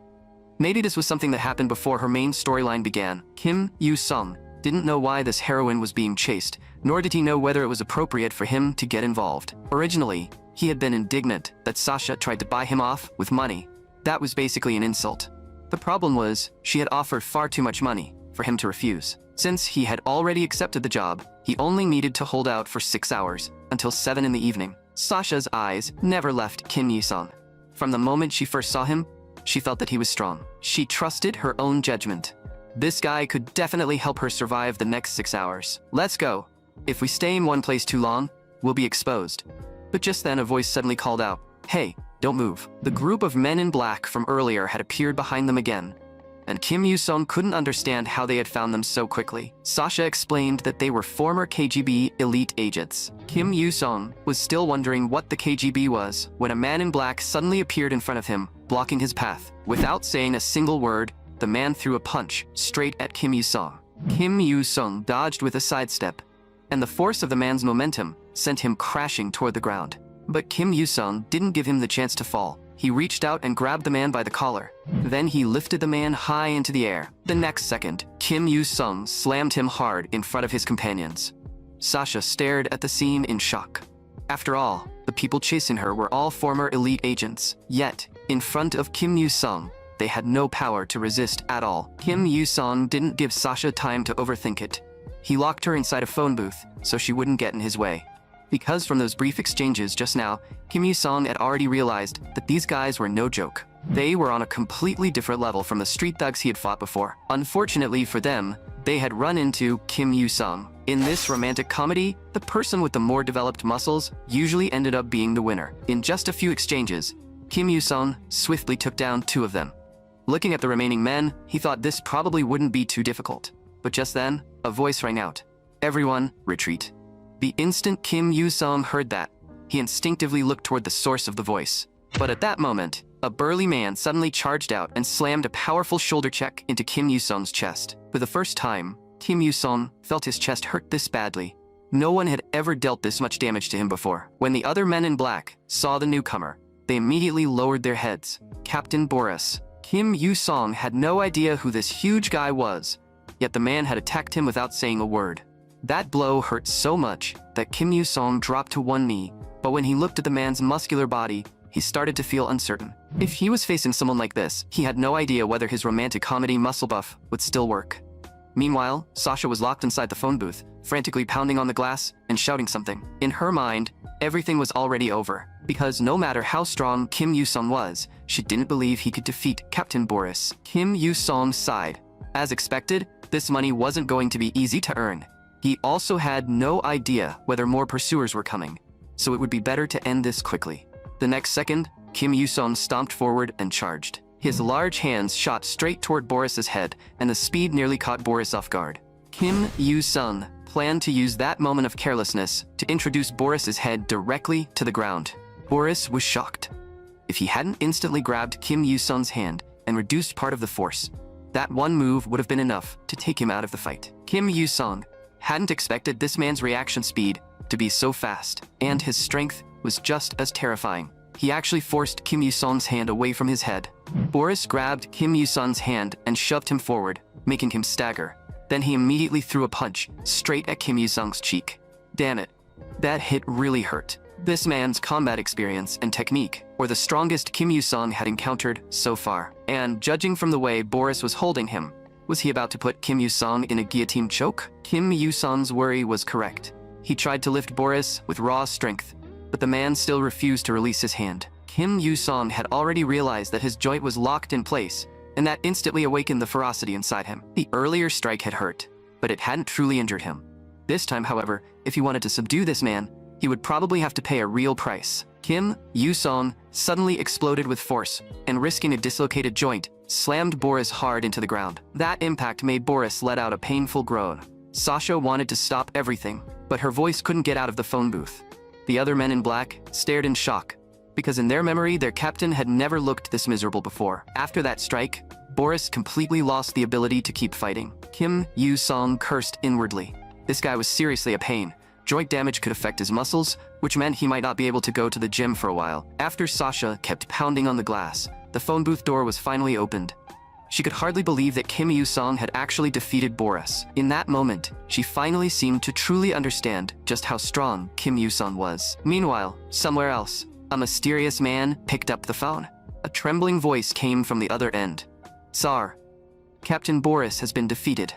Maybe this was something that happened before her main storyline began. Kim Yoo-sung didn't know why this heroine was being chased, nor did he know whether it was appropriate for him to get involved. Originally, he had been indignant that Sasha tried to buy him off with money. That was basically an insult. The problem was, she had offered far too much money for him to refuse. Since he had already accepted the job, he only needed to hold out for 6 hours, until 7 in the evening. Sasha's eyes never left Kim Yoo-sung. From the moment she first saw him, she felt that he was strong. She trusted her own judgment. This guy could definitely help her survive the next 6 hours. Let's go. If we stay in one place too long, we'll be exposed. But just then a voice suddenly called out, Hey, don't move. The group of men in black from earlier had appeared behind them again, and Kim Yoo-sung couldn't understand how they had found them so quickly. Sasha explained that they were former KGB elite agents. Kim Yoo-sung was still wondering what the KGB was when a man in black suddenly appeared in front of him, blocking his path. Without saying a single word, the man threw a punch straight at Kim Yoo-sung. Kim Yoo-sung dodged with a sidestep, and the force of the man's momentum sent him crashing toward the ground. But Kim Yoo-sung didn't give him the chance to fall. He reached out and grabbed the man by the collar. Then he lifted the man high into the air. The next second, Kim Yoo-sung slammed him hard in front of his companions. Sasha stared at the scene in shock. After all, the people chasing her were all former elite agents. Yet, in front of Kim Yoo-sung, they had no power to resist at all. Kim Yoo-sung didn't give Sasha time to overthink it. He locked her inside a phone booth so she wouldn't get in his way. Because from those brief exchanges just now, Kim Yoo-sung had already realized that these guys were no joke. They were on a completely different level from the street thugs he had fought before. Unfortunately for them, they had run into Kim Yoo-sung. In this romantic comedy, the person with the more developed muscles usually ended up being the winner. In just a few exchanges, Kim Yoo-sung swiftly took down 2 of them. Looking at the remaining men, he thought this probably wouldn't be too difficult. But just then, a voice rang out. Everyone, retreat. The instant Kim Yoo-sung heard that, he instinctively looked toward the source of the voice. But at that moment, a burly man suddenly charged out and slammed a powerful shoulder check into Kim Yoo-sung's chest. For the first time, Kim Yoo-sung felt his chest hurt this badly. No one had ever dealt this much damage to him before. When the other men in black saw the newcomer, they immediately lowered their heads. Captain Boris. Kim Yoo-sung had no idea who this huge guy was, yet the man had attacked him without saying a word. That blow hurt so much that Kim Yoo-sung dropped to one knee, but when he looked at the man's muscular body, he started to feel uncertain. If he was facing someone like this, he had no idea whether his romantic comedy muscle buff would still work. Meanwhile, Sasha was locked inside the phone booth, frantically pounding on the glass and shouting something. In her mind, everything was already over, because no matter how strong Kim Yoo-sung was, she didn't believe he could defeat Captain Boris. Kim Yoo-sung sighed. As expected, this money wasn't going to be easy to earn. He also had no idea whether more pursuers were coming, so it would be better to end this quickly. The next second, Kim Yoo-sung stomped forward and charged. His large hands shot straight toward Boris's head, and the speed nearly caught Boris off guard. Kim Yoo-sung planned to use that moment of carelessness to introduce Boris's head directly to the ground. Boris was shocked. If if he hadn't instantly grabbed Kim Yu-sung's hand and reduced part of the force. That one move would have been enough to take him out of the fight. Kim Yu-sung hadn't expected this man's reaction speed to be so fast, and his strength was just as terrifying. He actually forced Kim Yu-sung's hand away from his head. Boris grabbed Kim Yu-sung's hand and shoved him forward, making him stagger. Then he immediately threw a punch straight at Kim Yu-sung's cheek. Damn it, that hit really hurt. This man's combat experience and technique were the strongest Kim Yu-sung had encountered so far. And judging from the way Boris was holding him, was he about to put Kim Yu-sung in a guillotine choke? Kim Yu-sung's worry was correct. He tried to lift Boris with raw strength, but the man still refused to release his hand. Kim Yu-sung had already realized that his joint was locked in place, and that instantly awakened the ferocity inside him. The earlier strike had hurt, but it hadn't truly injured him. This time, however, if he wanted to subdue this man, he would probably have to pay a real price. Kim Yu-sung suddenly exploded with force, and risking a dislocated joint, slammed Boris hard into the ground. That impact made Boris let out a painful groan. Sasha wanted to stop everything, but her voice couldn't get out of the phone booth. The other men in black stared in shock, because in their memory, their captain had never looked this miserable before. After that strike, Boris completely lost the ability to keep fighting. Kim Yu-sung cursed inwardly. This guy was seriously a pain. Joint damage could affect his muscles, which meant he might not be able to go to the gym for a while. After Sasha kept pounding on the glass, the phone booth door was finally opened. She could hardly believe that Kim Yu-sung had actually defeated Boris. In that moment, she finally seemed to truly understand just how strong Kim Yu-sung was. Meanwhile, somewhere else, a mysterious man picked up the phone. A trembling voice came from the other end. "Sir, Captain Boris has been defeated."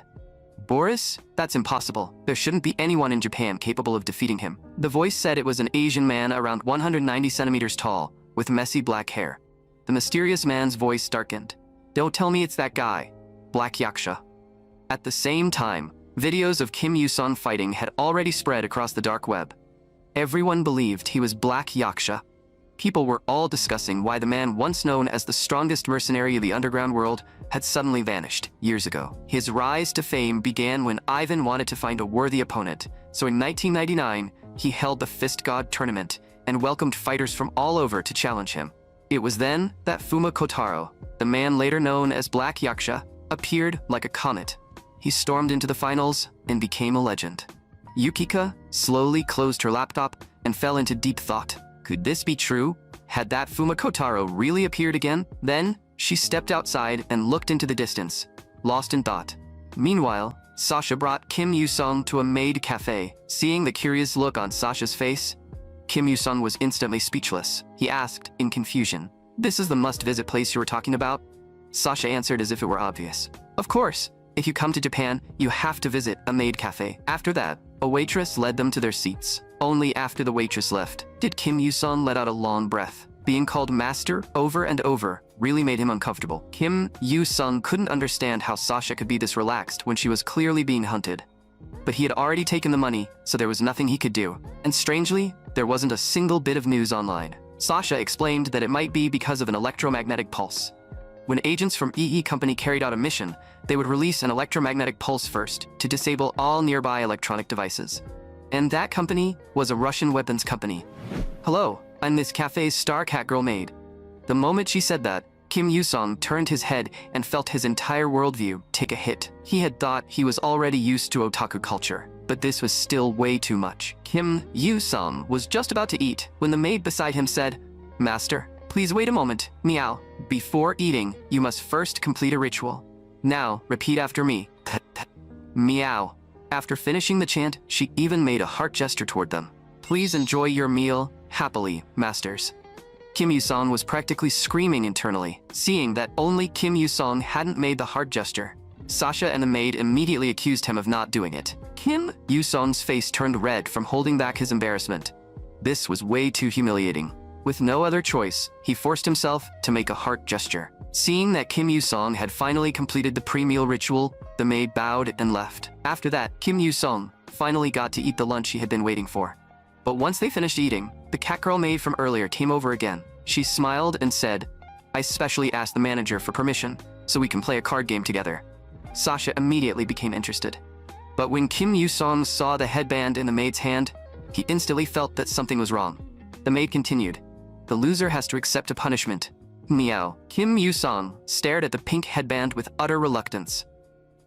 "Boris? That's impossible. There shouldn't be anyone in Japan capable of defeating him." The voice said it was an Asian man around 190 centimeters tall, with messy black hair. The mysterious man's voice darkened. "Don't tell me it's that guy, Black Yaksha." At the same time, videos of Kim Yu-sung fighting had already spread across the dark web. Everyone believed he was Black Yaksha. People were all discussing why the man once known as the strongest mercenary of the underground world had suddenly vanished years ago. His rise to fame began when Ivan wanted to find a worthy opponent, so in 1999, he held the Fist God tournament and welcomed fighters from all over to challenge him. It was then that Fuma Kotaro, the man later known as Black Yaksha, appeared like a comet. He stormed into the finals and became a legend. Yukika slowly closed her laptop and fell into deep thought. Could this be true? Had that Fuma Kotaro really appeared again? Then, she stepped outside and looked into the distance, lost in thought. Meanwhile, Sasha brought Kim Yu-sung to a maid cafe. Seeing the curious look on Sasha's face, Kim Yu-sung was instantly speechless. He asked, in confusion, "This is the must-visit place you were talking about?" Sasha answered as if it were obvious. "Of course. If you come to Japan, you have to visit a maid cafe." After that, a waitress led them to their seats. Only after the waitress left did Kim Yu-sung let out a long breath. Being called master over and over really made him uncomfortable. Kim Yu-sung couldn't understand how Sasha could be this relaxed when she was clearly being hunted. But he had already taken the money, so there was nothing he could do. And strangely, there wasn't a single bit of news online. Sasha explained that it might be because of an electromagnetic pulse. When agents from EE Company carried out a mission, they would release an electromagnetic pulse first to disable all nearby electronic devices. And that company was a Russian weapons company. "Hello, I'm this cafe's star cat girl maid." The moment she said that, Kim Yu-sung turned his head and felt his entire worldview take a hit. He had thought he was already used to otaku culture, but this was still way too much. Kim Yu-sung was just about to eat when the maid beside him said, "Master, please wait a moment, meow. Before eating, you must first complete a ritual. Now, repeat after me. Meow." After finishing the chant, she even made a heart gesture toward them. "Please enjoy your meal, happily, masters." Kim Yu-sung was practically screaming internally, seeing that only Kim Yu-sung hadn't made the heart gesture. Sasha and the maid immediately accused him of not doing it. Kim Yu-sung's face turned red from holding back his embarrassment. This was way too humiliating. With no other choice, he forced himself to make a heart gesture. Seeing that Kim Yu-sung had finally completed the pre-meal ritual, the maid bowed and left. After that, Kim Yu-sung finally got to eat the lunch he had been waiting for. But once they finished eating, the catgirl maid from earlier came over again. She smiled and said, "I specially asked the manager for permission, so we can play a card game together." Sasha immediately became interested. But when Kim Yu-sung saw the headband in the maid's hand, he instantly felt that something was wrong. The maid continued, the loser has to accept a punishment. Meow. Kim Yu-sung stared at the pink headband with utter reluctance.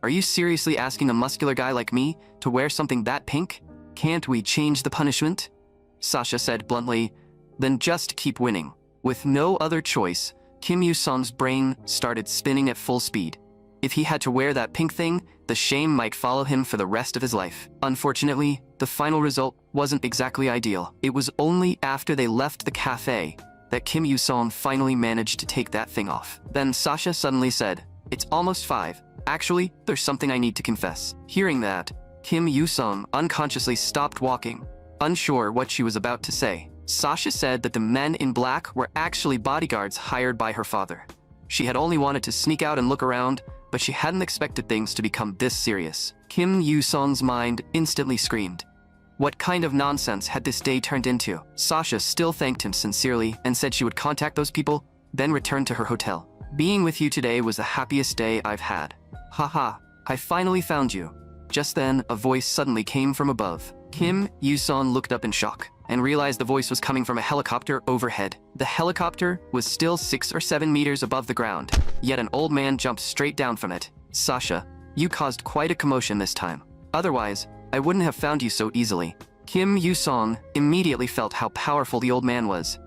Are you seriously asking a muscular guy like me to wear something that pink? Can't we change the punishment? Sasha said bluntly. Then just keep winning. With no other choice, Kim Yu-sung's brain started spinning at full speed. If he had to wear that pink thing, the shame might follow him for the rest of his life. Unfortunately, the final result wasn't exactly ideal. It was only after they left the cafe that Kim Yu-sung finally managed to take that thing off. Then Sasha suddenly said, "It's almost 5. Actually, there's something I need to confess." Hearing that, Kim Yu-sung unconsciously stopped walking, unsure what she was about to say. Sasha said that the men in black were actually bodyguards hired by her father. She had only wanted to sneak out and look around, but she hadn't expected things to become this serious. Kim Yu-sung's mind instantly screamed. What kind of nonsense had this day turned into? Sasha still thanked him sincerely and said she would contact those people, then return to her hotel. Being with you today was the happiest day I've had. Haha, I finally found you. Just then, a voice suddenly came from above. Kim Yu-sung looked up in shock and realized the voice was coming from a helicopter overhead. The helicopter was still 6 or 7 meters above the ground, yet an old man jumped straight down from it. Sasha, you caused quite a commotion this time. Otherwise, I wouldn't have found you so easily. Kim Yu-sung immediately felt how powerful the old man was.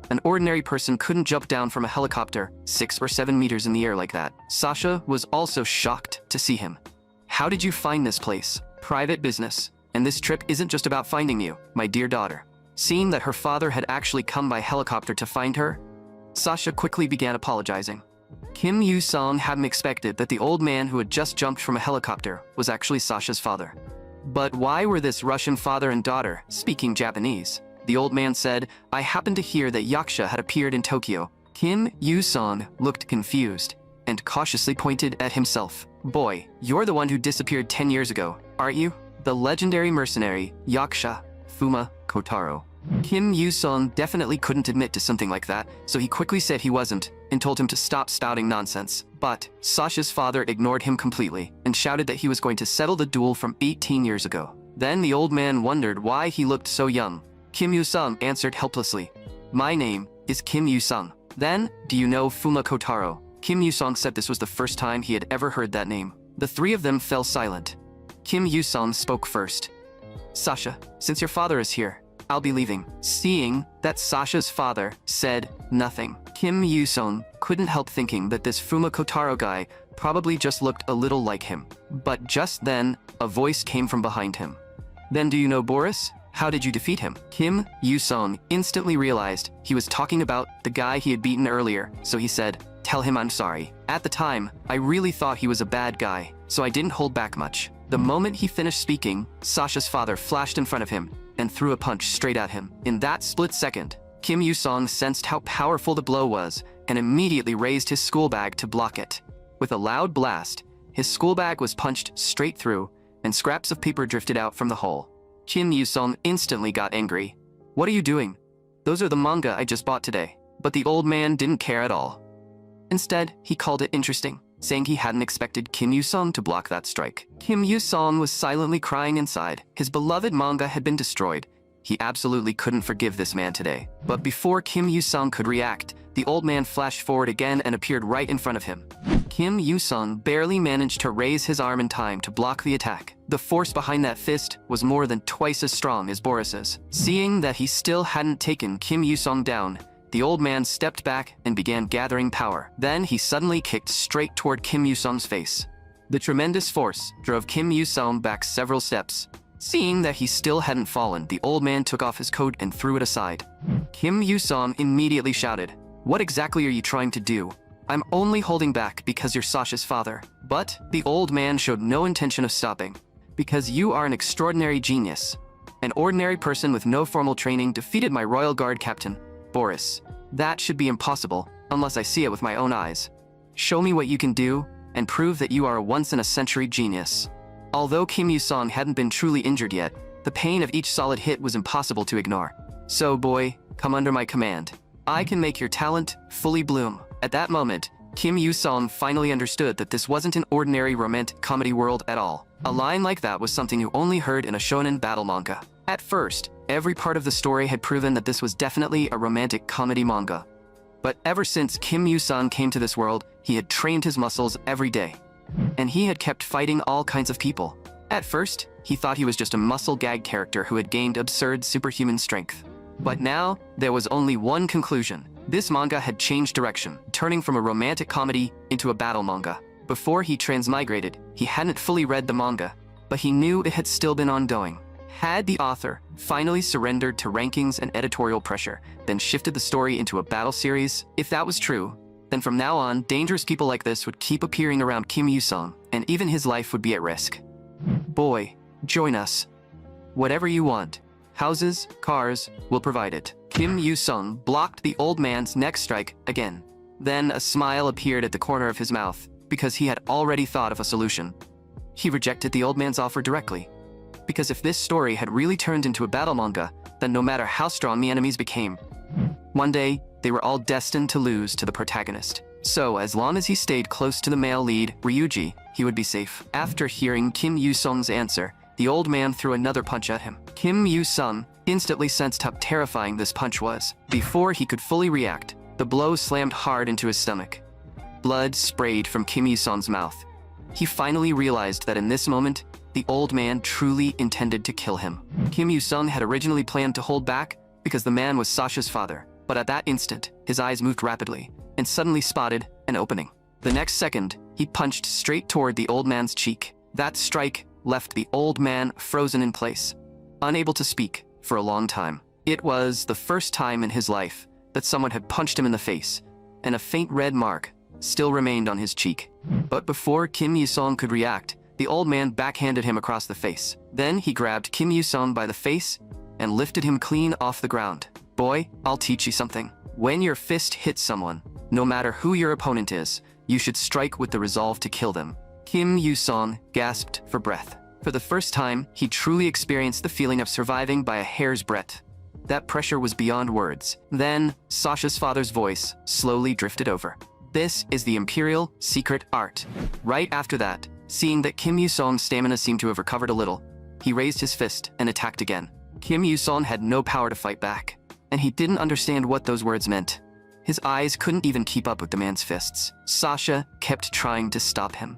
An ordinary person couldn't jump down from a helicopter 6 or 7 meters in the air like that. Sasha was also shocked to see him. How did you find this place? Private business. And this trip isn't just about finding you, my dear daughter. Seeing that her father had actually come by helicopter to find her, Sasha quickly began apologizing. Kim Yu-sung hadn't expected that the old man who had just jumped from a helicopter was actually Sasha's father. But why were this Russian father and daughter speaking Japanese? The old man said, I happened to hear that Yaksha had appeared in Tokyo. Kim Yu-sung looked confused and cautiously pointed at himself. Boy, you're the one who disappeared 10 years ago, aren't you? The legendary mercenary, Yaksha Fuma Kotaro. Kim Yu-sung definitely couldn't admit to something like that, so he quickly said he wasn't and told him to stop spouting nonsense. But Sasha's father ignored him completely and shouted that he was going to settle the duel from 18 years ago. Then the old man wondered why he looked so young. Kim Yu-sung answered helplessly, My name is Kim Yu-sung. Then, do you know Fuma Kotaro? Kim Yu-sung said this was the first time he had ever heard that name. The three of them fell silent. Kim Yu-sung spoke first. Sasha, since your father is here, I'll be leaving. Seeing that Sasha's father said nothing, Kim Yu-sung couldn't help thinking that this Fuma Kotaro guy probably just looked a little like him. But just then, a voice came from behind him. Then do you know Boris? How did you defeat him? Kim Yu-sung instantly realized he was talking about the guy he had beaten earlier, so he said, Tell him I'm sorry. At the time, I really thought he was a bad guy, so I didn't hold back much. The moment he finished speaking, Sasha's father flashed in front of him and threw a punch straight at him. In that split second, Kim Yu-sung sensed how powerful the blow was and immediately raised his school bag to block it. With a loud blast, his school bag was punched straight through and scraps of paper drifted out from the hole. Kim Yu-sung instantly got angry. What are you doing? Those are the manga I just bought today. But the old man didn't care at all. Instead, he called it interesting, saying he hadn't expected Kim Yu-sung to block that strike. Kim Yu-sung was silently crying inside. His beloved manga had been destroyed. He absolutely couldn't forgive this man today. But before Kim Yu-sung could react, the old man flashed forward again and appeared right in front of him. Kim Yu-sung barely managed to raise his arm in time to block the attack. The force behind that fist was more than twice as strong as Boris's. Seeing that he still hadn't taken Kim Yu-sung down, the old man stepped back and began gathering power. Then he suddenly kicked straight toward Kim Yu-sung's face. The tremendous force drove Kim Yu-sung back several steps. Seeing that he still hadn't fallen, the old man took off his coat and threw it aside. Kim Yu-sung immediately shouted, What exactly are you trying to do? I'm only holding back because you're Sasha's father. But the old man showed no intention of stopping. Because you are an extraordinary genius. An ordinary person with no formal training defeated my royal guard captain, Boris. That should be impossible, unless I see it with my own eyes. Show me what you can do, and prove that you are a once-in-a-century genius. Although Kim Yu-sung hadn't been truly injured yet, the pain of each solid hit was impossible to ignore. So boy, come under my command. I can make your talent fully bloom. At that moment, Kim Yu-sung finally understood that this wasn't an ordinary romantic comedy world at all. A line like that was something you only heard in a shonen battle manga. At first, every part of the story had proven that this was definitely a romantic comedy manga. But ever since Kim Yu-sung came to this world, he had trained his muscles every day. And he had kept fighting all kinds of people. At first, he thought he was just a muscle gag character who had gained absurd superhuman strength. But now, there was only one conclusion. This manga had changed direction, turning from a romantic comedy into a battle manga. Before he transmigrated, he hadn't fully read the manga, but he knew it had still been ongoing. Had the author finally surrendered to rankings and editorial pressure, then shifted the story into a battle series? If that was true, then from now on, dangerous people like this would keep appearing around Kim Yu-sung, and even his life would be at risk. Boy, join us. Whatever you want. Houses, cars, we'll provide it. Kim Yu-sung blocked the old man's next strike again. Then a smile appeared at the corner of his mouth, because he had already thought of a solution. He rejected the old man's offer directly. Because if this story had really turned into a battle manga, then no matter how strong the enemies became, one day, they were all destined to lose to the protagonist. So, as long as he stayed close to the male lead, Ryuji, he would be safe. After hearing Kim Yu-sung's answer, the old man threw another punch at him. Kim Yu-sung instantly sensed how terrifying this punch was. Before he could fully react, the blow slammed hard into his stomach. Blood sprayed from Kim Yu-sung's mouth. He finally realized that in this moment, the old man truly intended to kill him. Kim Yu-sung had originally planned to hold back because the man was Sasha's father, but at that instant, his eyes moved rapidly and suddenly spotted an opening. The next second, he punched straight toward the old man's cheek. That strike left the old man frozen in place, unable to speak for a long time. It was the first time in his life that someone had punched him in the face, and a faint red mark still remained on his cheek. But before Kim Yu-sung could react, the old man backhanded him across the face. Then he grabbed Kim Yu-sung by the face and lifted him clean off the ground. Boy, I'll teach you something. When your fist hits someone, no matter who your opponent is, you should strike with the resolve to kill them. Kim Yu-sung gasped for breath. For the first time, he truly experienced the feeling of surviving by a hair's breadth. That pressure was beyond words. Then, Sasha's father's voice slowly drifted over. This is the Imperial Secret Art. Right after that, seeing that Kim Yu-sung's stamina seemed to have recovered a little, he raised his fist and attacked again. Kim Yu-sung had no power to fight back, and he didn't understand what those words meant. His eyes couldn't even keep up with the man's fists. Sasha kept trying to stop him,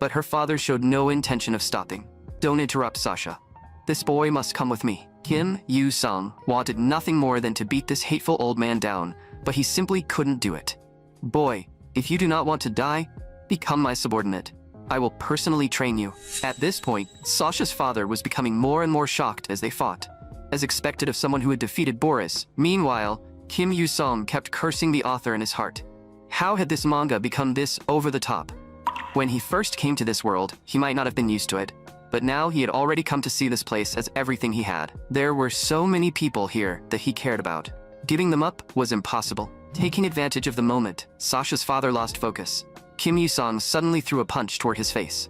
but her father showed no intention of stopping. Don't interrupt, Sasha. This boy must come with me. Kim Yu-sung wanted nothing more than to beat this hateful old man down, but he simply couldn't do it. Boy, if you do not want to die, become my subordinate. I will personally train you. At this point, Sasha's father was becoming more and more shocked as they fought, as expected of someone who had defeated Boris. Meanwhile, Kim Yu-sung kept cursing the author in his heart. How had this manga become this over the top? When he first came to this world, he might not have been used to it, but now he had already come to see this place as everything he had. There were so many people here that he cared about. Giving them up was impossible. Taking advantage of the moment, Sasha's father lost focus. Kim Yu-sung suddenly threw a punch toward his face,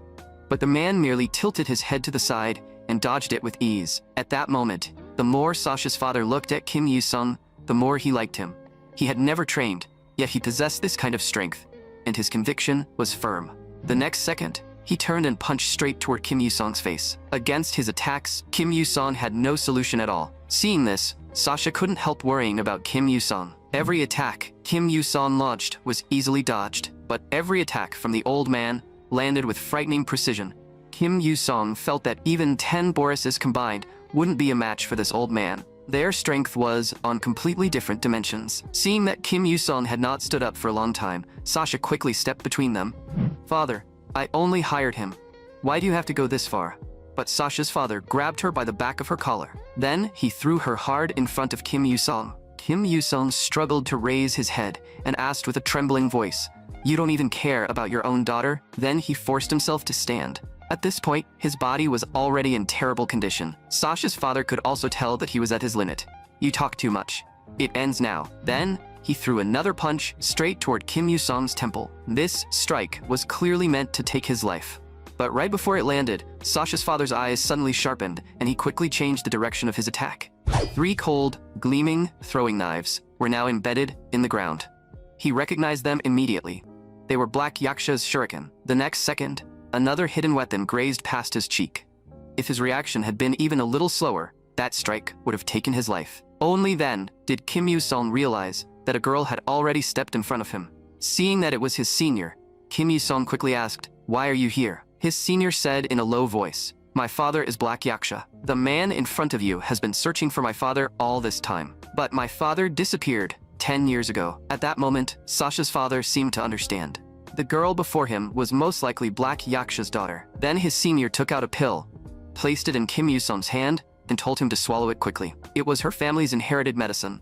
but the man merely tilted his head to the side and dodged it with ease. At that moment, the more Sasha's father looked at Kim Yu-sung, the more he liked him. He had never trained, yet he possessed this kind of strength, and his conviction was firm. The next second, he turned and punched straight toward Kim Yu-sung's face. Against his attacks, Kim Yu-sung had no solution at all. Seeing this, Sasha couldn't help worrying about Kim Yu-sung. Every attack Kim Yu-sung launched was easily dodged, but every attack from the old man landed with frightening precision. Kim Yu-sung felt that even 10 Borises combined wouldn't be a match for this old man. Their strength was on completely different dimensions. Seeing that Kim Yu-sung had not stood up for a long time, Sasha quickly stepped between them. Father, I only hired him. Why do you have to go this far? But Sasha's father grabbed her by the back of her collar. Then he threw her hard in front of Kim Yu-sung. Kim Yu-sung struggled to raise his head and asked with a trembling voice, "You don't even care about your own daughter?" Then he forced himself to stand. At this point, his body was already in terrible condition. Sasha's father could also tell that he was at his limit. "You talk too much. It ends now." Then, he threw another punch straight toward Kim Yu-sung's temple. This strike was clearly meant to take his life. But right before it landed, Sasha's father's eyes suddenly sharpened, and he quickly changed the direction of his attack. 3 cold, gleaming throwing knives were now embedded in the ground. He recognized them immediately. They were Black Yaksha's shuriken. The next second, another hidden weapon grazed past his cheek. If his reaction had been even a little slower, that strike would have taken his life. Only then did Kim Yu-sung realize that a girl had already stepped in front of him. Seeing that it was his senior, Kim Yu-sung quickly asked, "Why are you here?" His senior said in a low voice, "My father is Black Yaksha. The man in front of you has been searching for my father all this time. But my father disappeared 10 years ago." At that moment, Sasha's father seemed to understand. The girl before him was most likely Black Yaksha's daughter. Then his senior took out a pill, placed it in Kim Yu-sung's hand, and told him to swallow it quickly. It was her family's inherited medicine,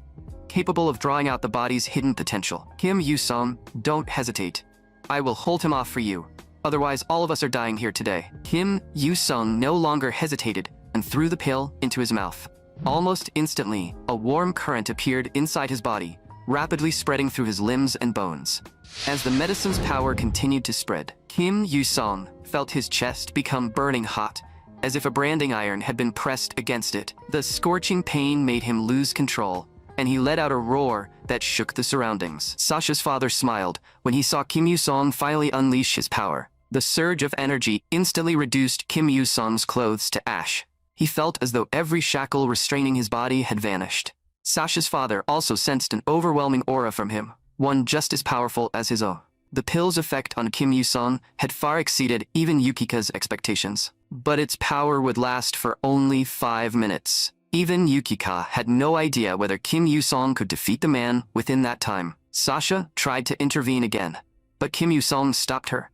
capable of drawing out the body's hidden potential. "Kim Yu-sung, don't hesitate. I will hold him off for you. Otherwise, all of us are dying here today." Kim Yu-sung no longer hesitated and threw the pill into his mouth. Almost instantly, a warm current appeared inside his body, rapidly spreading through his limbs and bones. As the medicine's power continued to spread, Kim Yu-sung felt his chest become burning hot, as if a branding iron had been pressed against it. The scorching pain made him lose control, and he let out a roar that shook the surroundings. Sasha's father smiled when he saw Kim Yu-sung finally unleash his power. The surge of energy instantly reduced Kim Yu-sung's clothes to ash. He felt as though every shackle restraining his body had vanished. Sasha's father also sensed an overwhelming aura from him, one just as powerful as his own. The pill's effect on Kim Yu-sung had far exceeded even Yukika's expectations. But its power would last for only 5 minutes. Even Yukika had no idea whether Kim Yu-sung could defeat the man within that time. Sasha tried to intervene again, but Kim Yu-sung stopped her.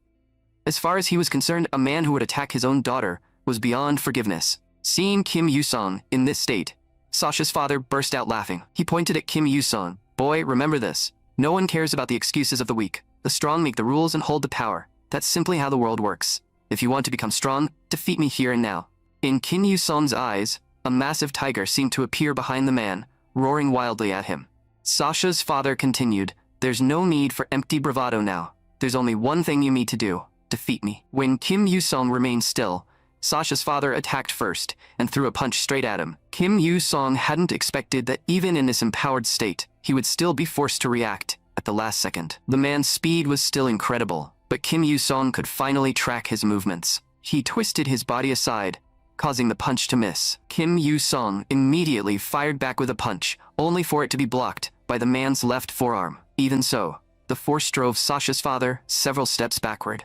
As far as he was concerned, a man who would attack his own daughter was beyond forgiveness. Seeing Kim Yu-sung in this state, Sasha's father burst out laughing. He pointed at Kim Yu-sung. "Boy, remember this. No one cares about the excuses of the weak. The strong make the rules and hold the power. That's simply how the world works. If you want to become strong, defeat me here and now." In Kim Yu-sung's eyes, a massive tiger seemed to appear behind the man, roaring wildly at him. Sasha's father continued, "There's no need for empty bravado now. There's only one thing you need to do. Defeat me." When Kim Yu-sung remained still, Sasha's father attacked first and threw a punch straight at him. Kim Yu-sung hadn't expected that even in this empowered state, he would still be forced to react at the last second. The man's speed was still incredible, but Kim Yu-sung could finally track his movements. He twisted his body aside, causing the punch to miss. Kim Yu-sung immediately fired back with a punch, only for it to be blocked by the man's left forearm. Even so, the force drove Sasha's father several steps backward.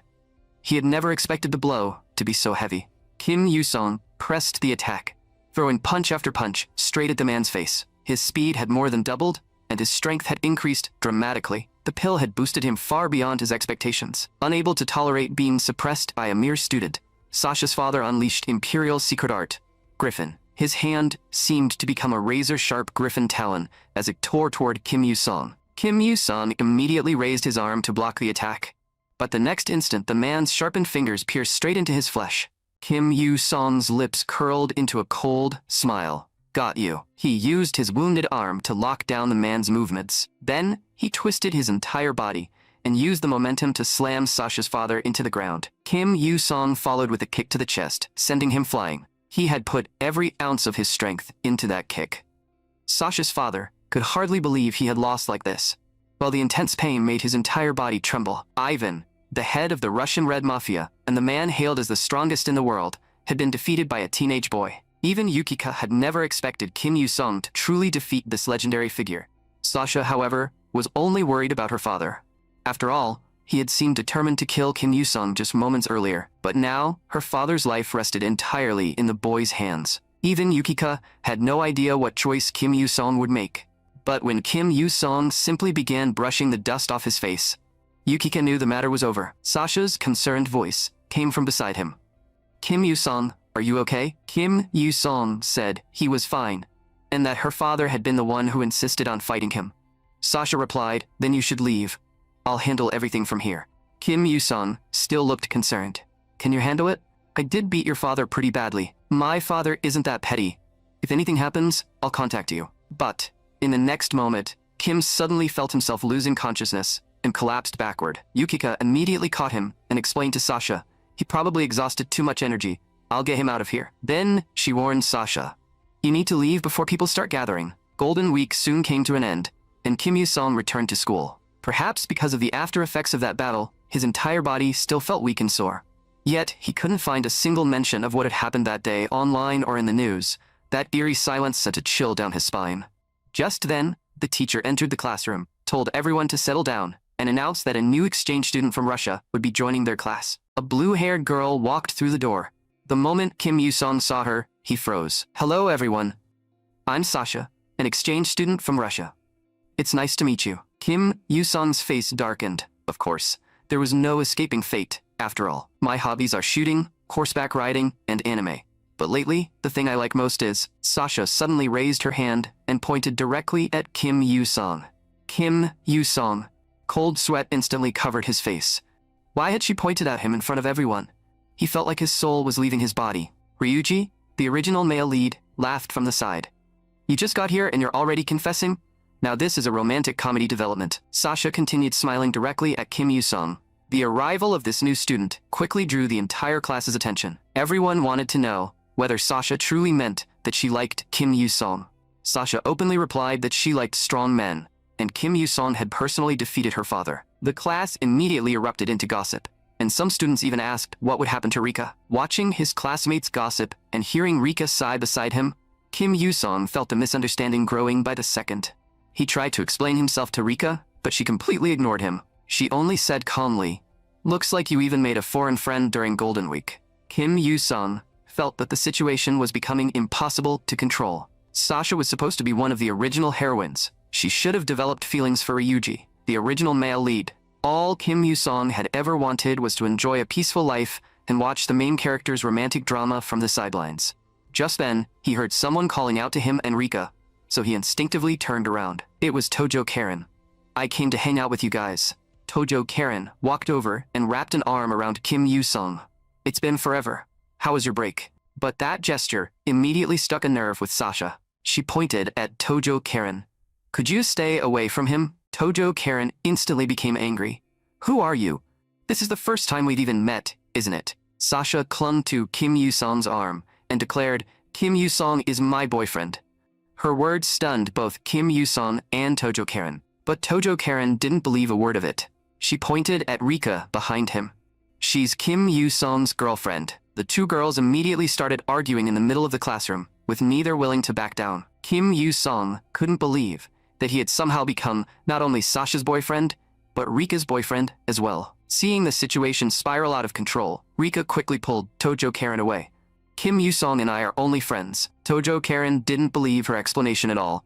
He had never expected the blow to be so heavy. Kim Yu-sung pressed the attack, throwing punch after punch straight at the man's face. His speed had more than doubled, and his strength had increased dramatically. The pill had boosted him far beyond his expectations. Unable to tolerate being suppressed by a mere student, Sasha's father unleashed Imperial secret art, Griffin. His hand seemed to become a razor-sharp griffin talon as it tore toward Kim Yu-sung. Kim Yu-sung immediately raised his arm to block the attack, but the next instant the man's sharpened fingers pierced straight into his flesh. Kim Yu-sung's lips curled into a cold smile. "Got you." He used his wounded arm to lock down the man's movements. Then, he twisted his entire body and used the momentum to slam Sasha's father into the ground. Kim Yu-sung followed with a kick to the chest, sending him flying. He had put every ounce of his strength into that kick. Sasha's father could hardly believe he had lost like this, while the intense pain made his entire body tremble. Ivan, the head of the Russian Red Mafia, and the man hailed as the strongest in the world, had been defeated by a teenage boy. Even Yukika had never expected Kim Yu-sung to truly defeat this legendary figure. Sasha, however, was only worried about her father. After all, he had seemed determined to kill Kim Yu-sung just moments earlier, but now her father's life rested entirely in the boy's hands. Even Yukika had no idea what choice Kim Yu-sung would make. But when Kim Yu-sung simply began brushing the dust off his face, Yukika knew the matter was over. Sasha's concerned voice came from beside him. "Kim Yu-sung, are you okay?" Kim Yu-sung said he was fine, and that her father had been the one who insisted on fighting him. Sasha replied, "Then you should leave. I'll handle everything from here." Kim Yu-sung still looked concerned. "Can you handle it? I did beat your father pretty badly. My father isn't that petty. If anything happens, I'll contact you." But, in the next moment, Kim suddenly felt himself losing consciousness and collapsed backward. Yukika immediately caught him and explained to Sasha, "He probably exhausted too much energy. I'll get him out of here." Then, she warned Sasha, "You need to leave before people start gathering." Golden Week soon came to an end, and Kim Yu-sung returned to school. Perhaps because of the after effects of that battle, his entire body still felt weak and sore. Yet, he couldn't find a single mention of what had happened that day online or in the news, That eerie silence sent a chill down his spine. Just then, the teacher entered the classroom, told everyone to settle down, and announced that a new exchange student from Russia would be joining their class. A blue-haired girl walked through the door. The moment Kim Yu-sung saw her, he froze. "Hello, everyone. I'm Sasha, an exchange student from Russia. It's nice to meet you." Kim Yu-sung's face darkened. Of course, there was no escaping fate, after all. "My hobbies are shooting, horseback riding, and anime. But lately, the thing I like most is..." Sasha suddenly raised her hand and pointed directly at Kim Yu-sung. Kim Yu-sung. Cold sweat instantly covered his face. Why had she pointed at him in front of everyone? He felt like his soul was leaving his body. Ryuji, the original male lead, laughed from the side. "You just got here and you're already confessing? Now this is a romantic comedy development." Sasha continued smiling directly at Kim Yu-sung. The arrival of this new student quickly drew the entire class's attention. Everyone wanted to know whether Sasha truly meant that she liked Kim Yu-sung. Sasha openly replied that she liked strong men, and Kim Yu-sung had personally defeated her father. The class immediately erupted into gossip, and some students even asked what would happen to Rika. Watching his classmates gossip and hearing Rika sigh beside him, Kim Yu-sung felt the misunderstanding growing by the second. He tried to explain himself to Rika, but she completely ignored him. She only said calmly, "Looks like you even made a foreign friend during Golden Week." Kim Yu-sung felt that the situation was becoming impossible to control. Sasha was supposed to be one of the original heroines. She should have developed feelings for Ryuji, the original male lead. All Kim Yu-sung had ever wanted was to enjoy a peaceful life and watch the main character's romantic drama from the sidelines. Just then, he heard someone calling out to him and Rika, so he instinctively turned around. It was Tojo Karen. "I came to hang out with you guys." Tojo Karen walked over and wrapped an arm around Kim Yu-sung. "It's been forever. How was your break?" But that gesture immediately stuck a nerve with Sasha. She pointed at Tojo Karen. "Could you stay away from him?" Tojo Karen instantly became angry. "Who are you? This is the first time we've even met, isn't it?" Sasha clung to Kim Yu-sung's arm and declared, "Kim Yu-sung is my boyfriend." Her words stunned both Kim Yu-sung and Tojo Karen. But Tojo Karen didn't believe a word of it. She pointed at Rika behind him. "She's Kim Yu-sung's girlfriend." The two girls immediately started arguing in the middle of the classroom, with neither willing to back down. Kim Yu-sung couldn't believe that he had somehow become not only Sasha's boyfriend, but Rika's boyfriend as well. Seeing the situation spiral out of control, Rika quickly pulled Tojo Karen away. "Kim Yu-sung and I are only friends." Tojo Karen didn't believe her explanation at all.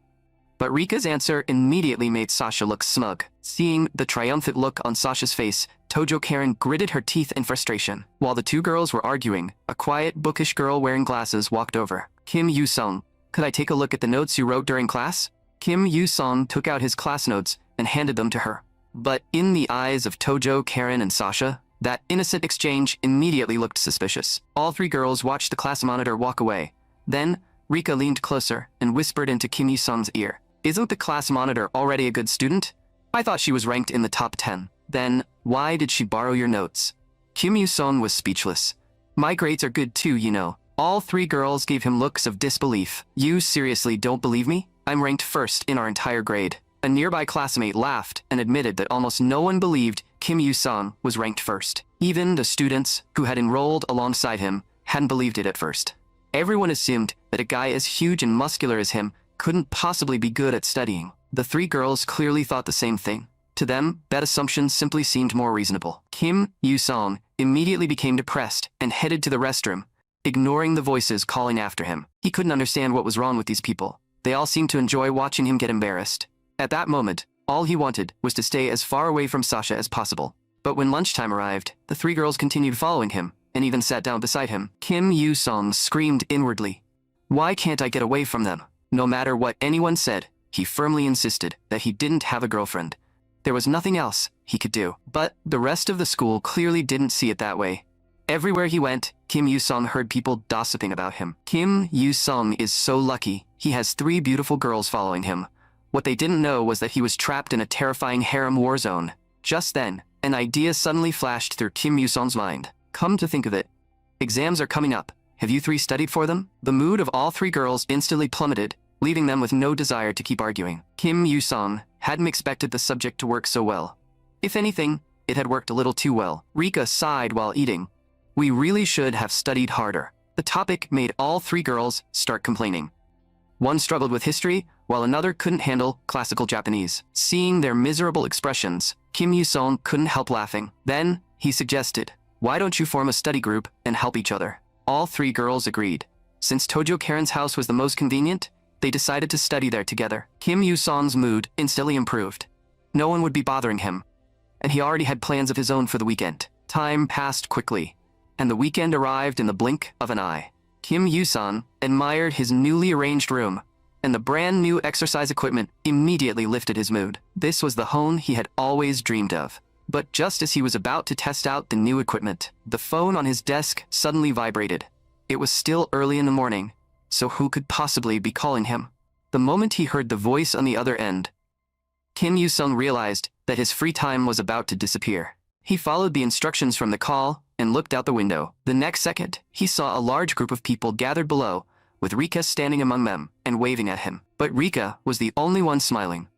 But Rika's answer immediately made Sasha look smug. Seeing the triumphant look on Sasha's face, Tojo Karen gritted her teeth in frustration. While the two girls were arguing, a quiet, bookish girl wearing glasses walked over. "Kim Yu-sung, could I take a look at the notes you wrote during class?" Kim Yu-sung took out his class notes and handed them to her. But in the eyes of Tojo Karen and Sasha, that innocent exchange immediately looked suspicious. All three girls watched the class monitor walk away. Then, Rika leaned closer and whispered into Kim Yu-sung's ear. "Isn't the class monitor already a good student? I thought she was ranked in the top 10. Then, why did she borrow your notes?" Kim Yu-sung was speechless. "My grades are good too, you know." All three girls gave him looks of disbelief. "You seriously don't believe me? I'm ranked first in our entire grade." A nearby classmate laughed and admitted that almost no one believed Kim Yu-sung was ranked first. Even the students who had enrolled alongside him hadn't believed it at first. Everyone assumed that a guy as huge and muscular as him couldn't possibly be good at studying. The three girls clearly thought the same thing. To them, that assumption simply seemed more reasonable. Kim Yu-sung immediately became depressed and headed to the restroom, ignoring the voices calling after him. He couldn't understand what was wrong with these people. They all seemed to enjoy watching him get embarrassed. At that moment, all he wanted was to stay as far away from Sasha as possible. But when lunchtime arrived, the three girls continued following him and even sat down beside him. Kim Yu-sung screamed inwardly, "Why can't I get away from them?" No matter what anyone said, he firmly insisted that he didn't have a girlfriend. There was nothing else he could do. But the rest of the school clearly didn't see it that way. Everywhere he went, Kim Yu-sung heard people gossiping about him. Kim Yu-sung is so lucky. He has 3 beautiful girls following him. What they didn't know was that he was trapped in a terrifying harem war zone. Just then, an idea suddenly flashed through Kim Yu-sung's mind. Come to think of it, exams are coming up. Have you 3 studied for them? The mood of all 3 girls instantly plummeted, leaving them with no desire to keep arguing. Kim Yu-sung hadn't expected the subject to work so well. If anything, it had worked a little too well. Rika sighed while eating. "We really should have studied harder." The topic made all three girls start complaining. One struggled with history, while another couldn't handle classical Japanese. Seeing their miserable expressions, Kim Yu-sung couldn't help laughing. Then, he suggested, "Why don't you form a study group and help each other?" All three girls agreed. Since Tojo Karen's house was the most convenient, they decided to study there together. Kim Yu-sung's mood instantly improved. No one would be bothering him, and he already had plans of his own for the weekend. Time passed quickly, and the weekend arrived in the blink of an eye. Kim Yu-sung admired his newly arranged room, and the brand new exercise equipment immediately lifted his mood. This was the home he had always dreamed of. But just as he was about to test out the new equipment, the phone on his desk suddenly vibrated. It was still early in the morning, so who could possibly be calling him? The moment he heard the voice on the other end, Kim Yu-sung realized that his free time was about to disappear. He followed the instructions from the call and looked out the window. The next second, he saw a large group of people gathered below, with Rika standing among them and waving at him. But Rika was the only one smiling.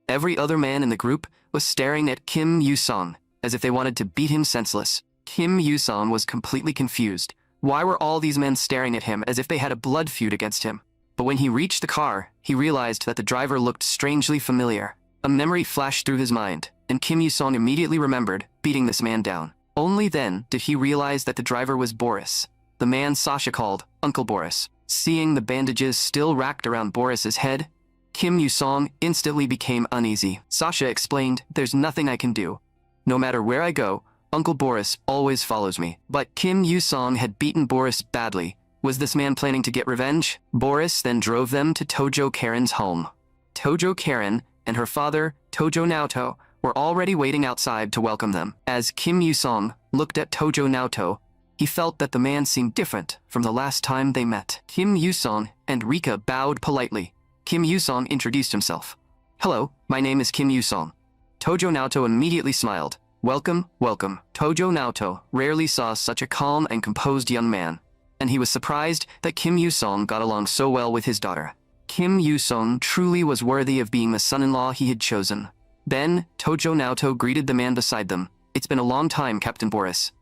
Every other man in the group was staring at Kim Yu-sung as if they wanted to beat him senseless. Kim Yu-sung was completely confused. Why were all these men staring at him as if they had a blood feud against him? But when he reached the car, he realized that the driver looked strangely familiar. A memory flashed through his mind, and Kim Yu-sung immediately remembered beating this man down. Only then did he realize that the driver was Boris, the man Sasha called Uncle Boris. Seeing the bandages still wrapped around Boris's head, Kim Yu-sung instantly became uneasy. Sasha explained, "There's nothing I can do. No matter where I go, Uncle Boris always follows me." But Kim Yu-sung had beaten Boris badly. Was this man planning to get revenge? Boris then drove them to Tojo Karen's home. Tojo Karen and her father, Tojo Naoto, were already waiting outside to welcome them. As Kim Yu-sung looked at Tojo Naoto, he felt that the man seemed different from the last time they met. Kim Yu-sung and Rika bowed politely. Kim Yu-sung introduced himself. "Hello, my name is Kim Yu-sung." Tojo Naoto immediately smiled. "Welcome, welcome." Tojo Naoto rarely saw such a calm and composed young man, and he was surprised that Kim Yu-sung got along so well with his daughter. Kim Yu-sung truly was worthy of being the son-in-law he had chosen. Then, Tojo Naoto greeted the man beside them. "It's been a long time, Captain Boris.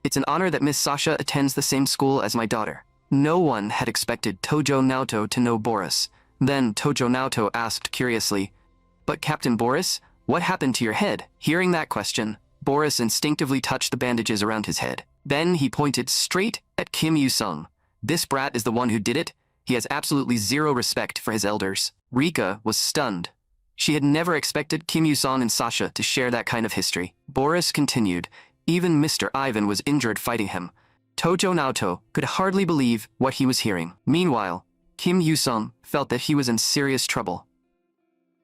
It's an honor that Miss Sasha attends the same school as my daughter." No one had expected Tojo Naoto to know Boris. Then Tojo Naoto asked curiously, "But Captain Boris, what happened to your head?" Hearing that question, Boris instinctively touched the bandages around his head. Then he pointed straight at Kim Yu-sung. "This brat is the one who did it. He has absolutely zero respect for his elders." Rika was stunned. She had never expected Kim Yu-sung and Sasha to share that kind of history. Boris continued, "Even Mr. Ivan was injured fighting him." Tojo Naoto could hardly believe what he was hearing. Meanwhile, Kim Yu-sung felt that he was in serious trouble.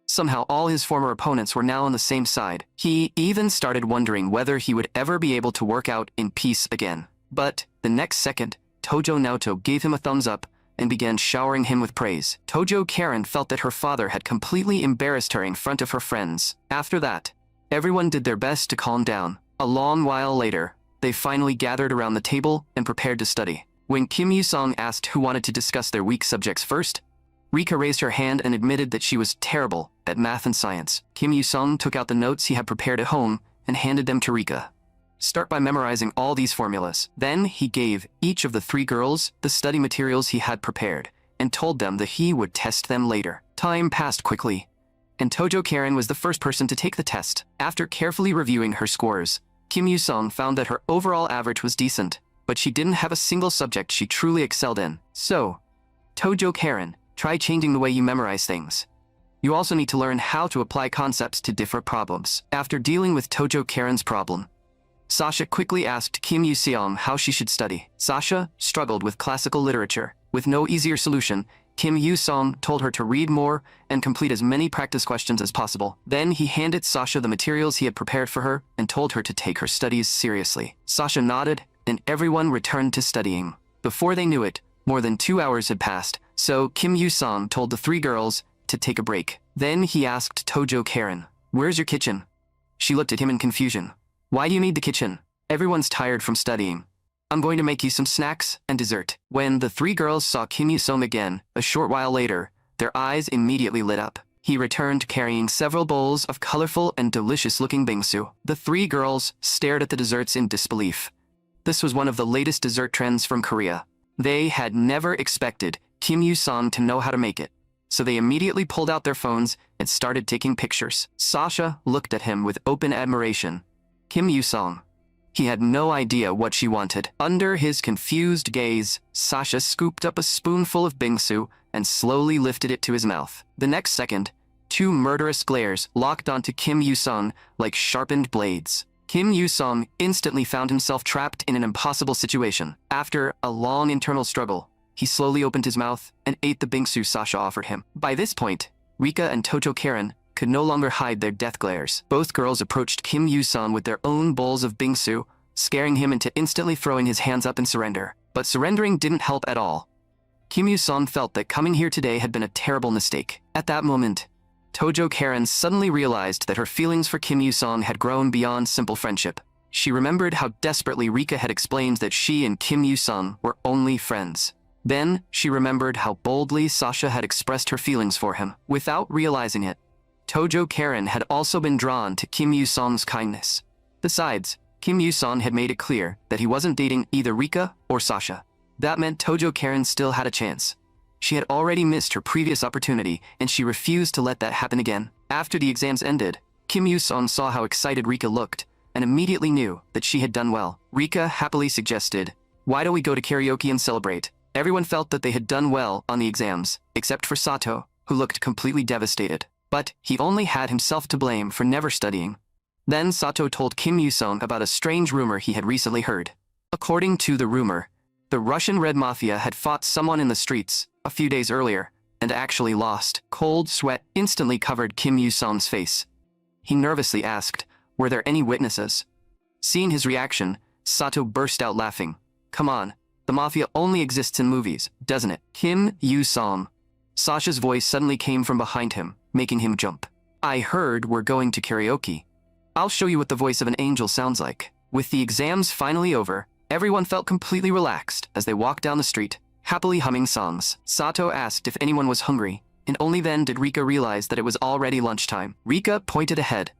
Somehow all his former opponents were now on the same side. He even started wondering whether he would ever be able to work out in peace again. But the next second, Tojo Naoto gave him a thumbs up and began showering him with praise. Tojo Karen felt that her father had completely embarrassed her in front of her friends. After that, everyone did their best to calm down. A long while later, they finally gathered around the table and prepared to study. When Kim Yu-sung asked who wanted to discuss their weak subjects first, Rika raised her hand and admitted that she was terrible at math and science. Kim Yu-sung took out the notes he had prepared at home and handed them to Rika. "Start by memorizing all these formulas." Then he gave each of the three girls the study materials he had prepared and told them that he would test them later. Time passed quickly, and Tojo Karen was the first person to take the test. After carefully reviewing her scores, Kim Yu-sung found that her overall average was decent, but she didn't have a single subject she truly excelled in. "So, Tojo Karen, try changing the way you memorize things. You also need to learn how to apply concepts to different problems." After dealing with Tojo Karen's problem, Sasha quickly asked Kim Yu-sung how she should study. Sasha struggled with classical literature. With no easier solution, Kim Yu-sung told her to read more and complete as many practice questions as possible. Then he handed Sasha the materials he had prepared for her and told her to take her studies seriously. Sasha nodded, and everyone returned to studying. Before they knew it, more than 2 hours had passed, so Kim Yu-sung told the three girls to take a break. Then he asked Tojo Karen, "Where's your kitchen?" She looked at him in confusion. "Why do you need the kitchen? Everyone's tired from studying. I'm going to make you some snacks and dessert." When the three girls saw Kim Yu-sung again, a short while later, their eyes immediately lit up. He returned carrying several bowls of colorful and delicious-looking bingsu. The three girls stared at the desserts in disbelief. This was one of the latest dessert trends from Korea. They had never expected Kim Yu-sung to know how to make it, so they immediately pulled out their phones and started taking pictures. Sasha looked at him with open admiration. Kim Yu-sung. He had no idea what she wanted. Under his confused gaze, Sasha scooped up a spoonful of bingsu and slowly lifted it to his mouth. The next second, two murderous glares locked onto Kim Yu-sung like sharpened blades. Kim Yu-sung instantly found himself trapped in an impossible situation. After a long internal struggle, he slowly opened his mouth and ate the bingsu Sasha offered him. By this point, Rika and Tojo Karen could no longer hide their death glares. Both girls approached Kim Yu-sung with their own bowls of bingsu, scaring him into instantly throwing his hands up in surrender. But surrendering didn't help at all. Kim Yu-sung felt that coming here today had been a terrible mistake. At that moment, Tojo Karen suddenly realized that her feelings for Kim Yu-sung had grown beyond simple friendship. She remembered how desperately Rika had explained that she and Kim Yu-sung were only friends. Then, she remembered how boldly Sasha had expressed her feelings for him. Without realizing it, Tojo Karen had also been drawn to Kim Yu-sung's kindness. Besides, Kim Yu-sung had made it clear that he wasn't dating either Rika or Sasha. That meant Tojo Karen still had a chance. She had already missed her previous opportunity, and she refused to let that happen again. After the exams ended, Kim Yu-sung saw how excited Rika looked, and immediately knew that she had done well. Rika happily suggested, "Why don't we go to karaoke and celebrate?" Everyone felt that they had done well on the exams, except for Sato, who looked completely devastated. But he only had himself to blame for never studying. Then Sato told Kim Yu-sung about a strange rumor he had recently heard. According to the rumor, the Russian Red Mafia had fought someone in the streets a few days earlier and actually lost. Cold sweat instantly covered Kim Yu-sung's face. He nervously asked, "Were there any witnesses?" Seeing his reaction, Sato burst out laughing. "Come on, the Mafia only exists in movies, doesn't it?" Kim Yu-sung. Sasha's voice suddenly came from behind him, making him jump. "I heard we're going to karaoke. I'll show you what the voice of an angel sounds like." With the exams finally over, everyone felt completely relaxed as they walked down the street, happily humming songs. Sato asked if anyone was hungry, and only then did Rika realize that it was already lunchtime. Rika pointed ahead.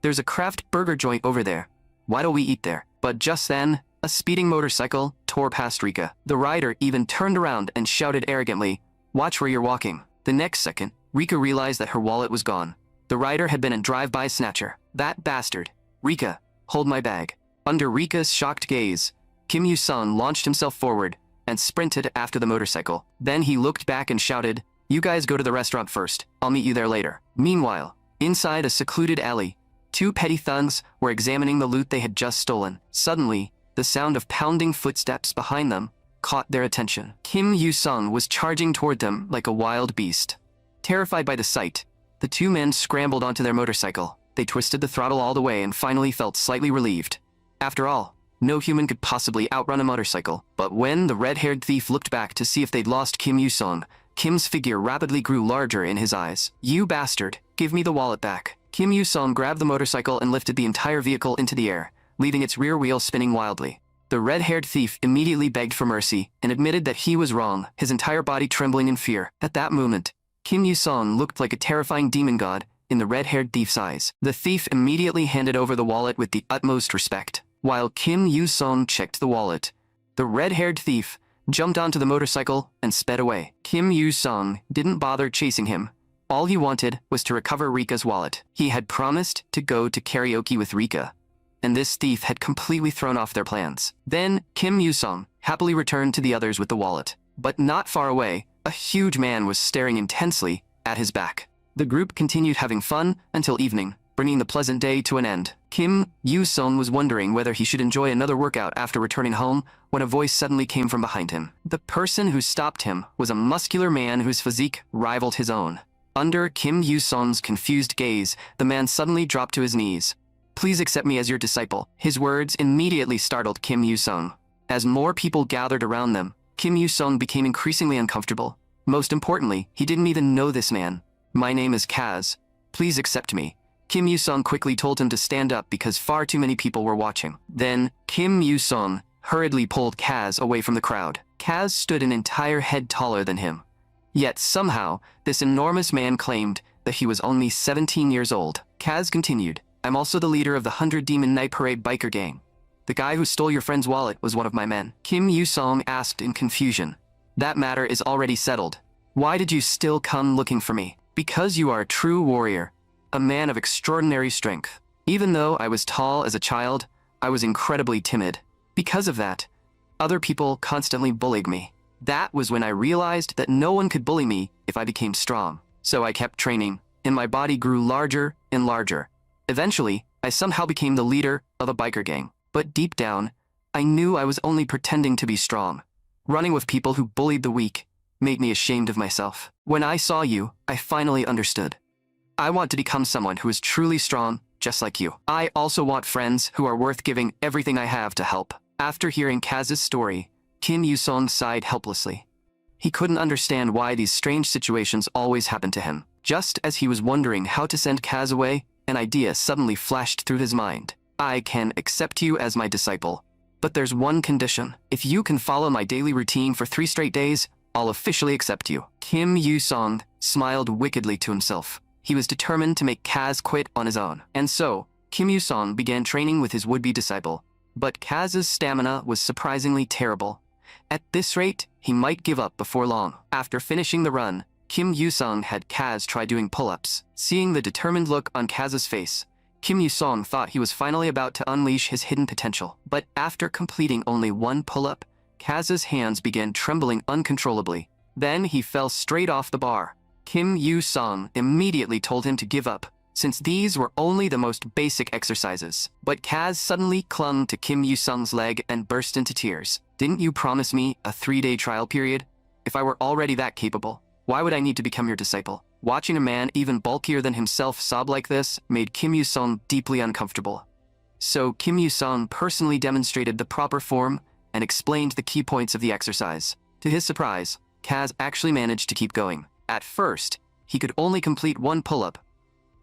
"There's a craft burger joint over there. Why don't we eat there?" But just then, a speeding motorcycle tore past Rika. The rider even turned around and shouted arrogantly, "Watch where you're walking." The next second, Rika realized that her wallet was gone. The rider had been a drive-by snatcher. "That bastard. Rika, hold my bag." Under Rika's shocked gaze, Kim Yu-sung launched himself forward and sprinted after the motorcycle. Then he looked back and shouted, "You guys go to the restaurant first. I'll meet you there later." Meanwhile, inside a secluded alley, two petty thugs were examining the loot they had just stolen. Suddenly, the sound of pounding footsteps behind them caught their attention. Kim Yu-sung was charging toward them like a wild beast. Terrified by the sight, the two men scrambled onto their motorcycle. They twisted the throttle all the way and finally felt slightly relieved. After all, no human could possibly outrun a motorcycle. But when the red-haired thief looked back to see if they'd lost Kim Yu-sung, Kim's figure rapidly grew larger in his eyes. "You bastard, give me the wallet back." Kim Yu-sung grabbed the motorcycle and lifted the entire vehicle into the air, leaving its rear wheel spinning wildly. The red-haired thief immediately begged for mercy and admitted that he was wrong, his entire body trembling in fear. At that moment, Kim Yu-sung looked like a terrifying demon god in the red-haired thief's eyes. The thief immediately handed over the wallet with the utmost respect. While Kim Yu-sung checked the wallet, the red-haired thief jumped onto the motorcycle and sped away. Kim Yu-sung didn't bother chasing him. All he wanted was to recover Rika's wallet. He had promised to go to karaoke with Rika, and this thief had completely thrown off their plans. Then, Kim Yu-sung happily returned to the others with the wallet. But not far away, a huge man was staring intensely at his back. The group continued having fun until evening, bringing the pleasant day to an end. Kim Yu-sung was wondering whether he should enjoy another workout after returning home when a voice suddenly came from behind him. The person who stopped him was a muscular man whose physique rivaled his own. Under Kim Yu-sung's confused gaze, the man suddenly dropped to his knees. "Please accept me as your disciple." His words immediately startled Kim Yu-sung. As more people gathered around them, Kim Yu-sung became increasingly uncomfortable. Most importantly, he didn't even know this man. "My name is Kaz. Please accept me." Kim Yu-sung quickly told him to stand up because far too many people were watching. Then, Kim Yu-sung hurriedly pulled Kaz away from the crowd. Kaz stood an entire head taller than him. Yet somehow, this enormous man claimed that he was only 17 years old. Kaz continued, "I'm also the leader of the 100 Demon Night Parade biker gang. The guy who stole your friend's wallet was one of my men. Kim Yu-song asked in confusion. That matter is already settled. Why did you still come looking for me? Because you are a true warrior, a man of extraordinary strength. Even though I was tall as a child, I was incredibly timid. Because of that, other people constantly bullied me. That was when I realized that no one could bully me if I became strong. So I kept training, and my body grew larger and larger. Eventually, I somehow became the leader of a biker gang. But deep down, I knew I was only pretending to be strong. Running with people who bullied the weak made me ashamed of myself. When I saw you, I finally understood. I want to become someone who is truly strong, just like you. I also want friends who are worth giving everything I have to help. After hearing Kaz's story, Kim Yu-song sighed helplessly. He couldn't understand why these strange situations always happened to him. Just as he was wondering how to send Kaz away, an idea suddenly flashed through his mind. I can accept you as my disciple, but there's one condition. If you can follow my daily routine for 3 straight days, I'll officially accept you. Kim Yu-song smiled wickedly to himself. He was determined to make Kaz quit on his own. And so, Kim Yu-song began training with his would-be disciple. But Kaz's stamina was surprisingly terrible. At this rate, he might give up before long. After finishing the run, Kim Yu-song had Kaz try doing pull-ups. Seeing the determined look on Kaz's face, Kim Yu-song thought he was finally about to unleash his hidden potential. But after completing only 1 pull-up, Kaz's hands began trembling uncontrollably. Then he fell straight off the bar. Kim Yu-song immediately told him to give up, since these were only the most basic exercises. But Kaz suddenly clung to Kim Yu-song's leg and burst into tears. Didn't you promise me a 3-day trial period? If I were already that capable, why would I need to become your disciple? Watching a man even bulkier than himself sob like this made Kim Yu-song deeply uncomfortable. So Kim Yu-song personally demonstrated the proper form and explained the key points of the exercise. To his surprise, Kaz actually managed to keep going. At first, he could only complete 1 pull-up,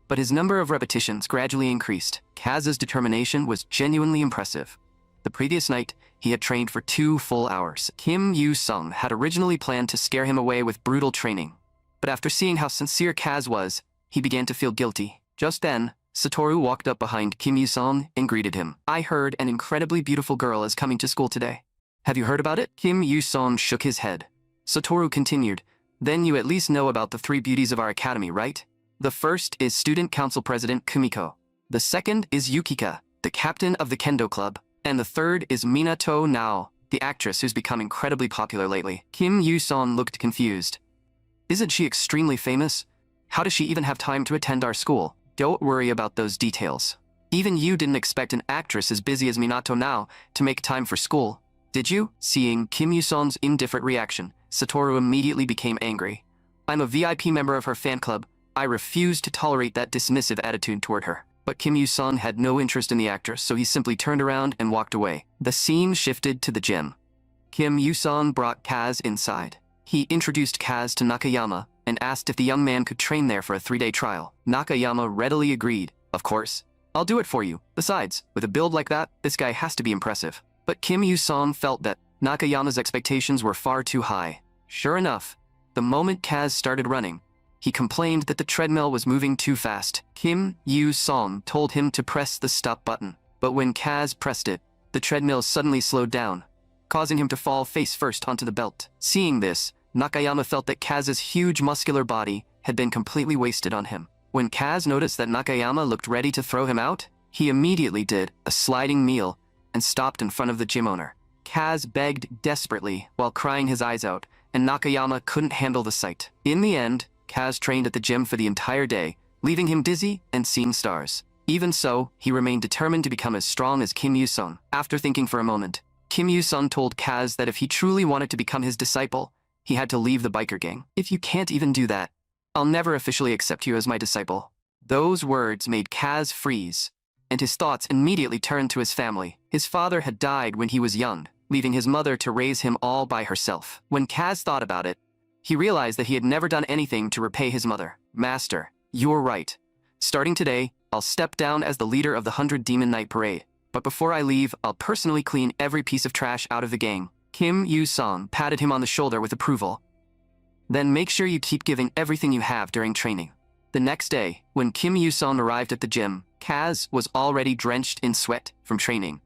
but his number of repetitions gradually increased. Kaz's determination was genuinely impressive. The previous night, he had trained for 2 full hours. Kim Yu-song had originally planned to scare him away with brutal training, but after seeing how sincere Kaz was, he began to feel guilty. Just then, Satoru walked up behind Kim Yu-song and greeted him. I heard an incredibly beautiful girl is coming to school today. Have you heard about it? Kim Yu-song shook his head. Satoru continued, then you at least know about the 3 beauties of our academy, right? The first is Student Council President Kumiko. The second is Yukika, the captain of the Kendo Club. And the third is Minato Nao, the actress who's become incredibly popular lately. Kim Yu-song looked confused. Isn't she extremely famous? How does she even have time to attend our school? Don't worry about those details. Even you didn't expect an actress as busy as Minato Nao to make time for school, did you? Seeing Kim Yu-song's indifferent reaction, Satoru immediately became angry. I'm a VIP member of her fan club. I refuse to tolerate that dismissive attitude toward her. But Kim Yu-song had no interest in the actress, so he simply turned around and walked away. The scene shifted to the gym. Kim Yu-song brought Kaz inside. He introduced Kaz to Nakayama and asked if the young man could train there for a 3-day trial. Nakayama readily agreed. Of course. I'll do it for you. Besides, with a build like that, this guy has to be impressive. But Kim Yu-song felt that Nakayama's expectations were far too high. Sure enough, the moment Kaz started running, he complained that the treadmill was moving too fast. Kim Yu-song told him to press the stop button, but when Kaz pressed it, the treadmill suddenly slowed down, causing him to fall face first onto the belt. Seeing this, Nakayama felt that Kaz's huge muscular body had been completely wasted on him. When Kaz noticed that Nakayama looked ready to throw him out, he immediately did a sliding kneel and stopped in front of the gym owner. Kaz begged desperately while crying his eyes out, and Nakayama couldn't handle the sight. In the end, Kaz trained at the gym for the entire day, leaving him dizzy and seeing stars. Even so, he remained determined to become as strong as Kim Yu-song. After thinking for a moment, Kim Yu-song told Kaz that if he truly wanted to become his disciple, he had to leave the biker gang. If you can't even do that, I'll never officially accept you as my disciple. Those words made Kaz freeze, and his thoughts immediately turned to his family. His father had died when he was young, leaving his mother to raise him all by herself. When Kaz thought about it, he realized that he had never done anything to repay his mother. Master, you're right. Starting today, I'll step down as the leader of the 100 Demon Night Parade. But before I leave, I'll personally clean every piece of trash out of the gang. Kim Yu-song patted him on the shoulder with approval. Then make sure you keep giving everything you have during training. The next day, when Kim Yu-song arrived at the gym, Kaz was already drenched in sweat from training.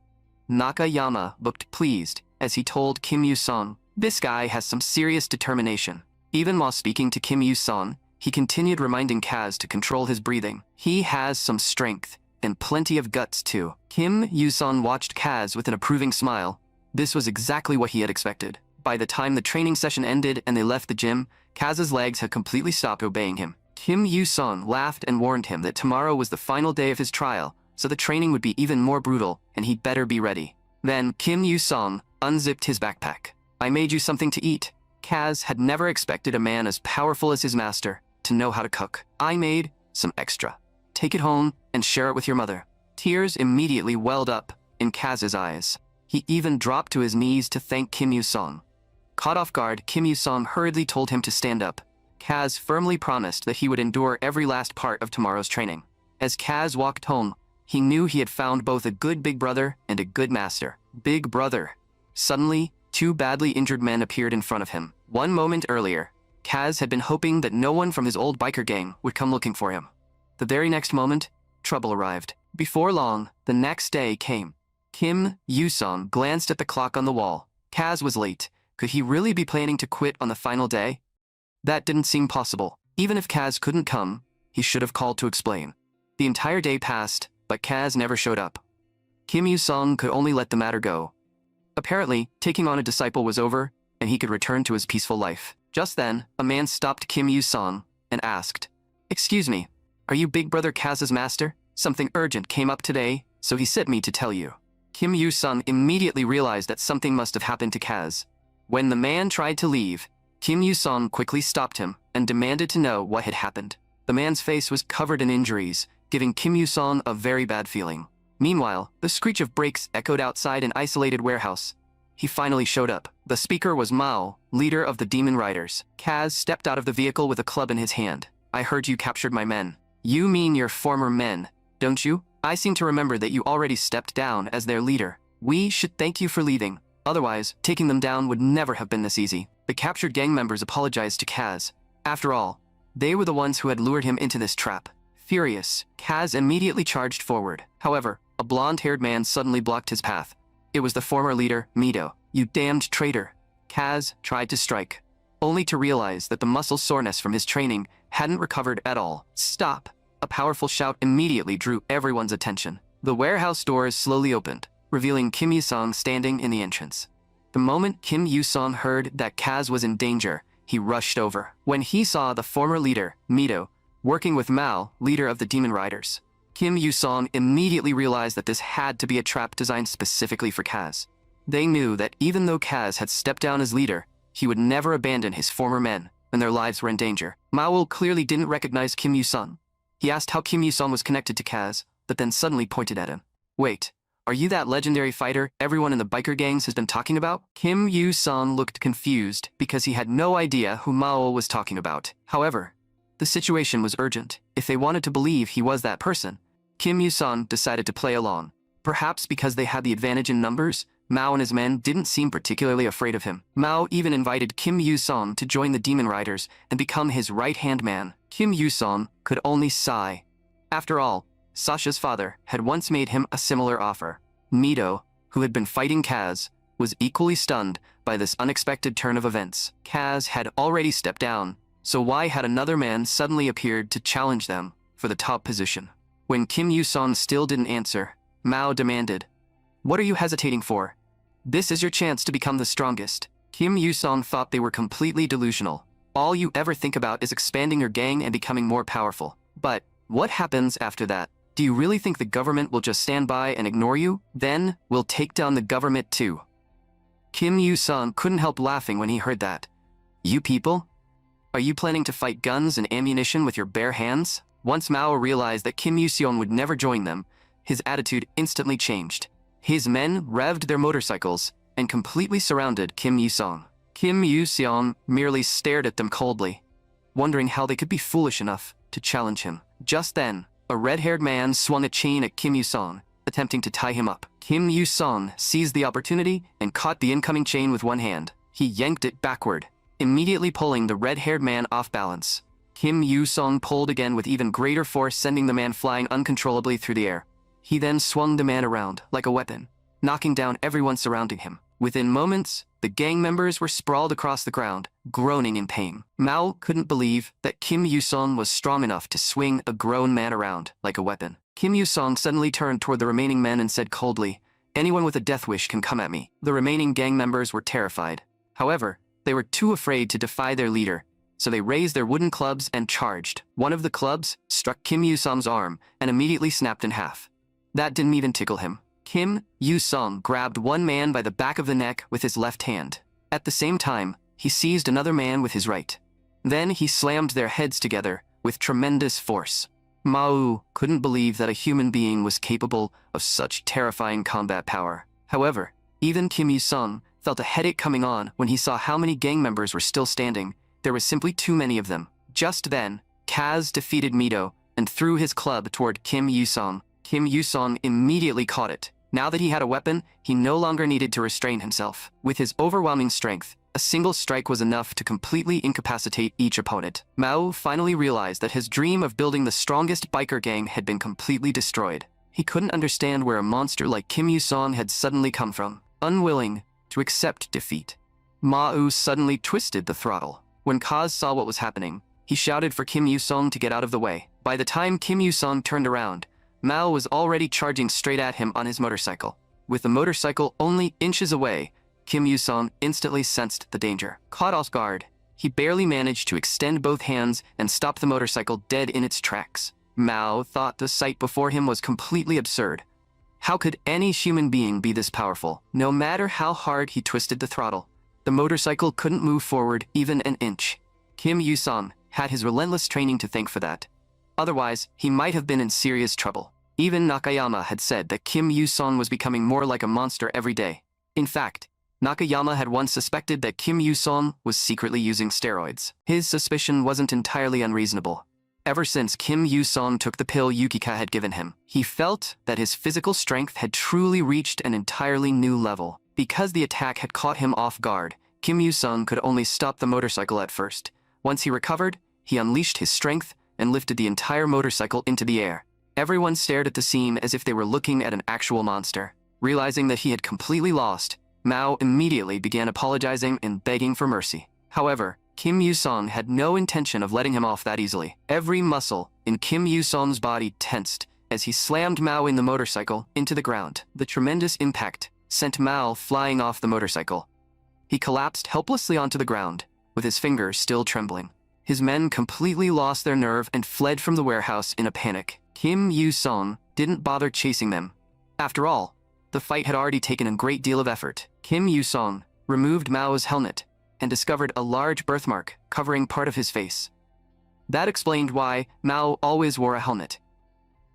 Nakayama looked pleased as he told Kim Yu-sung, "This guy has some serious determination." Even while speaking to Kim Yu-sung, he continued reminding Kaz to control his breathing. "He has some strength, and plenty of guts too." Kim Yu-sung watched Kaz with an approving smile. This was exactly what he had expected. By the time the training session ended and they left the gym, Kaz's legs had completely stopped obeying him. Kim Yu-sung laughed and warned him that tomorrow was the final day of his trial, so the training would be even more brutal, and he'd better be ready. Then Kim Yu-sung unzipped his backpack. "I made you something to eat." Kaz had never expected a man as powerful as his master to know how to cook. "I made some extra. Take it home and share it with your mother." Tears immediately welled up in Kaz's eyes. He even dropped to his knees to thank Kim Yu-sung. Caught off guard, Kim Yu-sung hurriedly told him to stand up. Kaz firmly promised that he would endure every last part of tomorrow's training. As Kaz walked home, he knew he had found both a good big brother and a good master. Big brother. Suddenly, two badly injured men appeared in front of him. One moment earlier, Kaz had been hoping that no one from his old biker gang would come looking for him. The very next moment, trouble arrived. Before long, the next day came. Kim Yu-sung glanced at the clock on the wall. Kaz was late. Could he really be planning to quit on the final day? That didn't seem possible. Even if Kaz couldn't come, he should have called to explain. The entire day passed, but Kaz never showed up. Kim Yu-sung could only let the matter go. Apparently, taking on a disciple was over, and he could return to his peaceful life. Just then, a man stopped Kim Yu-sung and asked, "Excuse me, are you Big Brother Kaz's master? Something urgent came up today, so he sent me to tell you." Kim Yu-sung immediately realized that something must have happened to Kaz. When the man tried to leave, Kim Yu-sung quickly stopped him and demanded to know what had happened. The man's face was covered in injuries, giving Kim Yu-sung a very bad feeling. Meanwhile, the screech of brakes echoed outside an isolated warehouse. He finally showed up. The speaker was Mao, leader of the Demon Riders. Kaz stepped out of the vehicle with a club in his hand. "I heard you captured my men." "You mean your former men, don't you? I seem to remember that you already stepped down as their leader. We should thank you for leaving. Otherwise, taking them down would never have been this easy." The captured gang members apologized to Kaz. After all, they were the ones who had lured him into this trap. Furious, Kaz immediately charged forward. However, a blonde-haired man suddenly blocked his path. It was the former leader, Mido. "You damned traitor." Kaz tried to strike, only to realize that the muscle soreness from his training hadn't recovered at all. "Stop!" A powerful shout immediately drew everyone's attention. The warehouse doors slowly opened, revealing Kim Yu-sung standing in the entrance. The moment Kim Yu-sung heard that Kaz was in danger, he rushed over. When he saw the former leader, Mido, working with Mao, leader of the Demon Riders, Kim Yu-sung immediately realized that this had to be a trap designed specifically for Kaz. They knew that even though Kaz had stepped down as leader, he would never abandon his former men when their lives were in danger. Mao clearly didn't recognize Kim Yu-sung. He asked how Kim Yu-sung was connected to Kaz, but then suddenly pointed at him. "Wait, are you that legendary fighter everyone in the biker gangs has been talking about?" Kim Yu-sung looked confused because he had no idea who Mao was talking about. However, the situation was urgent. If they wanted to believe he was that person, Kim Yu-sung decided to play along. Perhaps because they had the advantage in numbers, Mao and his men didn't seem particularly afraid of him. Mao even invited Kim Yu-sung to join the Demon Riders and become his right-hand man. Kim Yu-sung could only sigh. After all, Sasha's father had once made him a similar offer. Mido, who had been fighting Kaz, was equally stunned by this unexpected turn of events. Kaz had already stepped down, so why had another man suddenly appeared to challenge them for the top position? When Kim Yu-sung still didn't answer, Mao demanded, "What are you hesitating for? This is your chance to become the strongest." Kim Yu-sung thought they were completely delusional. All you ever think about is expanding your gang and becoming more powerful. But what happens after that? Do you really think the government will just stand by and ignore you? Then we'll take down the government too. Kim Yu-sung couldn't help laughing when he heard that. "You people? Are you planning to fight guns and ammunition with your bare hands?" Once Mao realized that Kim Yu-sung would never join them, his attitude instantly changed. His men revved their motorcycles and completely surrounded Kim Yu-sung. Kim Yu-sung merely stared at them coldly, wondering how they could be foolish enough to challenge him. Just then, a red-haired man swung a chain at Kim Yu-sung, attempting to tie him up. Kim Yu-sung seized the opportunity and caught the incoming chain with one hand. He yanked it backward, immediately pulling the red-haired man off balance. Kim Yu-sung pulled again with even greater force, sending the man flying uncontrollably through the air. He then swung the man around like a weapon, knocking down everyone surrounding him. Within moments, the gang members were sprawled across the ground, groaning in pain. Mao couldn't believe that Kim Yu-sung was strong enough to swing a grown man around like a weapon. Kim Yu-sung suddenly turned toward the remaining men and said coldly, "Anyone with a death wish can come at me." The remaining gang members were terrified. However, they were too afraid to defy their leader, so they raised their wooden clubs and charged. One of the clubs struck Kim Yu-sung's arm and immediately snapped in half. That didn't even tickle him. Kim Yu-sung grabbed one man by the back of the neck with his left hand. At the same time, he seized another man with his right. Then he slammed their heads together with tremendous force. Mao couldn't believe that a human being was capable of such terrifying combat power. However, even Kim Yu-sung felt a headache coming on when he saw how many gang members were still standing. There was simply too many of them. Just then, Kaz defeated Mito and threw his club toward Kim Yu-sung. Kim Yu-sung immediately caught it. Now that he had a weapon, he no longer needed to restrain himself. With his overwhelming strength, a single strike was enough to completely incapacitate each opponent. Mao finally realized that his dream of building the strongest biker gang had been completely destroyed. He couldn't understand where a monster like Kim Yu-sung had suddenly come from. Unwilling to accept defeat, Mao suddenly twisted the throttle. When Kaz saw what was happening, he shouted for Kim Yu-sung to get out of the way. By the time Kim Yu-sung turned around, Mao was already charging straight at him on his motorcycle. With the motorcycle only inches away, Kim Yu-sung instantly sensed the danger. Caught off guard, he barely managed to extend both hands and stop the motorcycle dead in its tracks. Mao thought the sight before him was completely absurd. How could any human being be this powerful? No matter how hard he twisted the throttle, the motorcycle couldn't move forward even an inch. Kim Yu-sung had his relentless training to thank for that. Otherwise, he might have been in serious trouble. Even Nakayama had said that Kim Yu-sung was becoming more like a monster every day. In fact, Nakayama had once suspected that Kim Yu-sung was secretly using steroids. His suspicion wasn't entirely unreasonable. Ever since Kim Yu-sung took the pill Yukika had given him, he felt that his physical strength had truly reached an entirely new level. Because the attack had caught him off guard, Kim Yu-sung could only stop the motorcycle at first. Once he recovered, he unleashed his strength and lifted the entire motorcycle into the air. Everyone stared at the scene as if they were looking at an actual monster. Realizing that he had completely lost, Mao immediately began apologizing and begging for mercy. However, Kim Yu-sung had no intention of letting him off that easily. Every muscle in Kim Yu-sung's body tensed as he slammed Mao in the motorcycle into the ground. The tremendous impact sent Mao flying off the motorcycle. He collapsed helplessly onto the ground, with his fingers still trembling. His men completely lost their nerve and fled from the warehouse in a panic. Kim Yu-sung didn't bother chasing them. After all, the fight had already taken a great deal of effort. Kim Yu-sung removed Mao's helmet and discovered a large birthmark covering part of his face. That explained why Mao always wore a helmet.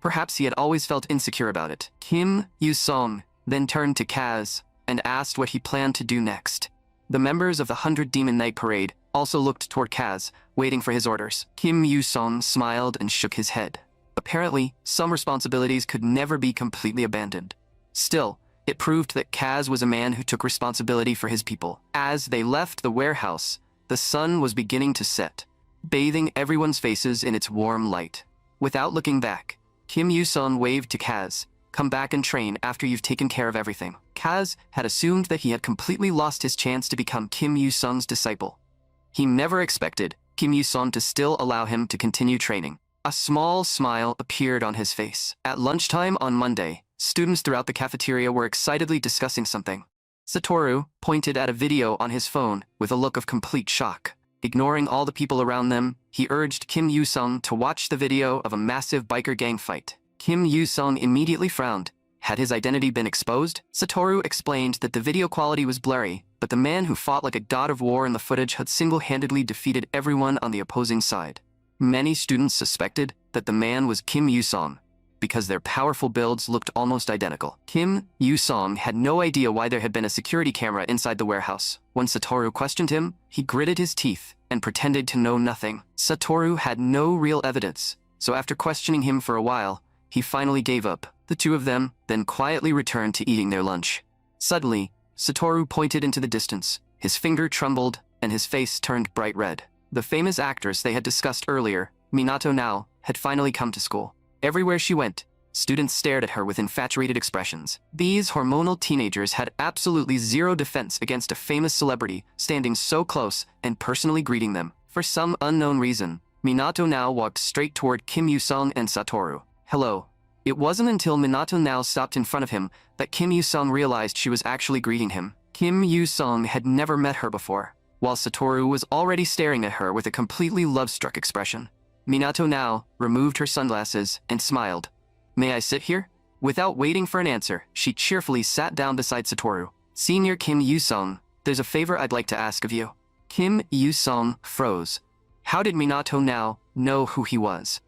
Perhaps he had always felt insecure about it. Kim Yu-sung then turned to Kaz and asked what he planned to do next. The members of the 100 Demon Knight Parade also looked toward Kaz, waiting for his orders. Kim Yu-sung smiled and shook his head. Apparently, some responsibilities could never be completely abandoned. Still, it proved that Kaz was a man who took responsibility for his people. As they left the warehouse, the sun was beginning to set, bathing everyone's faces in its warm light. Without looking back, Kim Yu-sung waved to Kaz, "Come back and train after you've taken care of everything." Kaz had assumed that he had completely lost his chance to become Kim Yu-sung's disciple. He never expected Kim Yu-sung to still allow him to continue training. A small smile appeared on his face. At lunchtime on Monday, students throughout the cafeteria were excitedly discussing something. Satoru pointed at a video on his phone with a look of complete shock. Ignoring all the people around them, he urged Kim Yu-sung to watch the video of a massive biker gang fight. Kim Yu-sung immediately frowned. Had his identity been exposed? Satoru explained that the video quality was blurry, but the man who fought like a god of war in the footage had single-handedly defeated everyone on the opposing side. Many students suspected that the man was Kim Yu-sung, because their powerful builds looked almost identical. Kim Yu-sung had no idea why there had been a security camera inside the warehouse. When Satoru questioned him, he gritted his teeth and pretended to know nothing. Satoru had no real evidence, so after questioning him for a while, he finally gave up. The two of them then quietly returned to eating their lunch. Suddenly, Satoru pointed into the distance. His finger trembled and his face turned bright red. The famous actress they had discussed earlier, Minato Nao, had finally come to school. Everywhere she went, Students stared at her with infatuated expressions. These hormonal teenagers had absolutely zero defense against a famous celebrity standing so close and personally greeting them. For some unknown reason, Minato now walked straight toward Kim Yusung and Satoru. Hello. It wasn't until Minato now stopped in front of him that Kim Yusung realized she was actually greeting him. Kim Yusung had never met her before, while Satoru was already staring at her with a completely love-struck expression. Minato now removed her sunglasses and smiled. May I sit here? Without waiting for an answer, she cheerfully sat down beside Satoru. Senior Kim Yusung, there's a favor I'd like to ask of you. Kim Yusung froze. How did Minato now know who he was?